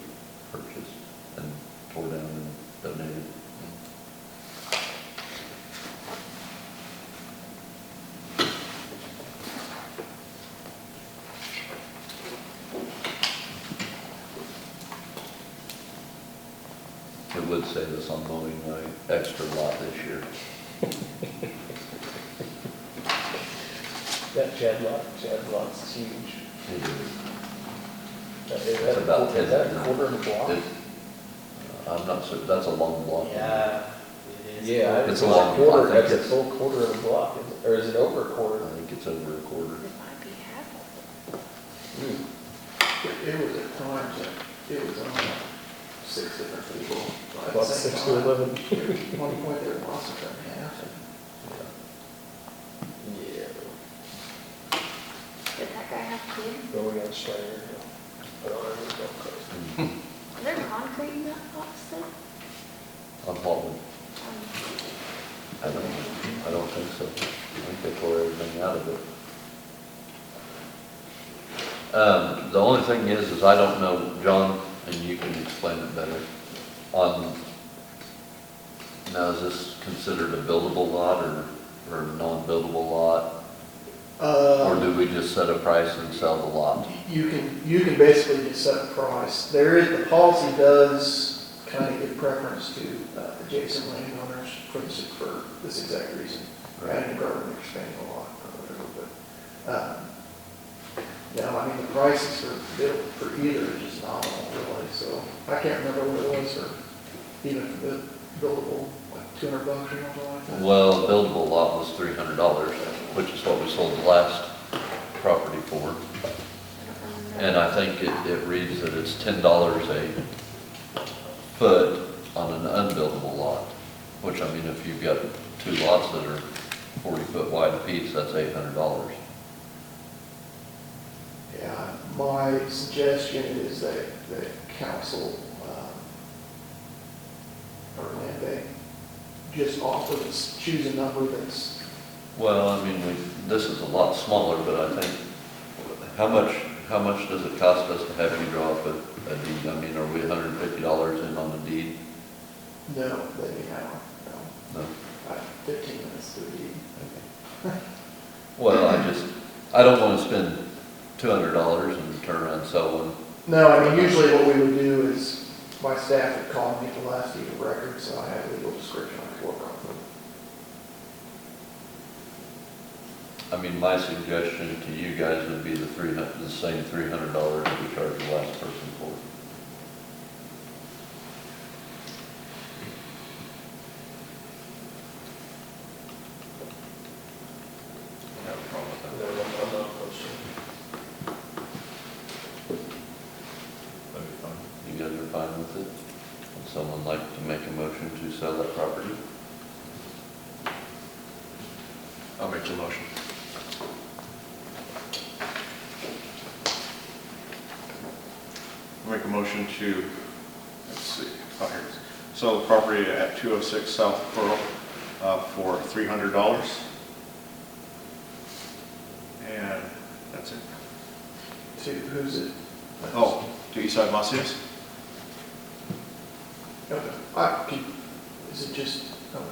purchased and tore down and donated. It would save us on mowing my extra lot this year. That Chad lot's huge. It is. Is about 10. that a quarter of a block? I'm not certain, that's a long block. Yeah, it is. Yeah, It's it's a a long- quarter, I think that's a it's- full quarter of a block, or is it over a quarter? I think it's over a quarter. It might be half of it. Hmm. It was at times, it was on 6 different people. at the About same 6 time. to 11. At one point, they were lost in half. Yeah. Did that guy have kids? Then we got Steiner. Put on our golf cart. Is there concrete in that box still? On Baldwin. I don't think so. I think they tore everything out of it. The only thing is I don't know, John, and you can explain it better, now is this considered a buildable lot or a non-buildable lot? Or do we just set a price and sell the lot? You can basically just set a price. The policy does kind of give preference to adjacent landowners for this exact reason. Adding a garden, expanding a lot or whatever, but, no, I mean, the prices for either are just nominal really, so I can't remember what it was for even for the buildable, like $200 or something like that. Well, the buildable lot was $300, which is what we sold the last property for. And I think it reads that it's $10 a foot on an unbuildable lot, which I mean, if you've got two lots that are 40 foot wide apiece, that's $800. Yeah, my suggestion is that council, or land bank, just choose a number that's, Well, I mean, this is a lot smaller, but I think, how much does it cost us to have you draw up a deed? I mean, are we $150 in on the deed? no, maybe an hour, no. No? 15 minutes to the deed. Well, I don't want to spend $200 and turn around and sell one. No, I mean, usually what we would do is, my staff would call me the last deed of record, so I have a legal description I can work on. I mean, my suggestion to you guys would be the same $300 that we charged the last person for. I have a problem with that. I'm not opposed to it. That'd be fine. You guys are fine with it? Would someone like to make a motion to sell that property? I'll make the motion. I'll make a motion to, let's see, oh, here it is. Sell the property at 206 South Pearl for $300. And that's it. To, who's it? Oh, to Eastside Macias? Okay. Is it just, okay.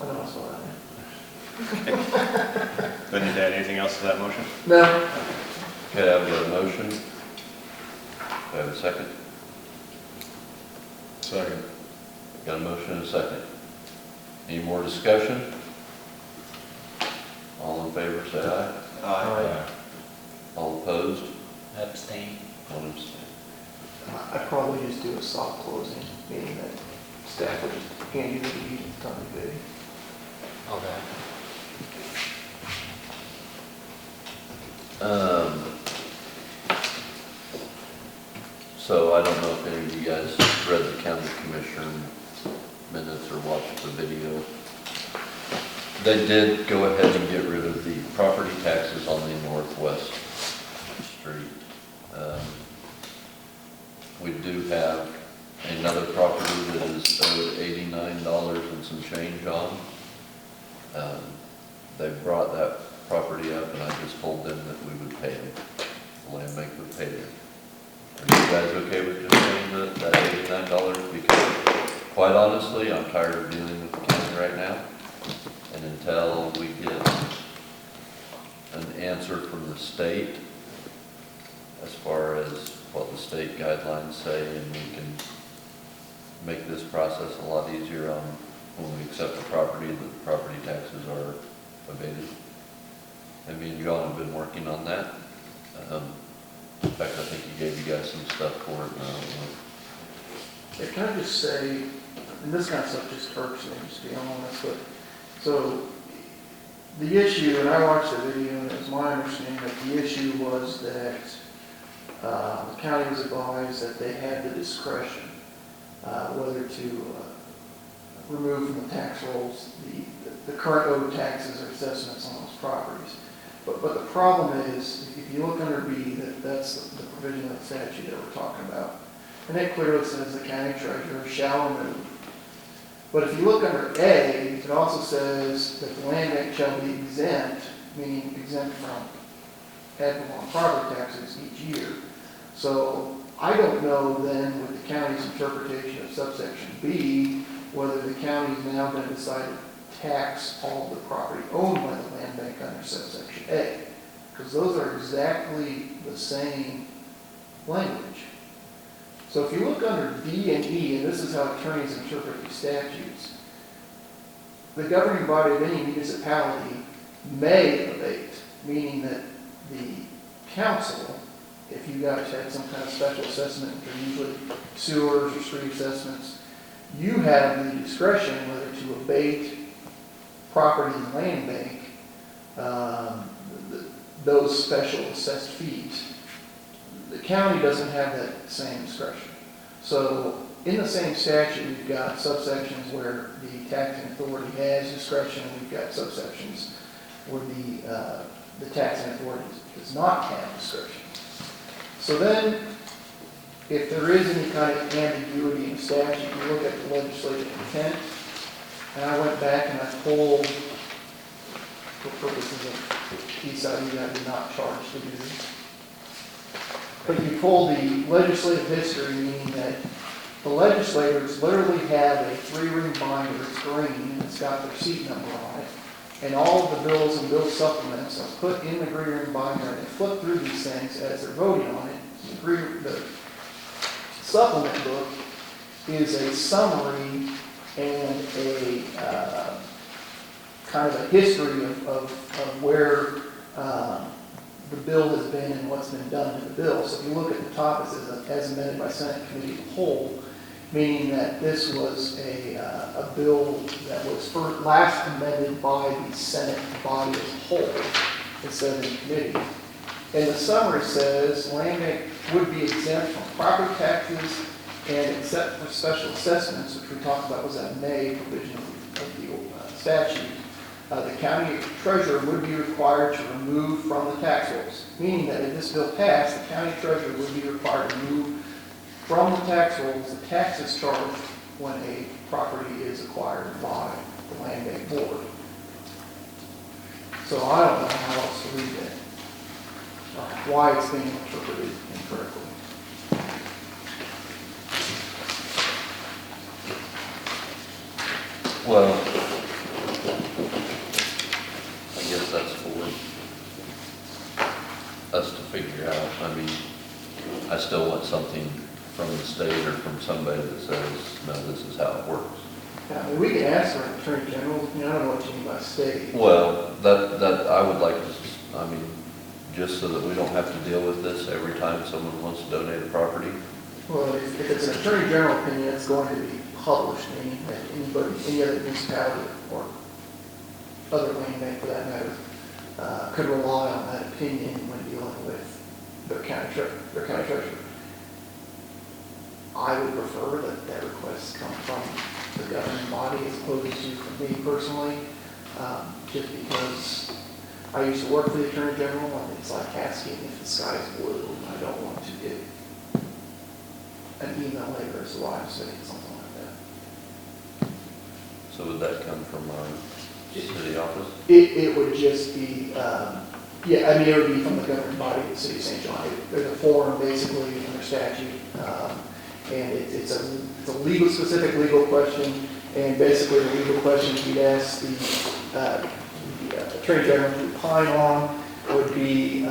I know I saw that. Do I need to add anything else to that motion? No. Okay, I've got a motion. Do I have a second? Second. Got a motion and a second. Any more discussion? All in favor, say aye. Aye. All opposed? Abstain. One abstain. I'd probably just do a soft closing, meaning that staff would just hand you the deed and come to bid. Okay. So I don't know if any of you guys read the county commissioner minutes or watched the video. They did go ahead and get rid of the property taxes on the northwest street. We do have another property that is owed $89 and some change on. They brought that property up and I just told them that we would pay them. The land bank would pay them. Are you guys okay with just paying that $89? Because quite honestly, I'm tired of dealing with the county right now. And until we get an answer from the state as far as what the state guidelines say, and we can make this process a lot easier on when we accept a property, the property taxes are abated. And me and John have been working on that. In fact, I think he gave you guys some stuff for it, and I don't know. Yeah, can I just say, and this kind of stuff just irks me, just to be honest, but, so, the issue, and I watched the video, and it was my understanding that the issue was that the county was advised that they had the discretion whether to remove from the tax rolls the current owed taxes or assessments on those properties. But the problem is, if you look under B, that's the provision of the statute that we're talking about. And it clearly says the county treasurer shall remove But if you look under A, it also says that the land bank shall be exempt, meaning exempt from ad valorem property taxes each year. So I don't know then with the county's interpretation of subsection B, whether the county's now going to decide to tax all of the property owned by the land bank under subsection A. Because those are exactly the same language. So if you look under D and E, and this is how attorneys interpret these statutes, the governing body of any municipality may abate, meaning that the council, if you guys had some kind of special assessment, which are usually sewers or street assessments, you have the discretion whether to abate property in the land bank, those special assessed fees. The county doesn't have that same discretion. So in the same statute, we've got subsections where the taxing authority has discretion, and we've got subsections where the taxing authority does not have discretion. So then, if there is any kind of ambiguity in statute, you look at the legislative intent, and I went back and I pulled, for purposes of PSID, I did not charge to do this. But you pull the legislative history, meaning that the legislators literally have a 3-ring binder, it's green, and it's got their seat number on it. And all of the bills and bill supplements are put in the green ring binder, and they flip through these things as they're voting on it. The supplement book is a summary and a kind of a history of where the bill has been and what's been done to the bill. So if you look at the top, it says as amended by Senate Committee of the Whole, meaning that this was a bill that was first, last amended by the Senate body as a whole instead of in committee. And the summary says land bank would be exempt from property taxes and except for special assessments, which we talked about was that May provision of the statute. The county treasurer would be required to remove from the tax rolls, meaning that if this bill passed, the county treasurer would be required to remove from the tax rolls the taxes charged when a property is acquired by the land bank board. So I don't know how else to read that, why it's being interpreted incorrectly. Well, I guess that's for us to figure out. I mean, I still want something from the state or from somebody that says, no, this is how it works. Yeah, I mean, we can ask for an attorney general, I don't know what you mean by state. Well, that I would like to, I mean, just so that we don't have to deal with this every time someone wants to donate a property. Well, if it's an attorney general opinion, it's going to be published, meaning that anybody, any other municipality or other land bank for that matter, could rely on that opinion when dealing with their county treasurer. I would prefer that that request come from the governing body as opposed to from me personally, just because I used to work for the Attorney General, and it's like asking if the sky's blue. I don't want to get an email later as to why I'm saying something like that. So would that come from our city office? It would just be, yeah, I mean, it would be from the governing body of the city of St. John. There's a form basically under statute, and it's a legal, specific legal question, and basically the legal questions we'd ask the Attorney General to opine on would be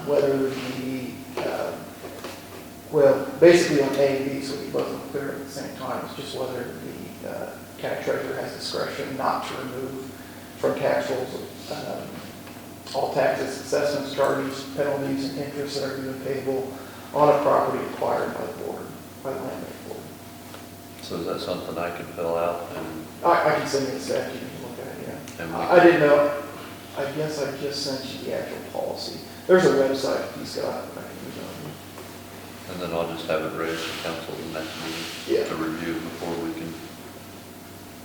whether the, well, basically on A and B, so we both clear at the same time, it's just whether the county treasurer has discretion not to remove from tax rolls all taxes, assessments, charges, penalties, and interests that are due and payable on a property acquired by the board, by the land bank board. So is that something I can fill out and? I can send you the statute, you can look at it, yeah. And we I didn't know, I guess I just sent you the actual policy. There's a website he's got that I can use on. And then I'll just have it ready for council the next meeting Yeah. to review before we can,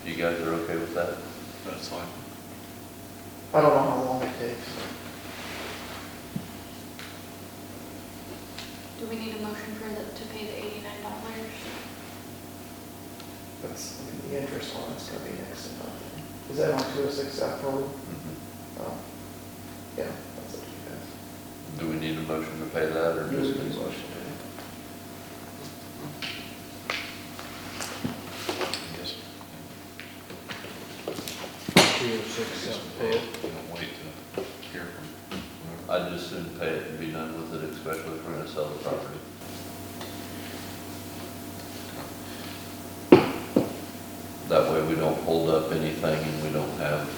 if you guys are okay with that? That's fine. I don't know how long it takes. Do we need a motion for to pay the $89? That's, I mean, the interest on it's gonna be next to nothing. Is that on 206 South Road? Oh, yeah, that's up to you guys. Do we need a motion to pay that, or You just? would do motion, Yes. 206 South Page. We don't wait to hear from. I'd just soon pay it and be done with it, especially if we're gonna sell the property. That way we don't hold up anything and we don't have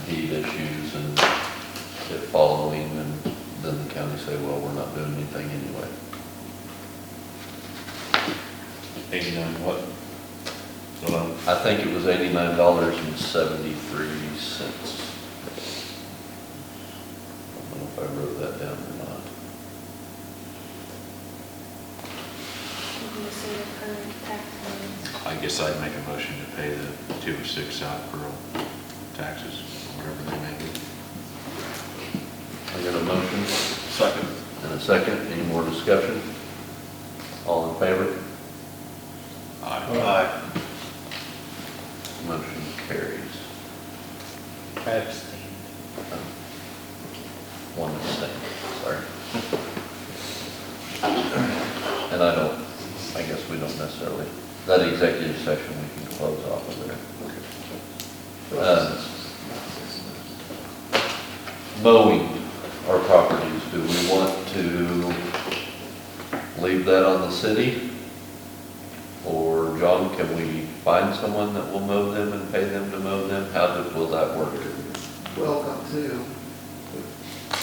deed issues and it following, and then the county say, well, we're not doing anything anyway. 89 what? Hold on. I think it was $89.73. I don't know if I wrote that down or not. You can just say the current tax rates. I guess I'd make a motion to pay the 206 South Pearl taxes, whatever they may be. I got a motion Second. and a second. Any more discussion? All in favor? Aye. Motion carries. I abstain. One abstain, sorry. And I guess we don't necessarily, that executive session we can close off of there. Mowing our properties, do we want to leave that on the city? Or John, can we find someone that will mow them and pay them to mow them? Will that work? Welcome to.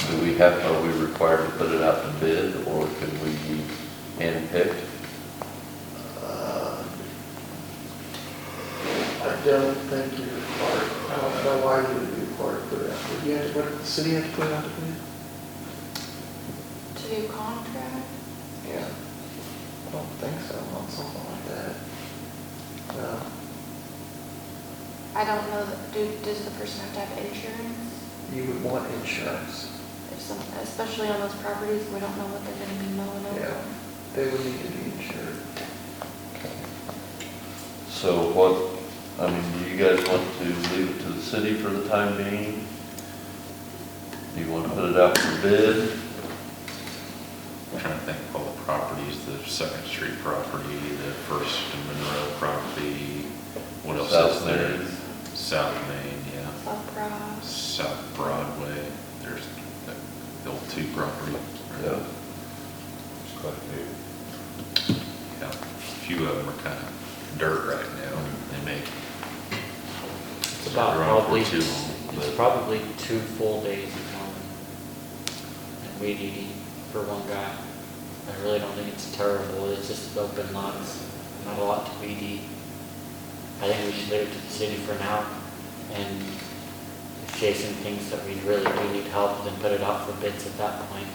Are we required to put it out to bid, or could we be handpicked? I don't think you're required, I don't know why you would be required to put it out. Would you have to, what, the city have to put it out to bid? To do contract, Yeah. I don't think so, on something like that. No. I don't know, does the person have to have insurance? You would want insurance. If some, especially on those properties, we don't know what they're gonna be mowing over. Yeah. They would need to be insured. So what, do you guys want to leave it to the city for the time being? Do you want to put it out for bid? I'm trying to think of all the properties, the Second Street property, the First and Monroe property, what else South is there? Main. South Main, yeah. South Cross. South Broadway, there's the old two property. Yeah. There's quite a few. Yeah, a few of them are kind of dirt right now. They make. It's about they're on for probably, too long, it's but- probably 2 full days of mowing and weed eating for one guy. I really don't think it's terrible, it's just open lots, not a lot to weed eat. I think we should leave it to the city for now, and if Jason thinks that we really do need help, then put it out for bids at that point.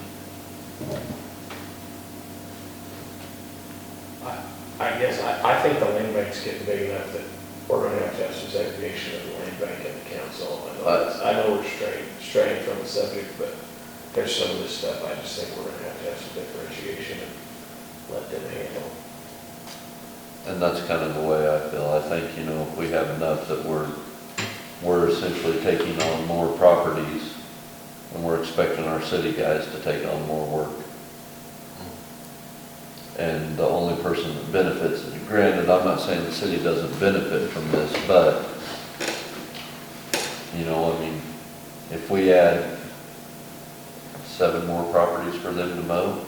I guess, I think the land bank's getting big enough that we're gonna have to have some segregation of the land bank and the council. I know we're straying from the subject, but there's some of this stuff, I just think we're gonna have some differentiation and let them handle. And that's kind of the way I feel. I think, if we have enough that we're essentially taking on more properties, and we're expecting our city guys to take on more work. And the only person that benefits, granted, I'm not saying the city doesn't benefit from this, but, if we add 7 more properties for them to mow,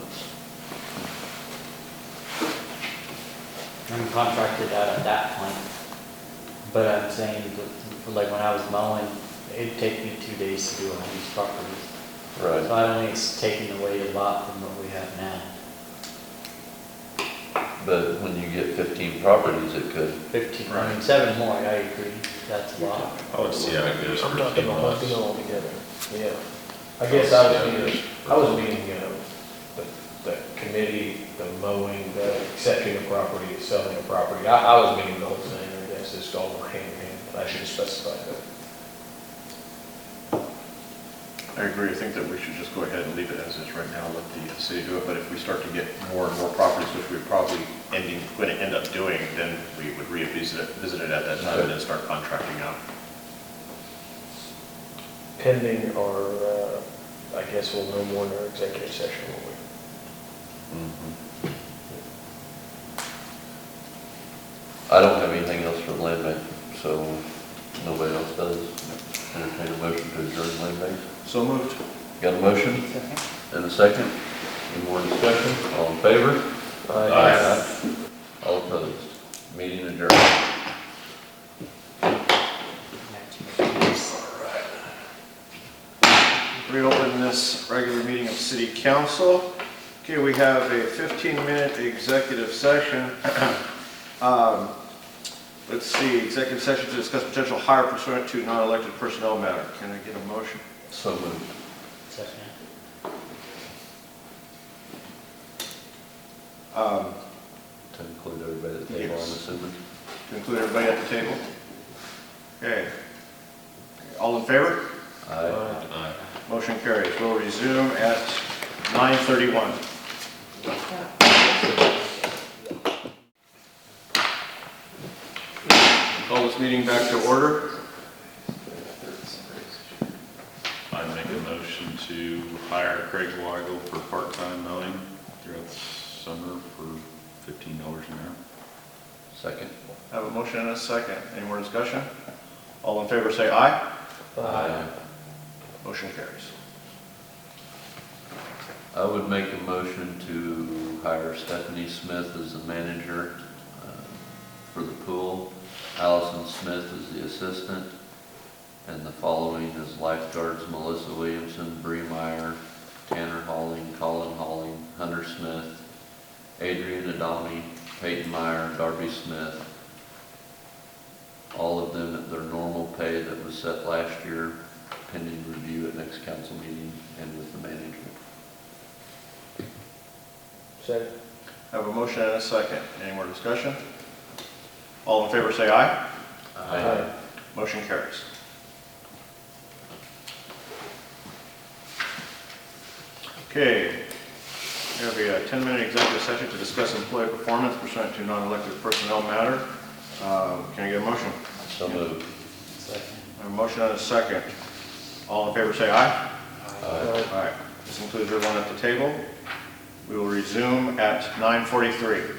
I'm contracted out at that point, but I'm saying, that, like when I was mowing, it'd take me 2 days to do all these properties. right? So I don't think it's taking away a lot from what we have now. But when you get 15 properties, it could. 15, I mean, 7 more, I agree, that's a lot. I would see how it goes I'm for a talking few about months. lumping all together, yeah. I guess I was meaning, the committee, the mowing, the accepting a property, the selling a property. I was meaning the whole thing, I guess, it's all hand in hand. I should have specified that. I agree. I think that we should just go ahead and leave it as is right now, let the city do it. But if we start to get more and more properties, which we're probably going to end up doing, then we would visit it at that time and then start contracting out. Pending or, I guess we'll know more in our executive session, won't we? I don't have anything else for land bank, so nobody else does. Entertain a motion to adjourn land bank. So moved. Got a motion and a second? Any more discussion? All in favor? Aye. All opposed? Meeting adjourned. Reopen this regular meeting of City Council. Okay, we have a 15-minute executive session. Let's see, executive session to discuss potential hire pursuant to non-elected personnel matter. Can I get a motion? So moved. Second. To include everybody at the table, I'm Yes. assuming. To include everybody at the table? Okay. All in favor? Aye. Aye. Motion carries. We'll resume at 9:31. Call this meeting back to order. I make a motion to hire Craig Weigel for part-time mowing throughout the summer for $15 an hour. Second. I have a motion and a second. Any more discussion? All in favor say aye. Motion carries. I would make a motion to hire Stephanie Smith as the manager for the pool, Allison Smith as the assistant, and the following as lifeguards: Melissa Williamson, Bree Meyer, Tanner Halling, Colin Halling, Hunter Smith, Adrian Adami, Peyton Meyer, Darby Smith, all of them at their normal pay that was set last year, pending review at next council meeting and with the management. Second. I have a motion and a second. Any more discussion? All in favor say aye. Aye. Motion carries. Okay, we have a 10-minute executive session to discuss employee performance pursuant to non-elected personnel matter. Can I get a motion? So moved. Second. I have a motion and a second. All in favor say aye. Aye. Aye. This includes everyone at the table. We will resume at 9:43.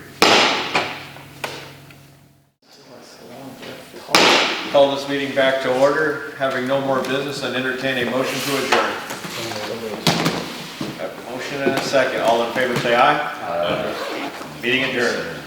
Call this meeting back to order. Having no more business, and entertain a motion to adjourn. Have a motion and a second. All in favor say aye. Aye. Meeting adjourned.